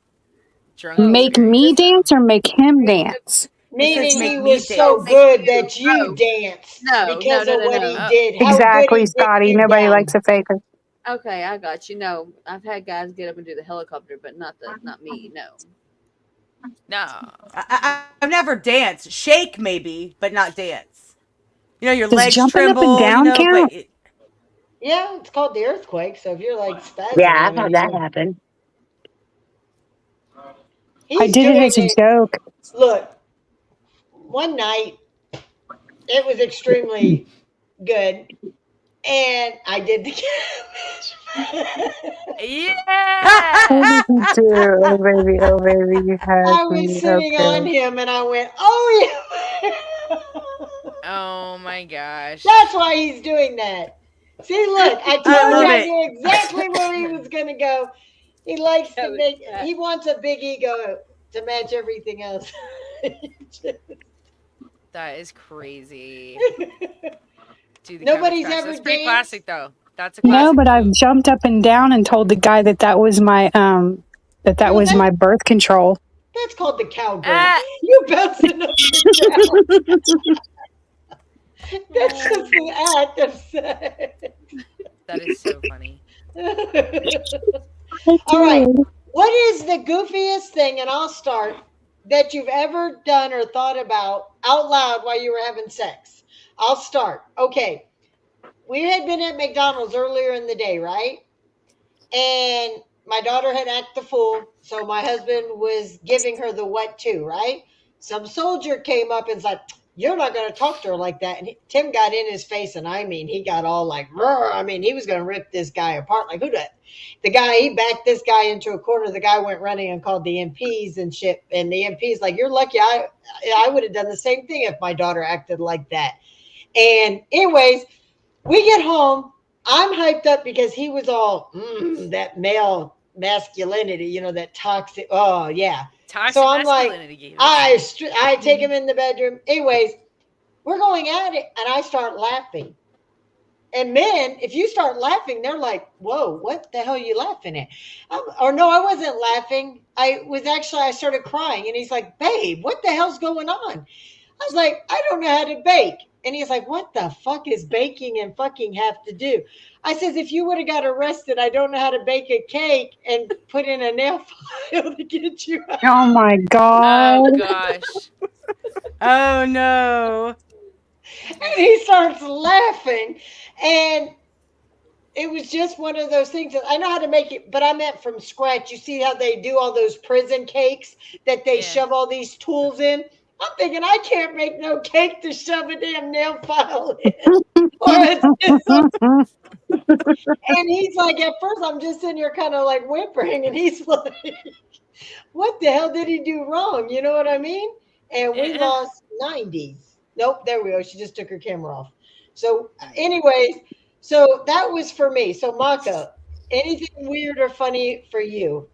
drunk Oh, Make okay. me experience. dance or make him dance? It says Meaning make he me was so dance. Make good you. that you Oh, danced no, no, because no, of no, what no. he did. How good Exactly, he did Scotty. you Nobody down. likes a faker. Okay, I got you. No, I've had guys get up and do the helicopter, but not me. No. No. I've never danced. Shake maybe, but not dance. You know, your Does legs jumping up and tremble. You down know, but count? Yeah, it's called the earthquake. So if you're like Yeah, spazzing, I I've mean, had that happen. I he's did it doing as a it. joke. Look, one night it was extremely good, and I did the cabbage. What Yeah. did you do? Oh baby, you had I was me. sitting on Okay. him, and I went, "Oh yeah." Oh my gosh. That's why he's doing that. See, look, I I told you love I it. knew exactly where he was going to go. He likes to Kevin, make, Pat. he wants a big ego to match everything else. That is crazy. Do the cabbage Nobody's patch. ever That's pretty danced. classic though. That's a No, classic but I've move. jumped up and down and told the guy that that was my that Girl, was my birth control. that's called the cowgirl. Ah, You bouncing up and down. That's just an act of sex. that is so funny. I All right. did. What is the goofiest thing, and I'll start, that you've ever done or thought about out loud while you were having sex? I'll start. Okay. We had been at McDonald's earlier in the day, right? And my daughter had acted the fool, so my husband was giving her the what to, right? Some soldier came up and said, "You're not going to talk to her like that." And Tim got in his face, and I mean, he got all like, "Rrr." I mean, he was going to rip this guy apart. Like, who did? The guy, he backed this guy into a corner. The guy went running and called the MPs and shit. And the MPs like, "You're lucky. I would have done the same thing if my daughter acted like that." And anyways, we get home. I'm hyped up because he was all that male masculinity, that toxic. Oh yeah. So Toxic I'm like, masculinity. I take him in the bedroom. Anyways, we're going at it, and I start laughing. And men, if you start laughing, they're like, "Whoa, what the hell are you laughing at?" Or no, I wasn't laughing. I started crying, and he's like, "Babe, what the hell's going on?" I was like, "I don't know how to bake." And he's like, "What the fuck is baking and fucking have to do?" I says, "If you would have got arrested, I don't know how to bake a cake and put in a nail file to get you out." Oh my Oh god. gosh. Oh no. And he starts laughing. And it was just one of those things that I know how to make it, but I meant from scratch. You see how they do all those prison cakes that they Yeah. shove all these tools in? I'm thinking I can't make no cake to shove a damn nail file in. Or a chisel. And he's like, at first I'm just sitting here kind of like whimpering, and he's like, what the hell did he do wrong? You know what I mean? And we Yeah. lost 90s. Nope, there we go. She just took her camera off. So, anyways, so that was for me. So, Maka, anything weird or funny for you?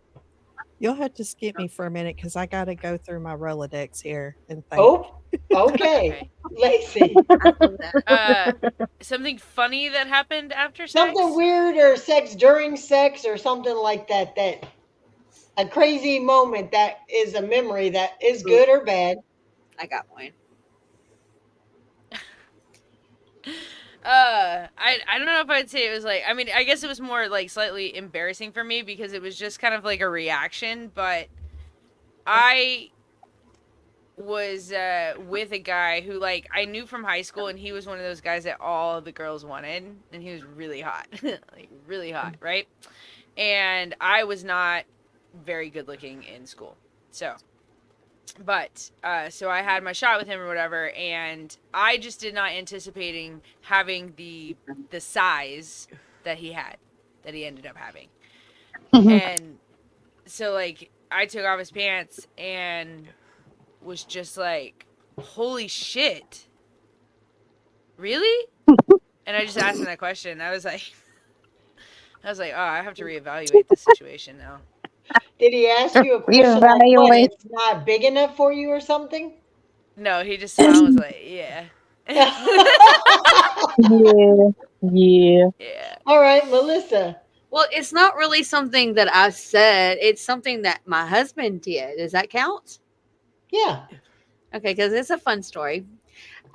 You'll have to skip me for a minute because I got to go through my Rolodex here and think. Oh, okay. Okay. Lacey, I love that. Something funny that happened after sex? something weird or sex during sex or something like that, that a crazy moment that is a memory that is good or bad. I got one. I don't know if I'd say it was like, I mean, I guess it was more like slightly embarrassing for me because it was just kind of like a reaction, but I was with a guy who, like, I knew from high school, and he was one of those guys that all the girls wanted, and he was really hot. Like, really hot, right? And I was not very good looking in school. So I had my shot with him or whatever, and I just did not anticipating having the size that he ended up having. And so, like, I took off his pants and was just like, holy shit, really? And I just asked him that question. I was like, oh, I have to reevaluate this situation now. Did he ask you a question like, what, Reevaluate. it's not big enough for you or something? No, he just smiled and was like, yeah. Yeah. Yeah. Yeah. All right, Melissa, Well, it's not really something that I said. It's something that my husband did. Does that count? Yeah. Okay, because it's a fun story.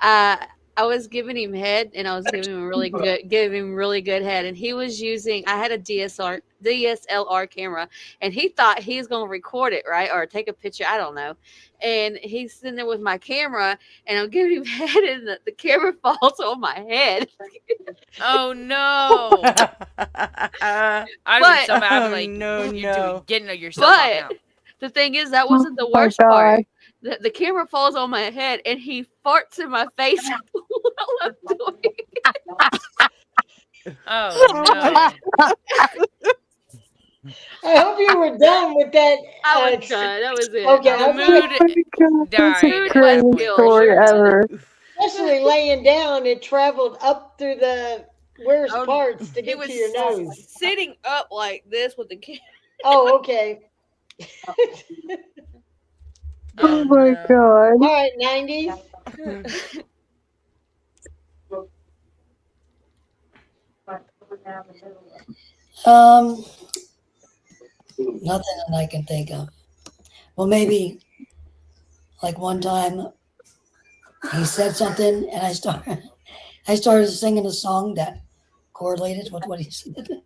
Uh, I was giving him head, and I was giving him really good head, and he was using. I had a DSLR camera, and he thought he was going to record it, right, or take a picture. I don't know. And he's sitting there with my camera, and I'm giving him head, and the camera falls on my head. Oh no! I'd have been so mad. I'd be like, no, "You're no. getting yourself out now." But the thing is, that wasn't the Oh my worst part. God. The camera falls on my head, and he farts in my face while I'm doing it. Oh no! I hope you were done with that. I was done. That was it. Okay, I The was okay. mood Oh my God, that's the died at that greatest point. killed. For story sure. ever. Especially laying down, it traveled up through the worst Oh, parts to he get was to your nose. sitting up like this with the camera. Oh, okay. Oh Oh my no! God. All right, 90s. Nothing that I can think of. Well, maybe like one time he said something and I started singing a song that correlated with what he said.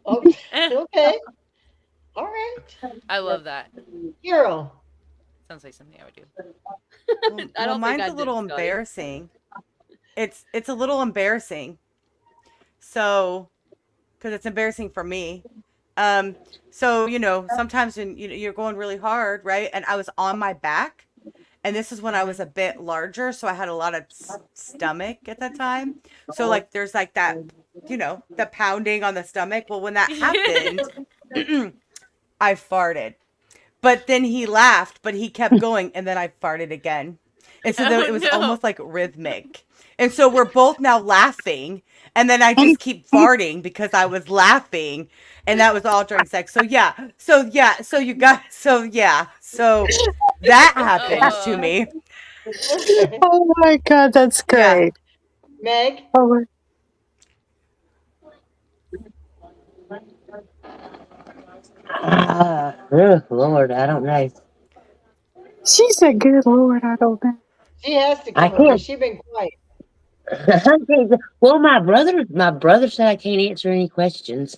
Oh, okay. All right. I love that. Hero. Sounds like something I would do. I don't think Mine's I a little did, Scotty. embarrassing. It's a little embarrassing. So, because it's embarrassing for me. So sometimes when you're going really hard, right? And I was on my back, and this is when I was a bit larger, so I had a lot of stomach at that time. So like there's like that, the pounding on the stomach. Well, when that happened, I farted. But then he laughed, but he kept going, and then I farted again. And so Oh, it was no. almost like rhythmic. And so we're both now laughing, and then I just keep farting because I was laughing, and that was all during sex. So yeah, so that happened to me. Okay. Oh my God, that's Yeah. great. Meg. Oh my- Lord, I don't know. She said, "Good Lord, I don't know." She has to I come up, but can't. she's been quiet. Well, my brother said I can't answer any questions.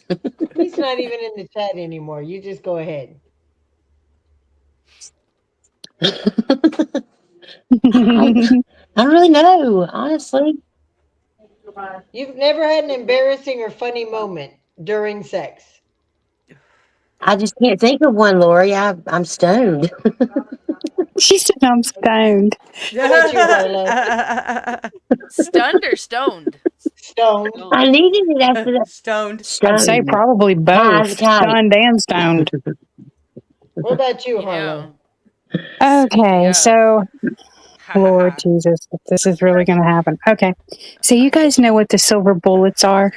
He's not even in the chat anymore. You just go ahead. I don't really know, honestly. You've never had an embarrassing or funny moment during sex. I just can't think of one, Lori. I'm stoned. She said, "I'm stoned." How about you, Harlow? Stunned or stoned? Stoned. I needed it after that. Stoned. I'd say Stoned. probably both, Tight. stunned and stoned. What about you, You Harlow? know. Okay, Speaking of. so Ha, ha, Lord ha. Jesus, if this is really going to happen. Okay, so you guys know what the silver bullets are?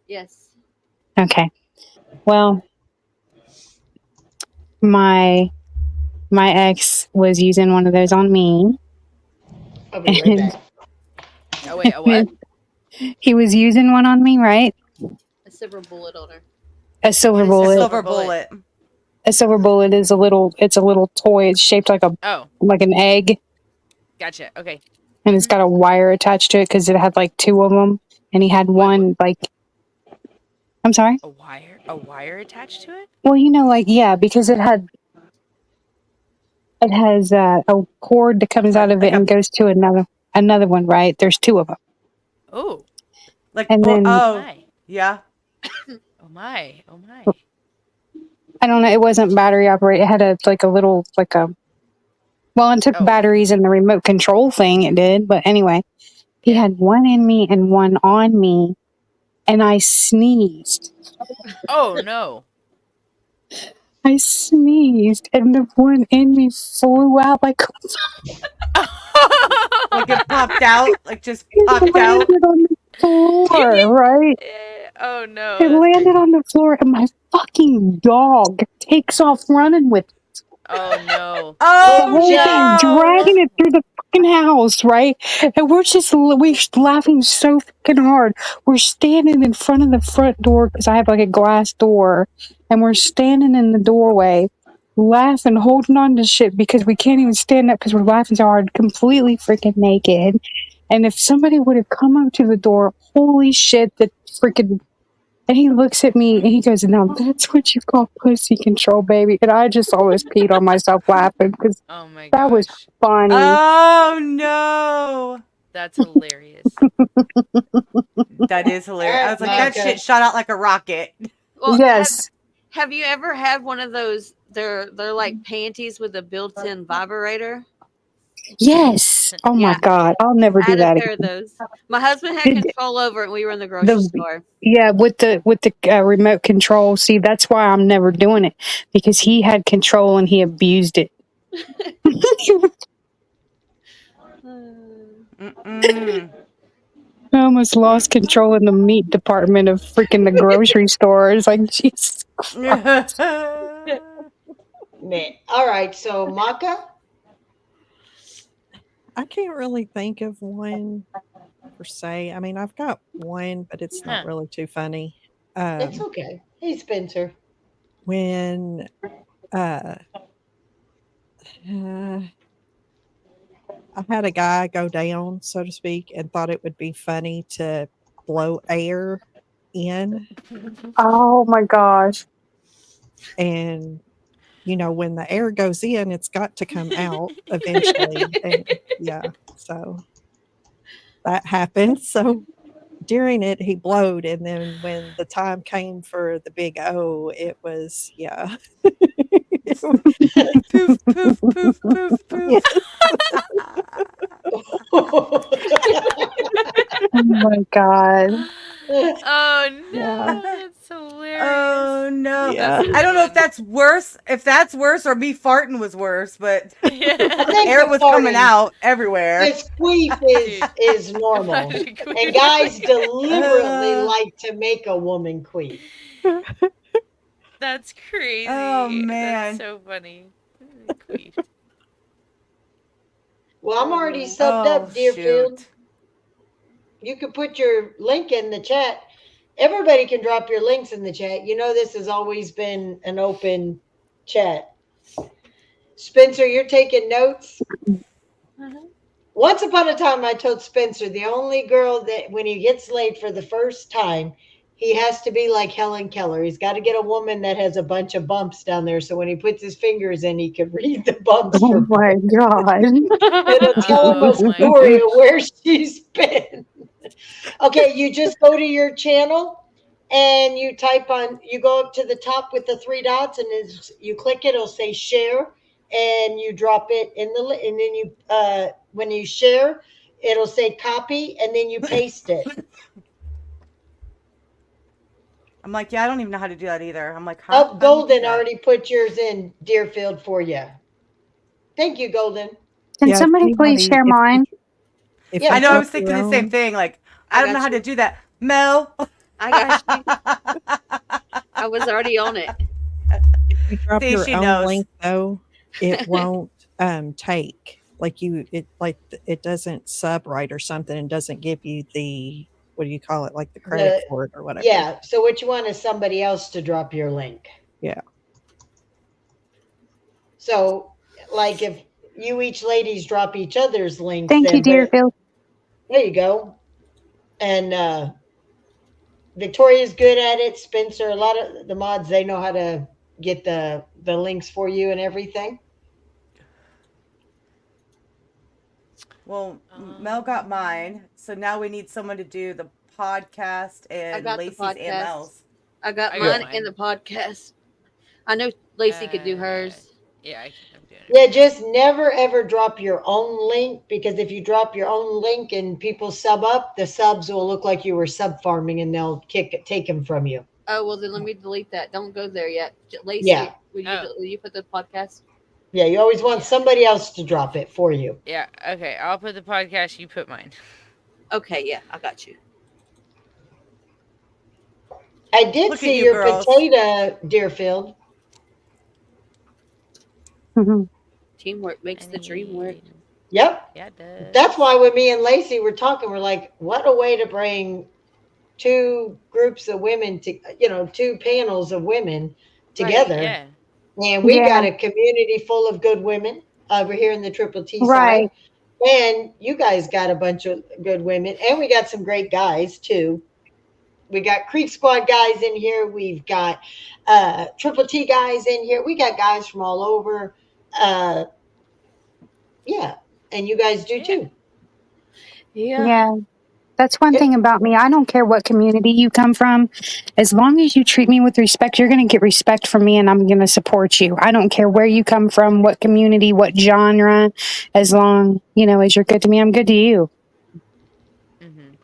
Yes. Okay, well, my ex was using one of those on me, I'll be right and back. Oh wait, a what? he was using one on me, right? A silver bullet on her. A silver What is a bullet. silver Silver bullet. A silver bullet is it's a little toy. It's shaped like Oh, an egg, gotcha. Okay. and it's got a wire attached to it because it had like two of them, and he had one like. I'm sorry. A wire attached to it? Well, yeah, because it has a cord that comes out of it and goes to another one, right? There's two of them, Oh, and then my. Yeah. Oh my. Oh my. I don't know. It wasn't battery operated. It had a little well, it took Oh. batteries and the remote control thing. It did, but anyway, he Yeah. had one in me and one on me, and I sneezed. Oh no. I sneezed, and the one in me flew out like Like it popped out, like just it popped out. landed on the floor, right? Oh no. It That's landed crazy. on the floor, and my fucking dog takes off running with it. Oh no. The Oh whole thing, no! dragging it through the fucking house, right? And we're laughing so fucking hard. We're standing in front of the front door because I have like a glass door, and we're standing in the doorway, laughing, holding on to shit because we can't even stand up because we're laughing so hard, completely freaking naked. And if somebody would have come up to the door, holy shit, that freaking. And he looks at me and he goes, "Now that's what you call pussy control, baby." And I just always peed on myself laughing because Oh my that was gosh. funny. Oh no. That's hilarious. That is hilarious. I was like, that Micah. shit shot out like a rocket. Well, Yes. have you ever had one of those? They're like panties with a built-in vibrator. Yes. Oh my Yeah. God. I'll never I do had a that pair of again. those. My husband had Did control over it. And we were in the grocery the store. yeah, with the remote control. See, that's why I'm never doing it because he had control and he abused it. Mm-mm. I almost lost control in the meat department of freaking the grocery store. It's like Jesus. Man. All right. So Maka. I can't really think of one per se. I mean, I've got one, but it's not Huh. really too funny. It's okay. Hey, Spencer. When uh, uh, I had a guy go down, so to speak, and thought it would be funny to blow air in. Oh my gosh. And, you know, when the air goes in, it's got to come out eventually. And yeah, so that happened. So during it, he blowed. And then when the time came for the big O, it was, yeah. Poof, poof, poof, poof, poof. Oh my God. Oh Yeah. no, that's hilarious. Oh no. Yeah. I don't know if that's worse. If that's worse or me farting was worse, but I think air the was coming farting, out everywhere. this queef is normal, and guys deliberately like to make a woman queef. That's crazy. Oh, That's man. so funny. Queef. Well, I'm already subbed Oh up, Deerfield. shoot. You can put your link in the chat. Everybody can drop your links in the chat. You know, this has always been an open chat. Spencer, you're taking notes. Once upon a time, I told Spencer the only girl that when he gets laid for the first time, he has to be like Helen Keller. He's got to get a woman that has a bunch of bumps down there. So when he puts his fingers in, he can read the bumps Oh from my God. it'll tell him a Oh my story of gosh. where she's been. Okay, you just go to your channel and you go up to the top with the three dots, and as you click it, it'll say share, and you drop it in and then you when you share, it'll say copy, and then you paste it. I'm like, yeah, I don't even know how to do that either. I'm like, huh? Oh, How do you do Golden that? already put yours in Deerfield for you. Thank you, Golden. Can Yeah, if somebody please anybody, share mine? if Yeah, I you know I drop was thinking your the same own, thing. Like, I I don't know got how to you. do that. Mel. I got you. I was already on it. if you drop See, your she own knows. link though, it won't take it doesn't sub right or something and doesn't give you the what do you call it, like the credit the for it or whatever. yeah. So what you want is somebody else to drop your link. Yeah. So, like, if you each ladies drop each other's links, Thank you, then but Deerfield. there you go. And Victoria's good at it. Spencer, a lot of the mods, they know how to get the links for you and everything. Well, Mel got mine, so now we need someone to do the podcast and got the Lacey's podcast. AMLs. I got I got mine mine. in the podcast. I know Lacey could do hers. Yeah, I'm doing it. Yeah, just never ever drop your own link, because if you drop your own link and people sub up, the subs will look like you were sub farming and they'll take them from you. Oh well, then let me delete that. Don't go there yet, Lacey. Yeah. Will you put the podcast? Yeah, you always want somebody else to drop it for you. Yeah, okay. I'll put the podcast, you put mine. Okay, yeah, I got you. I did Look at see you your girls. potato, Deerfield. Mhm. Teamwork makes the dream work. Yep. Yeah, it does. That's why when me and Lacey were talking, we're like, what a way to bring two groups of women to, two panels of women Right, together. yeah. And we Yeah, got a community full of good women over here in the Triple T side. right. And you guys got a bunch of good women. And we got some great guys too. We got Creek Squad guys in here. We've got Triple T guys in here. We got guys from all over. Uh, yeah. And you guys do Yeah. too. Yeah. Yeah. That's one It, thing about me. I don't care what community you come from. As long as you treat me with respect, you're going to get respect from me and I'm going to support you. I don't care where you come from, what community, what genre. As long, as you're good to me, I'm good to you. Mm-hmm.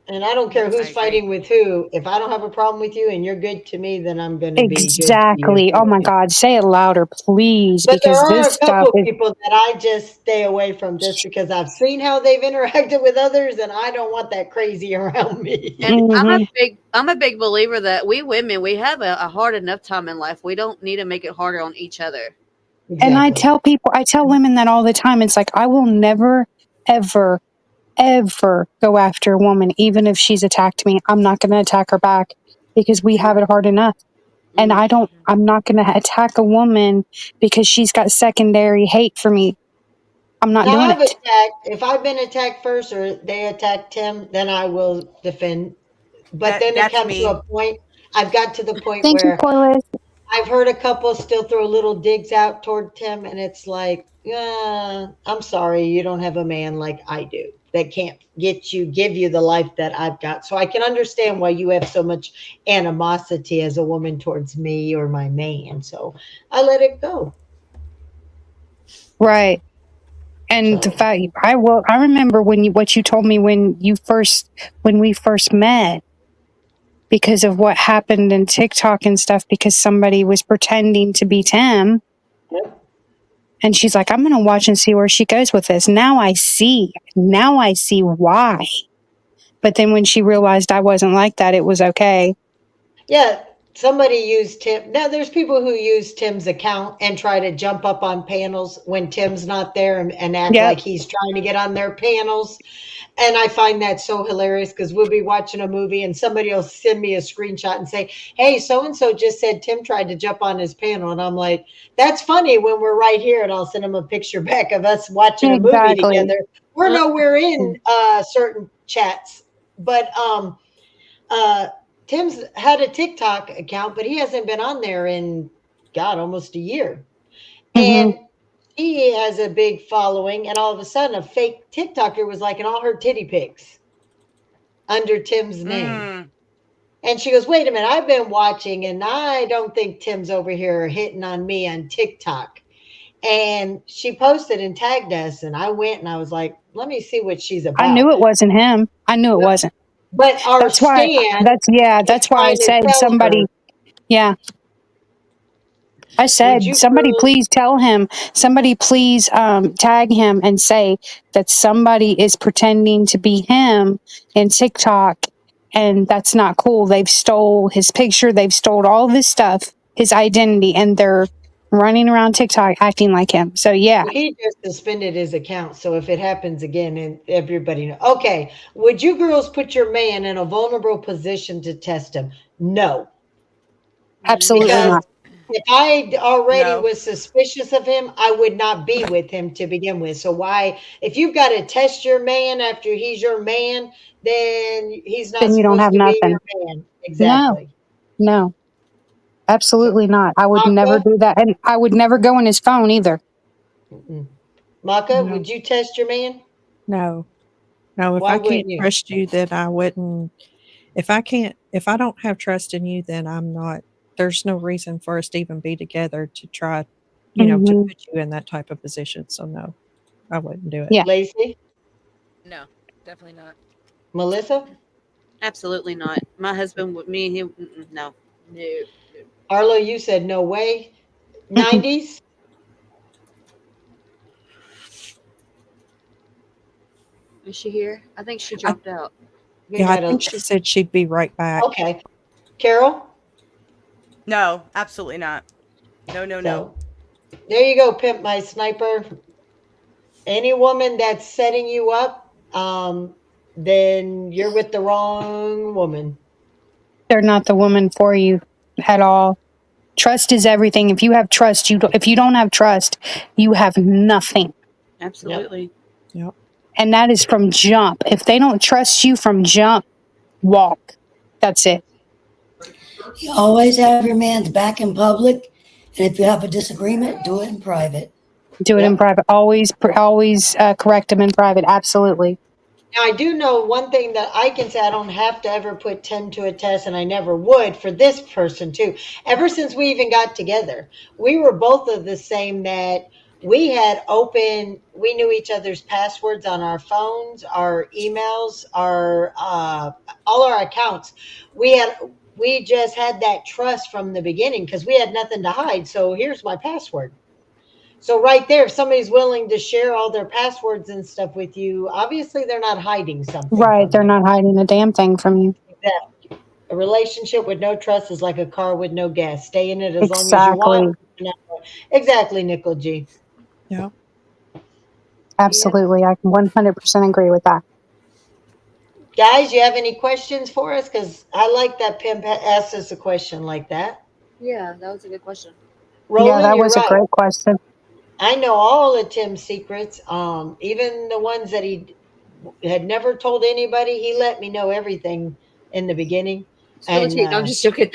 and I don't care I who's agree. fighting with who. If I don't have a problem with you and you're good to me, then I'm going to be good to you Exactly. Oh too. my God. Say it louder, please, But there because are this a stuff couple is people that I just stay away from just because I've seen how they've interacted with others, and I don't want that crazy around And me. mhm. I'm a big believer that we women, we have a hard enough time in life. We don't need to make it harder on each other. And Exactly. I tell women that all the time. It's like, I will never, ever, ever go after a woman, even if she's attacked me. I'm not going to attack her back because we have it hard enough. And Mm. I'm not going to attack a woman because she's got secondary hate for me. I'm not Now doing I've it. attacked. If I've been attacked first, or they attacked him, then I will defend. But then it That's comes to me. a point. I've got to the point Thank you, where Corliss. I've heard a couple still throw little digs out toward Tim, and it's like, I'm sorry, you don't have a man like I do that can't give you the life that I've got. So I can understand why you have so much animosity as a woman towards me or my man. So I let it go. Right. And the So fact I remember what you told me when we first met, because of what happened in TikTok and stuff, because somebody was pretending to be Tim. yep. And she's like, I'm going to watch and see where she goes with this. Now I see. Now I see why. But then when she realized I wasn't like that, it was okay. Yeah, somebody used Tim. Now, there's people who use Tim's account and try to jump up on panels when Tim's not there and act Yep. like he's trying to get on their panels. And I find that so hilarious because we'll be watching a movie and somebody will send me a screenshot and say, hey, so and so just said Tim tried to jump on his panel. And I'm like, that's funny when we're right here. And I'll send them a picture back of us watching a movie Exactly. together. We're nowhere in certain chats. But uh, Tim's had a TikTok account, but he hasn't been on there in, God, almost a year. Hmm. And he has a big following, and all of a sudden, a fake TikToker was liking all her titty pics under Tim's name. Mm. And she goes, wait a minute, I've been watching, and I don't think Tim's over here hitting on me on TikTok. And she posted and tagged us, and I went and I was like, let me see what she's I knew about. it wasn't him. I knew it wasn't. But our That's why, stand is that's why I trying to said tell her, yeah, I would said, you somebody girls please tell him, somebody please tag him and say that somebody is pretending to be him in TikTok. And that's not cool. They've stole his picture. They've stole all this stuff, his identity, and they're running around TikTok acting like him. So yeah, Well, he just suspended his account, so if it happens again, and everybody know. Okay, would you girls put your man in a vulnerable position to test him? No, absolutely No. because not. if I already No. was suspicious of him, I would not be with him to begin with. So why, if you've got to test your man after he's your man, then he's not Then you don't supposed have to be your nothing. man. No, Exactly. no, So, absolutely not. I would never Maka, do that. And I would never go in his phone either. mm-mm. Maka, No, would you test your man? no, no. If Why I can't wouldn't you? trust you, then I wouldn't. If I don't have trust in you, then I'm not. There's no reason for us to even be together to try, to Hmm. put you in that type of position. So no, I wouldn't do it. Yeah. Lacey, No, definitely not. Melissa, Absolutely not. My husband with me, no. No. Arlo, you said no way. 90s? Is she here? I think she I, dropped out. We yeah, I got think a she said she'd be right back. okay. Carol? No, absolutely not. No, no, no. So there you go, pimp my sniper. Any woman that's setting you up, then you're with the wrong woman. They're not the woman for you at all. Trust is everything. If you have trust, if you don't have trust, you have nothing. Absolutely. Yep. And that is from jump. If they don't trust you from jump, walk. That's it. You always have your man's back in public, and if you have a disagreement, do it in private. Do it in Yep. private. Always correct them in private. Absolutely. Now, I do know one thing that I can say I don't have to ever put 10 to a test, and I never would for this person, too. Ever since we even got together, we were both of the same that we knew each other's passwords on our phones, our emails, all our accounts. We just had that trust from the beginning because we had nothing to hide. So here's my password. So right there, if somebody's willing to share all their passwords and stuff with you, obviously they're not hiding something Right. from They're you. not hiding a damn thing from you. Exactly. A relationship with no trust is like a car with no gas. Stay in it as long as you Exactly. want. Exactly, Nickel G. Yeah. Yep. Absolutely. I can 100% agree with that. Guys, you have any questions for us? Because I like that Pimp asked us a question like that. Yeah, that was a good question. Yeah, Roland, that you're was a right. great question. I know all of Tim's secrets, even the ones that he had never told anybody. He let me know everything in the beginning. Spill the And tea. No, I'm just joking.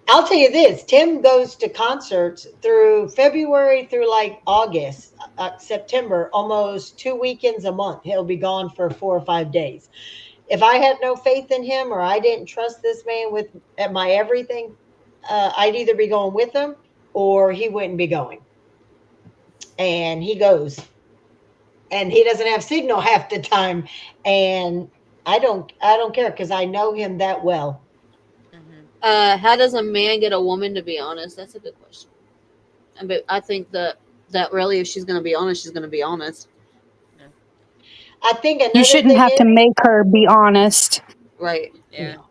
I'll tell you this: Tim goes to concerts through February through like August, September, almost 2 weekends a month. He'll be gone for 4 or 5 days. If I had no faith in him or I didn't trust this man with at my everything, I'd either be going with him or he wouldn't be going. And he goes, and he doesn't have signal half the time. And I don't care because I know him that well. Mm-hmm. How does a man get a woman to be honest? That's a good question. I think that really, if she's going to be honest, she's going to be honest. I think You another shouldn't thing have is, to make her be honest. Right. Yeah. no.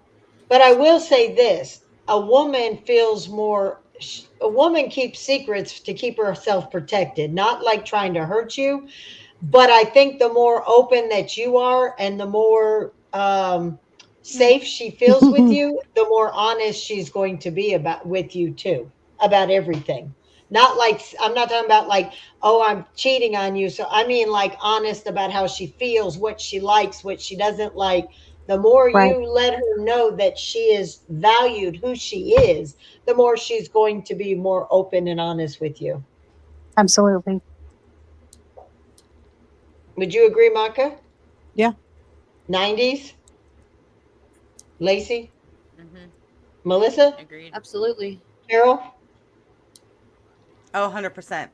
But I will say this: a woman feels more. A woman keeps secrets to keep herself protected, not like trying to hurt you. But I think the more open that you are, and the more safe she feels with you, the more honest she's going to be about with you too, about everything. Not like I'm not talking about like, oh, I'm cheating on you. So I mean like honest about how she feels, what she likes, what she doesn't like. The more Right. you let her know that she is valued, who she is, the more she's going to be more open and honest with you. Absolutely. Would you agree, Maka? Yeah. 90s? Lacey? Mm-hmm. Melissa? Agreed. Absolutely. Carol? Oh, 100%.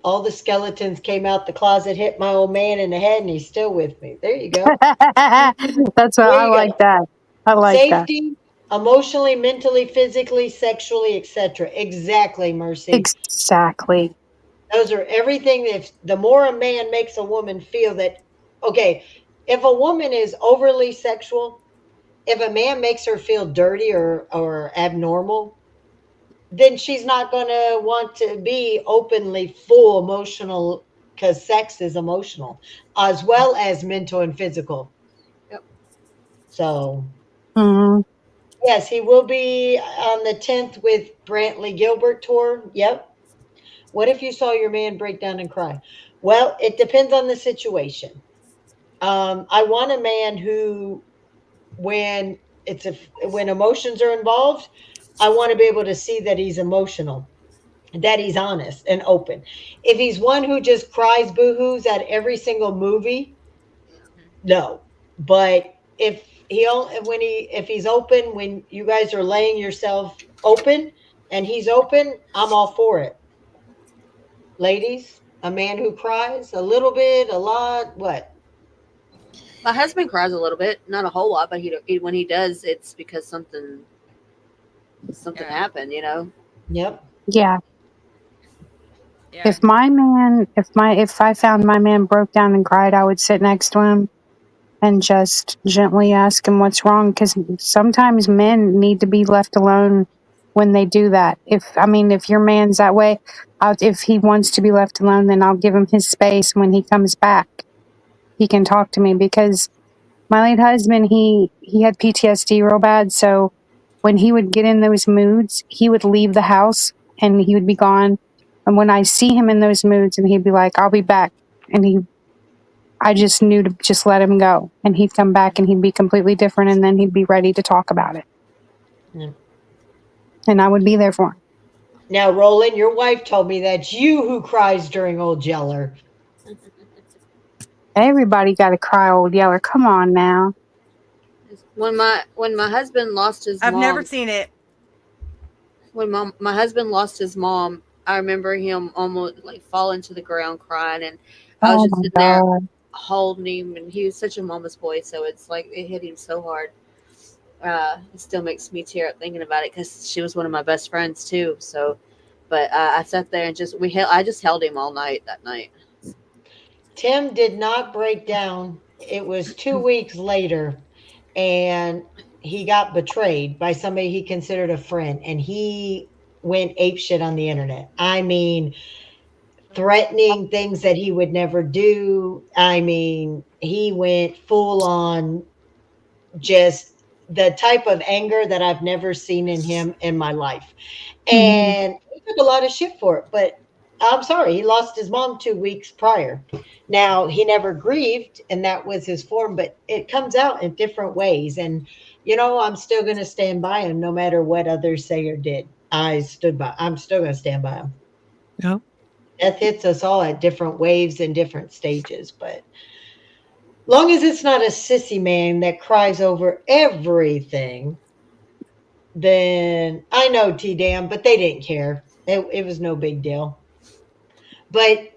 All the skeletons came out the closet, hit my old man in the head, and he's still with me. There you go. That's what There I you like go. that. I like that. Safety, emotionally, mentally, physically, sexually, etc. Exactly, Mercy. Exactly. Those are everything. If the more a man makes a woman feel that, okay, if a woman is overly sexual, if a man makes her feel dirty or abnormal, then she's not going to want to be openly full emotional because sex is emotional as well as mental and physical. Yep. So, Hmm. yes, he will be on the 10th with Brantley Gilbert tour. Yep. What if you saw your man break down and cry? Well, it depends on the situation. I want a man who, when when emotions are involved, I want to be able to see that he's emotional, that he's honest and open. If he's one who just cries boo-hoos at every single movie, Mm-hmm. no. But if he's open when you guys are laying yourself open and he's open, I'm all for it. Ladies, a man who cries a little bit, a lot, what? My husband cries a little bit, not a whole lot, but when he does, it's because something Yeah. happened. You know. Yep. Yeah. Yeah. If I found my man broke down and cried, I would sit next to him and just gently ask him what's wrong. Because sometimes men need to be left alone when they do that. If your man's that way, if he wants to be left alone, then I'll give him his space. When he comes back, he can talk to me, because my late husband, he had PTSD real bad. So when he would get in those moods, he would leave the house and he would be gone. And when I see him in those moods, and he'd be like, "I'll be back," and I just knew to just let him go, and he'd come back and he'd be completely different, and then he'd be ready to talk about it. Yeah. And I would be there for him. Now, Roland, your wife told me that's you who cries during Old Yeller. Everybody got to cry, Old Yeller. Come on now. When my husband lost his I've mom, never seen it. when my husband lost his mom, I remember him almost like falling to the ground crying, and I was Oh just my sitting there God. holding him, and he was such a mama's boy, so it's like it hit him so hard. It still makes me tear up thinking about it, because she was one of my best friends too. So, but I sat there and I just held him all night that night. Tim did not break down. It was 2 weeks later, and he got betrayed by somebody he considered a friend, and he went apeshit on the internet. I mean, threatening things that he would never do. I mean, he went full on, just the type of anger that I've never seen in him in my life. Mhm. And he took a lot of shit for it. But I'm sorry, he lost his mom 2 weeks prior. Now, he never grieved, and that was his form, but it comes out in different ways. And, I'm still going to stand by him no matter what others say or did. I'm still going to stand by him. No. Death hits us all at different waves and different stages, but long as it's not a sissy man that cries over everything, then I know T Dam, but they didn't care. It was no big deal. But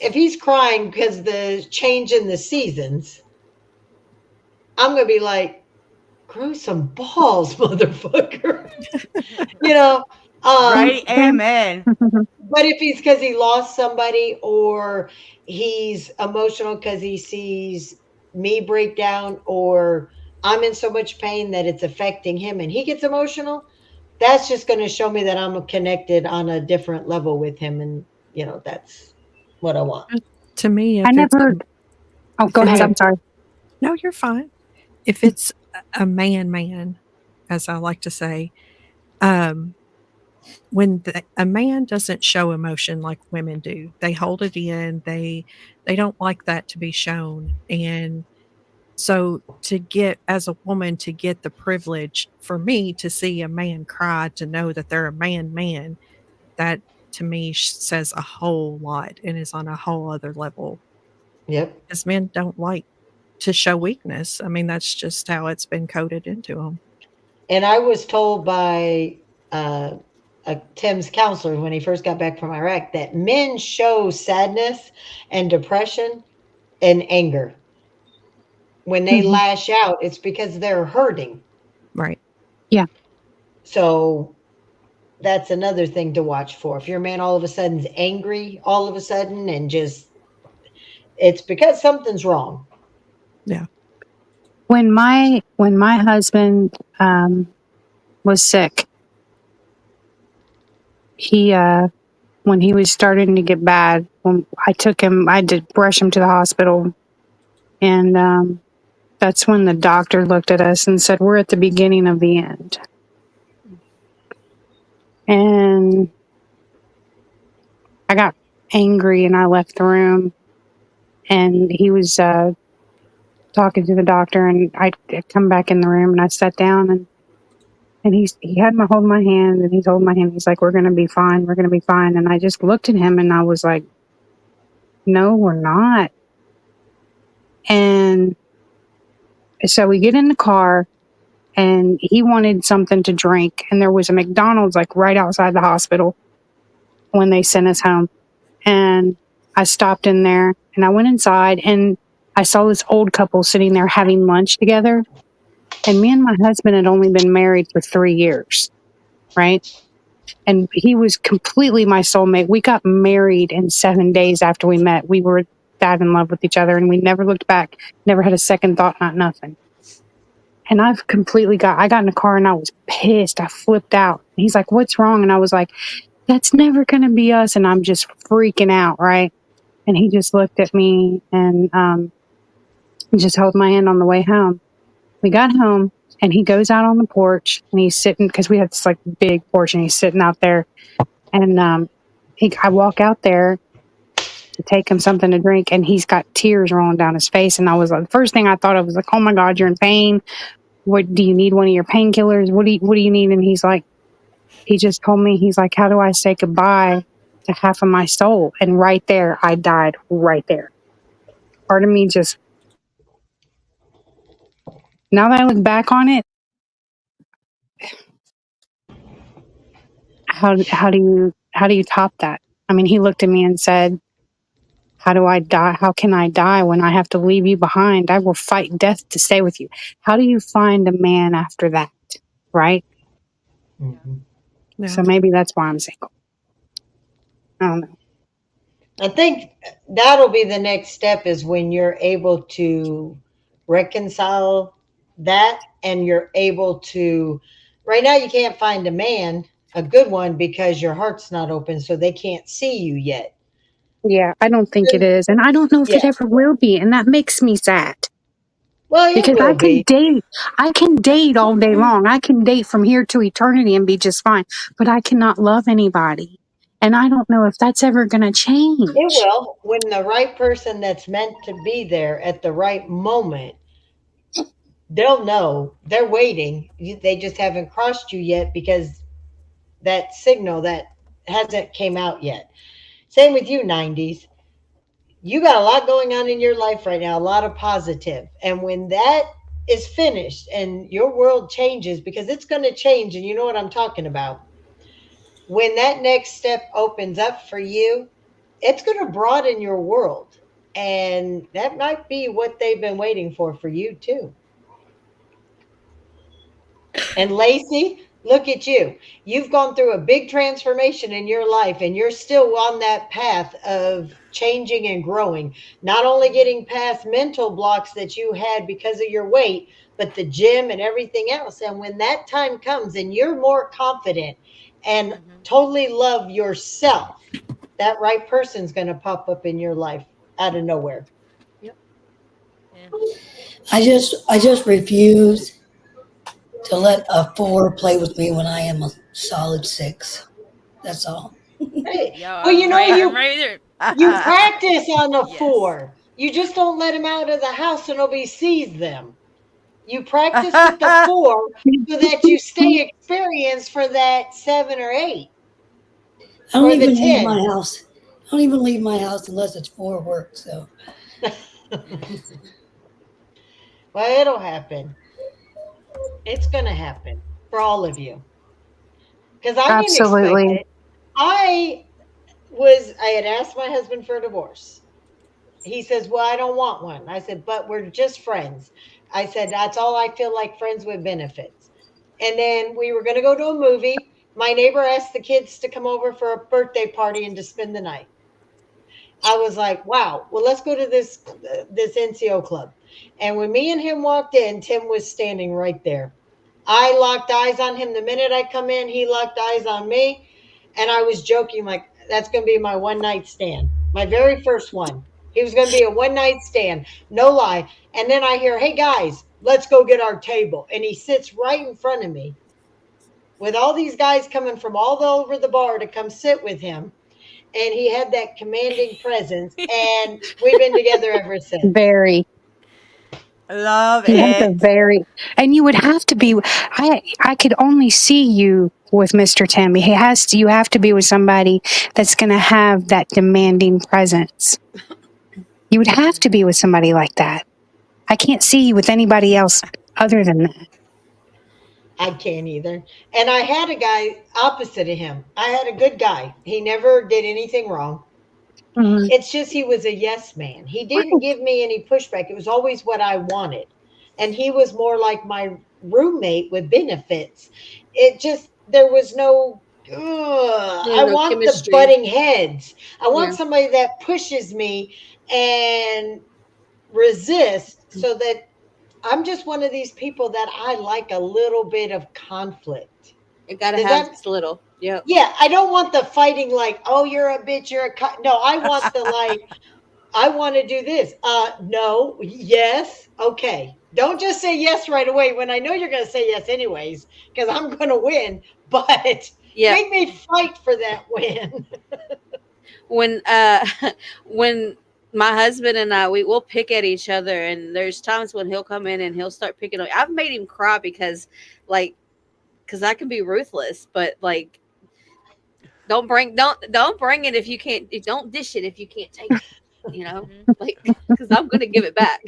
if he's crying because the change in the seasons, I'm gonna be like, grow some balls, motherfucker. you know. Um, Right? Amen. but if he's because he lost somebody, or he's emotional because he sees me break down, or I'm in so much pain that it's affecting him and he gets emotional, that's just going to show me that I'm connected on a different level with him. And, that's what I want. To me, I if it's never. Oh, go if ahead. it's a I'm sorry. no, you're fine. If it's a man, as I like to say, um, when a man doesn't show emotion like women do, they hold it in. They don't like that to be shown, and so to get as a woman to get the privilege for me to see a man cry, to know that they're a man, that to me says a whole lot and is on a whole other level. Yep. Because men don't like to show weakness. I mean, that's just how it's been coded into them. And I was told by Tim's counselor when he first got back from Iraq that men show sadness and depression and anger. When they Mhm. lash out, it's because they're hurting. Right. Yeah. So that's another thing to watch for. If your man all of a sudden's angry all of a sudden, and just, it's because something's wrong. Yeah. When my husband was sick, he when he was starting to get bad, when I took him, I had to rush him to the hospital, and that's when the doctor looked at us and said, "We're at the beginning of the end." And I got angry and I left the room. And he was talking to the doctor, and I come back in the room and I sat down, and he had my hold my hand, and he told my hand, he's like, "We're gonna be fine, we're gonna be fine." And I just looked at him and I was like, "No, we're not." And so we get in the car, and he wanted something to drink, and there was a McDonald's like right outside the hospital when they sent us home. And I stopped in there and I went inside, and I saw this old couple sitting there having lunch together. And me and my husband had only been married for 3 years, right? And he was completely my soulmate. We got married in 7 days after we met. We were that in love with each other, and we never looked back, never had a second thought, not nothing. And I got in the car and I was pissed. I flipped out. He's like, "What's wrong?" And I was like, "That's never going to be us." And I'm just freaking out, right? And he just looked at me and just held my hand on the way home. We got home and he goes out on the porch and he's sitting, because we had this like big porch, and he's sitting out there. And I walk out there to take him something to drink, and he's got tears rolling down his face. And I was like, the first thing I thought of was like, "Oh my God, you're in pain. What do you need? One of your painkillers? What do you need?" And he just told me, he's like, "How do I say goodbye to half of my soul?" And right there, I died right there. Part of me just, now that I look back on it, how do you top that? I mean, he looked at me and said, "How do I die? How can I die when I have to leave you behind? I will fight death to stay with you." How do you find a man after that? Right? Mhm. Yeah. So maybe that's why I'm single. I don't know. I think that'll be the next step, is when you're able to reconcile that, and you're able to, right now you can't find a man, a good one, because your heart's not open, so they can't see you yet. Yeah, I don't think it is. And I don't know if Yeah. it ever will be. And that makes me sad. Well, it Because will be. I can date all day long. I can date from here to eternity and be just fine. But I cannot love anybody. And I don't know if that's ever going to It change. will, when the right person that's meant to be there at the right moment, they'll know they're waiting. They just haven't crossed you yet, because that signal that hasn't came out yet. Same with you, 90s. You got a lot going on in your life right now, a lot of positive. And when that is finished and your world changes, because it's going to change, and you know what I'm talking about, when that next step opens up for you, it's going to broaden your world. And that might be what they've been waiting for you too. And Lacey, look at you. You've gone through a big transformation in your life, and you're still on that path of changing and growing. Not only getting past mental blocks that you had because of your weight, but the gym and everything else. And when that time comes and you're more confident and Mm-hmm. totally love yourself, that right person's going to pop up in your life out of nowhere. Yep. Yeah. I just refuse to let a four play with me when I am a solid six. That's all. Hey, Yeah, well, you know, I'm right there. you practice on the Yes. four. You just don't let them out of the house so nobody sees them. You practice with the four so that you stay experienced for that seven or eight I don't or the even leave my 10. house. I don't even leave my house unless it's for work. So Mm-hmm. Well, it'll happen. It's going to happen for all of you, because I didn't expect Absolutely. it. I had asked my husband for a divorce. He says, "Well, I don't want one." I said, "But we're just friends." I said, "That's all I feel like, friends with benefits." And then we were going to go to a movie. My neighbor asked the kids to come over for a birthday party and to spend the night. I was like, "Wow, well, let's go to this NCO club." And when me and him walked in, Tim was standing right there. I locked eyes on him the minute I come in. He locked eyes on me, and I was joking like, "That's going to be my one night stand, my very first one." He was going to be a one night stand, no lie. And then I hear, "Hey guys, let's go get our table," and he sits right in front of me with all these guys coming from all over the bar to come sit with him. And he had that commanding presence, and we've been together ever since. Very. Love He has a it. very, and you would have to be, I could only see you with Mr. Tim. You have to be with somebody that's going to have that demanding presence. You would have to be with somebody like that. I can't see you with anybody else other than that. I can't either. And I had a guy opposite of him. I had a good guy. He never did anything wrong. Mhm. It's just he was a yes man. He didn't Right. give me any pushback. It was always what I wanted. And he was more like my roommate with benefits. It just, there was no, There's I no want the chemistry. butting heads. I want Yeah. somebody that pushes me and resist so that I'm just one of these people that I like a little bit of conflict. It got to Does have that? just a little. Yep. Yeah, I don't want the fighting like, oh, you're a bitch, you're a no, I want the like, I want to do this. No, yes, okay. Don't just say yes right away when I know you're going to say yes anyways, because I'm going to win. But Yep. make me fight for that win. When when my husband and I we will pick at each other, and there's times when he'll come in and he'll start picking on. I've made him cry because like because I can be ruthless, but like don't bring it if you can't. Don't dish it if you can't take it. You know, Mhm. like because I'm gonna give it back.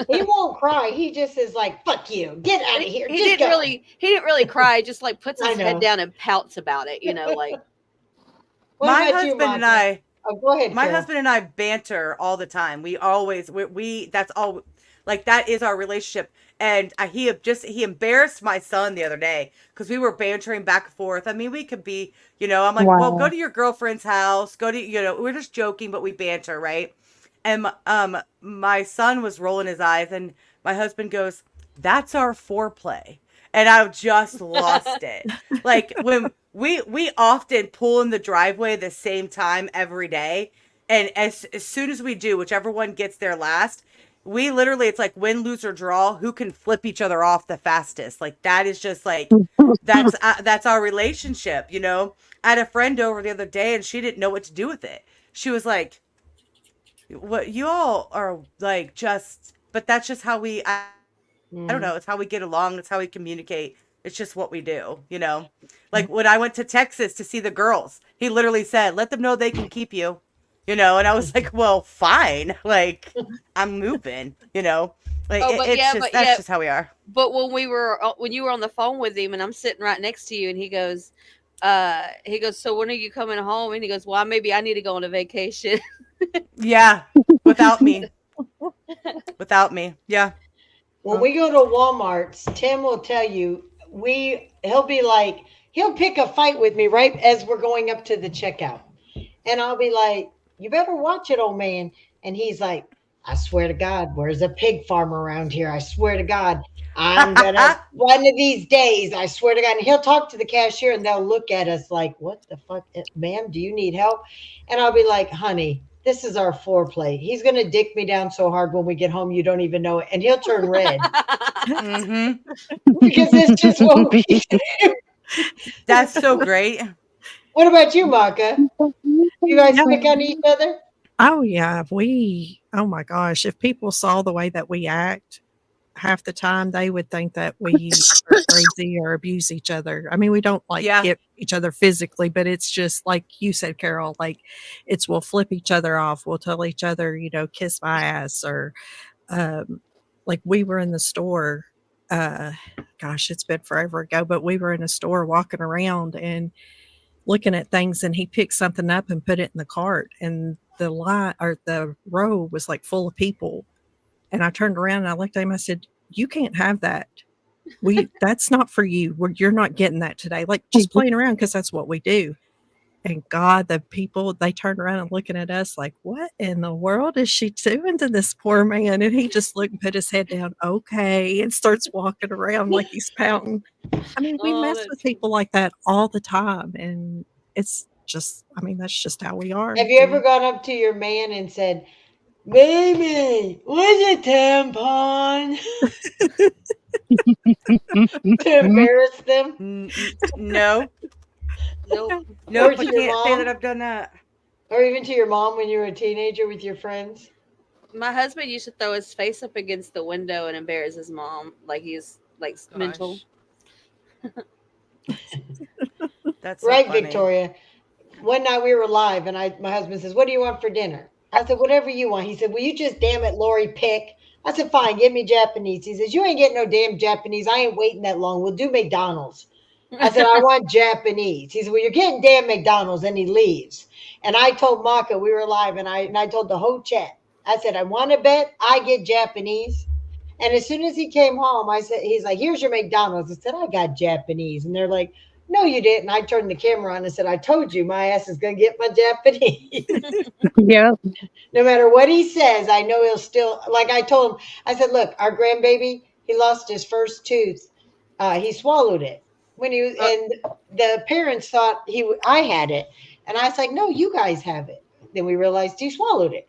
He won't cry. He just is like, "Fuck you, get out And of here, just go." he didn't really cry. Just like puts I his head know. down and pouts about it. You know, like What My about you, husband and Maka? I, Oh, go ahead, my Carol. husband and I banter all the time. We always we that's all like that is our relationship. And he embarrassed my son the other day because we were bantering back and forth. I mean, we could be, I'm like, well, go Wow. to your girlfriend's house. Go to, we're just joking, but we banter, right? And my son was rolling his eyes, and my husband goes, "That's our foreplay," and I just lost it. Like when we often pull in the driveway the same time every day, and as soon as we do, whichever one gets there last, we literally it's like win, lose or draw, who can flip each other off the fastest. Like that is just like that's our relationship. I had a friend over the other day, and she didn't know what to do with it. She was like, what you all are like just but that's just how I don't Mm. know, it's how we get along, it's how we communicate. It's just what we do. Like when I went to Texas to see the girls, he literally said, "Let them know they can keep you." And I was like, "Well, fine." Like I'm moving. Like oh, it's just that's just how we are. but when you were on the phone with him and I'm sitting right next to you and he goes, so when are you coming home? And he goes, well, maybe I need to go on a vacation. Yeah, without me. Without me. Yeah. When we go to Walmart's, Tim will tell you he'll be like he'll pick a fight with me right as we're going up to the checkout. And I'll be like, "You better watch it, old man." And he's like, "I swear to God, where's a pig farm around here? I swear to God, I'm gonna one of these days, I swear to God." And he'll talk to the cashier and they'll look at us like, "What the fuck, ma'am, do you need help?" And I'll be like, "Honey, this is our foreplay. He's gonna dick me down so hard when we get home you don't even know it." And he'll turn red Mhm. because it's just what we do. That's so great. What about you, Maka? You guys Yeah. pick on each other? Oh, yeah. Oh my gosh. If people saw the way that we act, half the time they would think that we are crazy or abuse each other. I mean, we don't like Yeah. hit each other physically, but it's just like you said, Carol, like we'll flip each other off. We'll tell each other, kiss my ass or, um, like we were in the store, uh, gosh, it's been forever ago, but we were in a store walking around and looking at things and he picked something up and put it in the cart and the line or the row was like full of people. And I turned around and I looked at him. I said, "You can't have that. That's not for you. You're not getting that today." Like just playing around because that's what we do. And God, the people they turned around and looking at us like, "What in the world is she doing to this poor man?" And he just looked and put his head down, okay, and starts walking around like he's pouting. I mean, we Oh, mess with that's people like that all the time, and it's just, I mean, that's just how we are. Have you ever gone up to your man and said, "Baby, where's a tampon?" to embarrass them? No. nope. Or Nope, I to your can't say that mom? I've done that. Or even to your mom when you were a teenager with your friends? My husband used to throw his face up against the window and embarrass his mom, like he's like mental. Gosh. That's so Right, funny. Victoria. One night we were live, and my husband says, "What do you want for dinner?" I said, "Whatever you want." He said, "Will you just damn it, Lori, pick?" I said, "Fine, give me Japanese." He says, "You ain't getting no damn Japanese. I ain't waiting that long. We'll do McDonald's." I said, "I want Japanese." He said, "Well, you're getting damn McDonald's," and he leaves. And I told Maka we were live, and I told the whole chat. I said, "I want to bet I get Japanese." And as soon as he came home, I said, "He's like, here's your McDonald's." I said, "I got Japanese," and they're like, No, you didn't. I turned the camera on and said, I told you my ass is going to get my Japanese. Yep. No matter what he says, I know he'll still, like I told him, I said, look, our grandbaby, he lost his first tooth. He swallowed it when he was, and the parents thought I had it. And I was like, no, you guys have it. Then we realized he swallowed it.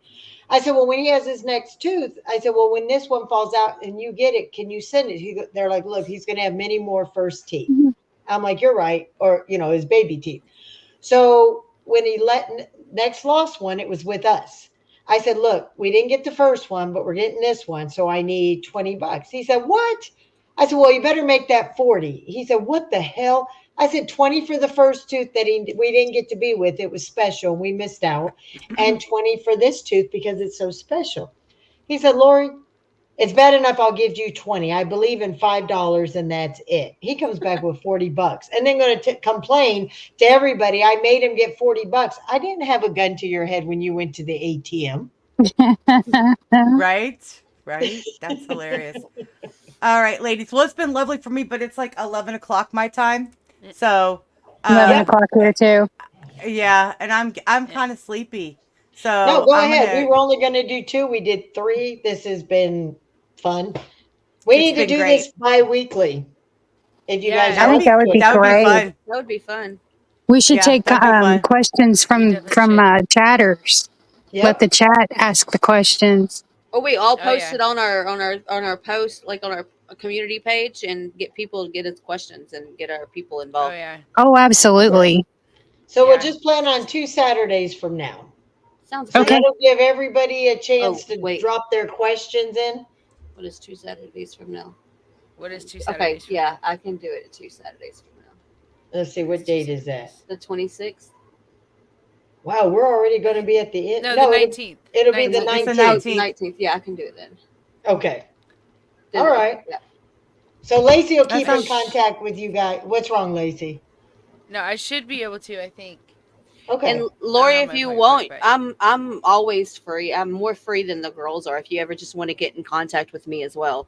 I said, well, when he has his next tooth, I said, well, when this one falls out and you get it, can you send it? They're like, look, he's going to have many more first teeth. I'm like, you're right. Or, his baby teeth. So when he next lost one, it was with us. I said, look, we didn't get the first one, but we're getting this one. So I need $20. He said, what? I said, well, you better make that 40. He said, what the hell? I said 20 for the first tooth that we didn't get to be with. It was special. We missed out. And 20 for this tooth because it's so special. He said, Lori, it's bad enough I'll give you 20. I believe in $5 and that's it. He comes back with $40 and then going to complain to everybody. I made him get $40. I didn't have a gun to your head when you went to the ATM. Right? Right? That's hilarious. All right, ladies. Well, it's been lovely for me, but it's like 11 o'clock my time. So 11 o'clock here too. Yeah, and I'm kind of sleepy. So No, go I'm ahead. gonna, We were only going to do 2. We did 3. This has been fun. We need to been do great. this bi-weekly. If you guys I are think that would be that would be great. fun. That would be fun. We should Yeah, take that'd be fun. questions from chatters. Yep. Let the chat ask the questions. Or we all Oh, post yeah. it on our post, like on our community page, and get people to get us questions and get our people Oh involved. yeah. Oh, absolutely. So Yeah. we'll just plan on 2 Saturdays from now. Sounds So good. Okay. that'll give everybody a chance Oh, to wait. drop their questions in. What is 2 Saturdays from now? What is 2 Okay, Saturdays? from yeah, I can do it 2 Saturdays from now. Let's see, what date is that? The 26th. Wow, we're already going to be at the end. No, the 19th. It'll be the 19th. It's the 19th. 19th. Yeah, I can do it then. Okay. Then- All right. Yeah. So Lacey will That keep in sounds- contact with you guys. What's wrong, Lacey? No, I should be able to. I think. Okay. And Lori, I don't if know you if I won't, would, but- I'm always free. I'm more free than the girls are. If you ever just want to get in contact with me as well,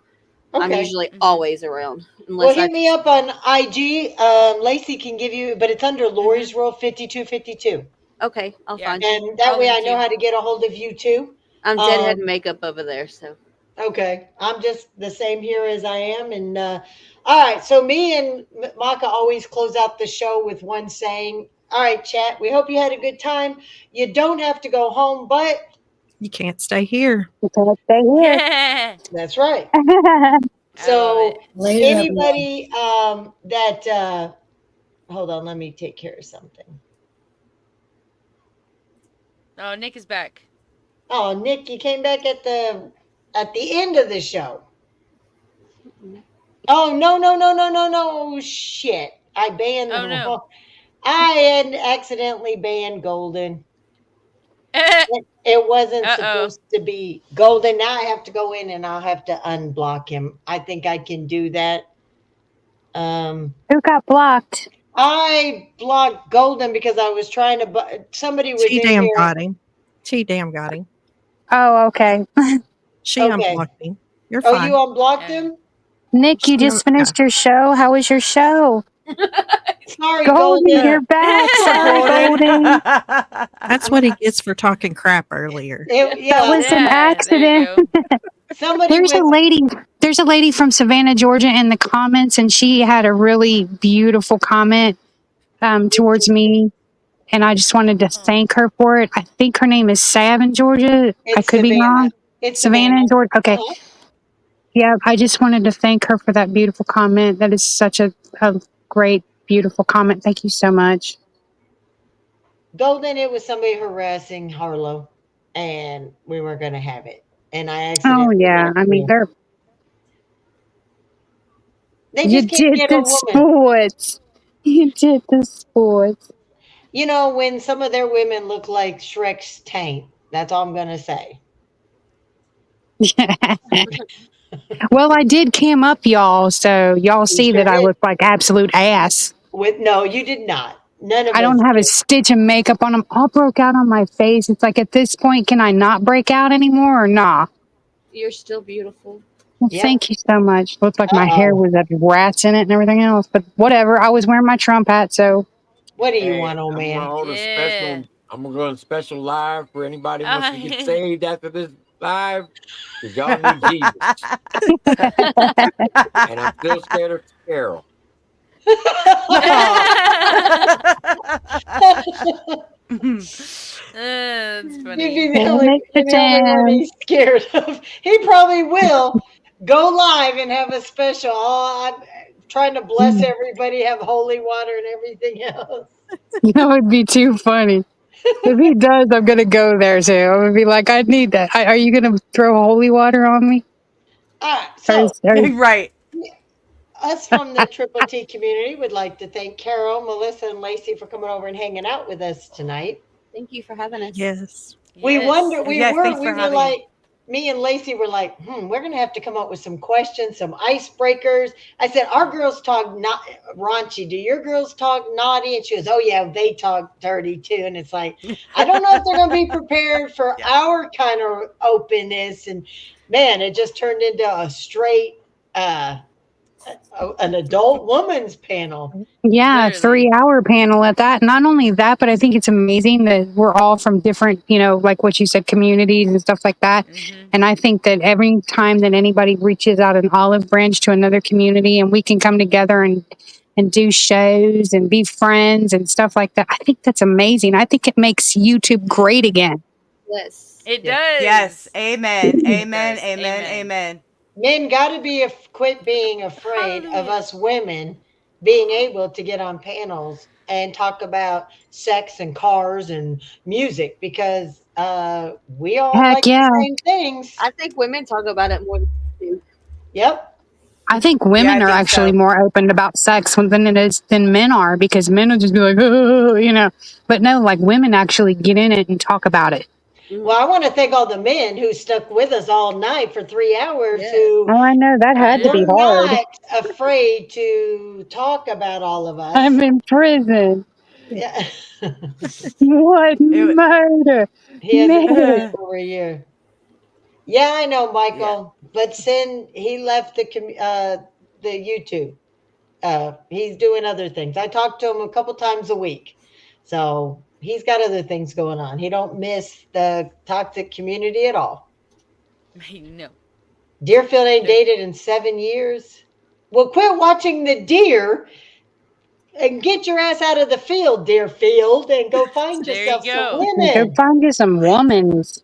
I'm Okay. usually Mhm. always around. Well, Unless hit me up on IG. Lacey can give you, but it's under Lauries World 5252. Okay, I'll Yeah. find you. And that I'll way I link know you. how to get a hold of you too. I'm deadhead makeup over there, so Okay. I'm just the same here as I am. And all right. So me and Maka always close out the show with one saying, all right, chat, we hope you had a good time. You don't have to go home, but You can't stay here. Okay, stay here. I that's right. love So it. Later, everyone. anybody that hold on, let me take care of something. Oh, Nick is back. Oh, Nick, you came back at the end of the show. Oh no shit. I banned Oh, them. no. I had accidentally banned Golden. It wasn't Uh-oh. supposed to be Golden. Now I have to go in and I'll have to unblock him. I think I can do that. Who got blocked? I blocked Golden because I was trying to. Somebody was in T-Dam here. got him. T-Dam got him. Oh, okay. She Okay. unblocked him. You're Oh, fine. you unblocked Yeah. him? Nick, you just finished your show. How was your show? Sorry, Golden, Golden. you're back. Sorry, Golden. Golden. That's what he gets for talking crap earlier. That That was an accident. Somebody There's a lady from Savannah, Georgia in the comments, and she had a really beautiful comment towards me. And I just wanted to thank her for it. I think her name is Sav in Georgia. I could be wrong. It's Savannah in Georgia. Okay. Uh-huh. Yeah, I just wanted to thank her for that beautiful comment. That is such a great, beautiful comment. Thank you so much. Golden, it was somebody harassing Harlow, and we weren't going to have it. And I accidentally. Oh yeah, I mean they you just can't did get a the woman. sports. You did the sports. You know, when some of their women look like Shrek's taint. That's all I'm going to say. Well, I did cam up y'all, so y'all see sure that I did. look like absolute ass. No, you did not. None of I us don't have a did. stitch of makeup on them. All broke out on my face. It's like at this point, can I not break out anymore or nah? you're still beautiful. Well, Yep. thank you so much. Looked like my hair Uh-oh. was had rats in it and everything else, but whatever. I was wearing my Trump hat, so What do you Hey, want, old I'm gonna man? hold a Yeah. special. I'm gonna go on a special live for anybody who wants to get saved after this live, because y'all need Jesus. And I'm still scared of Carol. That's You'd funny. be damn it, the only one Sam. he's scared of. He probably will go live and have a special. Oh, I'm trying to bless everybody, have holy water and everything else. That would be too funny. If he does, I'm gonna go there too. I'm gonna be like, I need that. Are you gonna throw holy water on me? All right, Or so Right. us from the Triple T community would like to thank Carol, Melissa, and Lacey for coming over and hanging out with us tonight. Thank you for having us. Yes. We wonder, Yes, thanks we for were having me. like, me and Lacey were like, we're gonna have to come up with some questions, some icebreakers. I said, our girls talk not raunchy. Do your girls talk naughty? And she goes, oh yeah, they talk dirty too. And it's like, I don't know if they're gonna be prepared for Yeah. our kind of openness. And man, it just turned into a straight an adult woman's panel. yeah, Literally. 3 hour panel at that. Not only that, but I think it's amazing that we're all from different, like what you said, communities and stuff like that. Mm-hmm. And I think that every time that anybody reaches out an olive branch to another community and we can come together and do shows and be friends and stuff like that, I think that's amazing. I think it makes YouTube great again. Yes. It Yeah. does. Yes. Amen. It Amen. does. Amen. Amen. Amen. Men got to be quit being afraid of Hallelujah. us women being able to get on panels and talk about sex and cars and music because we all Heck like yeah. the same things. I think women talk about it more than we do. Yep. I think Yeah, I women are think actually so. more open about sex than men are because men will just be like, oh. But no, like women actually get in it and talk about it. Well, I want to thank all the men who stuck with us all night for 3 hours Yeah. who Oh, I know that had to be were Yeah. hard. not afraid to talk about all of us. I'm in prison. Yeah. What It, murder? He hasn't been there Murder. for over a year. Yeah, I know, yeah. Michael. But he left the YouTube. He's doing other things. I talk to him a couple times a week, so he's got other things going on. He don't miss the toxic community at all. No. Deerfield ain't dated in 7 years. Well, quit watching the deer and get your ass out of the field, Deerfield, and go find There you yourself some go. Go women. find you some womans.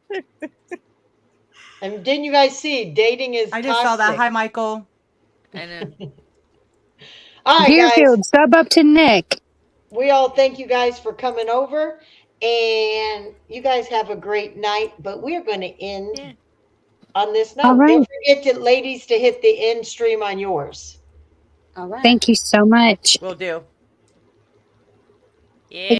And didn't you guys see dating is I just saw that. toxic? Hi, Michael. I know. All right, guys. Deerfield, sub up to Nick. We all thank you guys for coming over, and you guys have a great night. But we're going to end Yeah. on this All note. right. Don't forget to, ladies, to hit the end stream on yours. All right. Thank you so much. Will do. Yeah.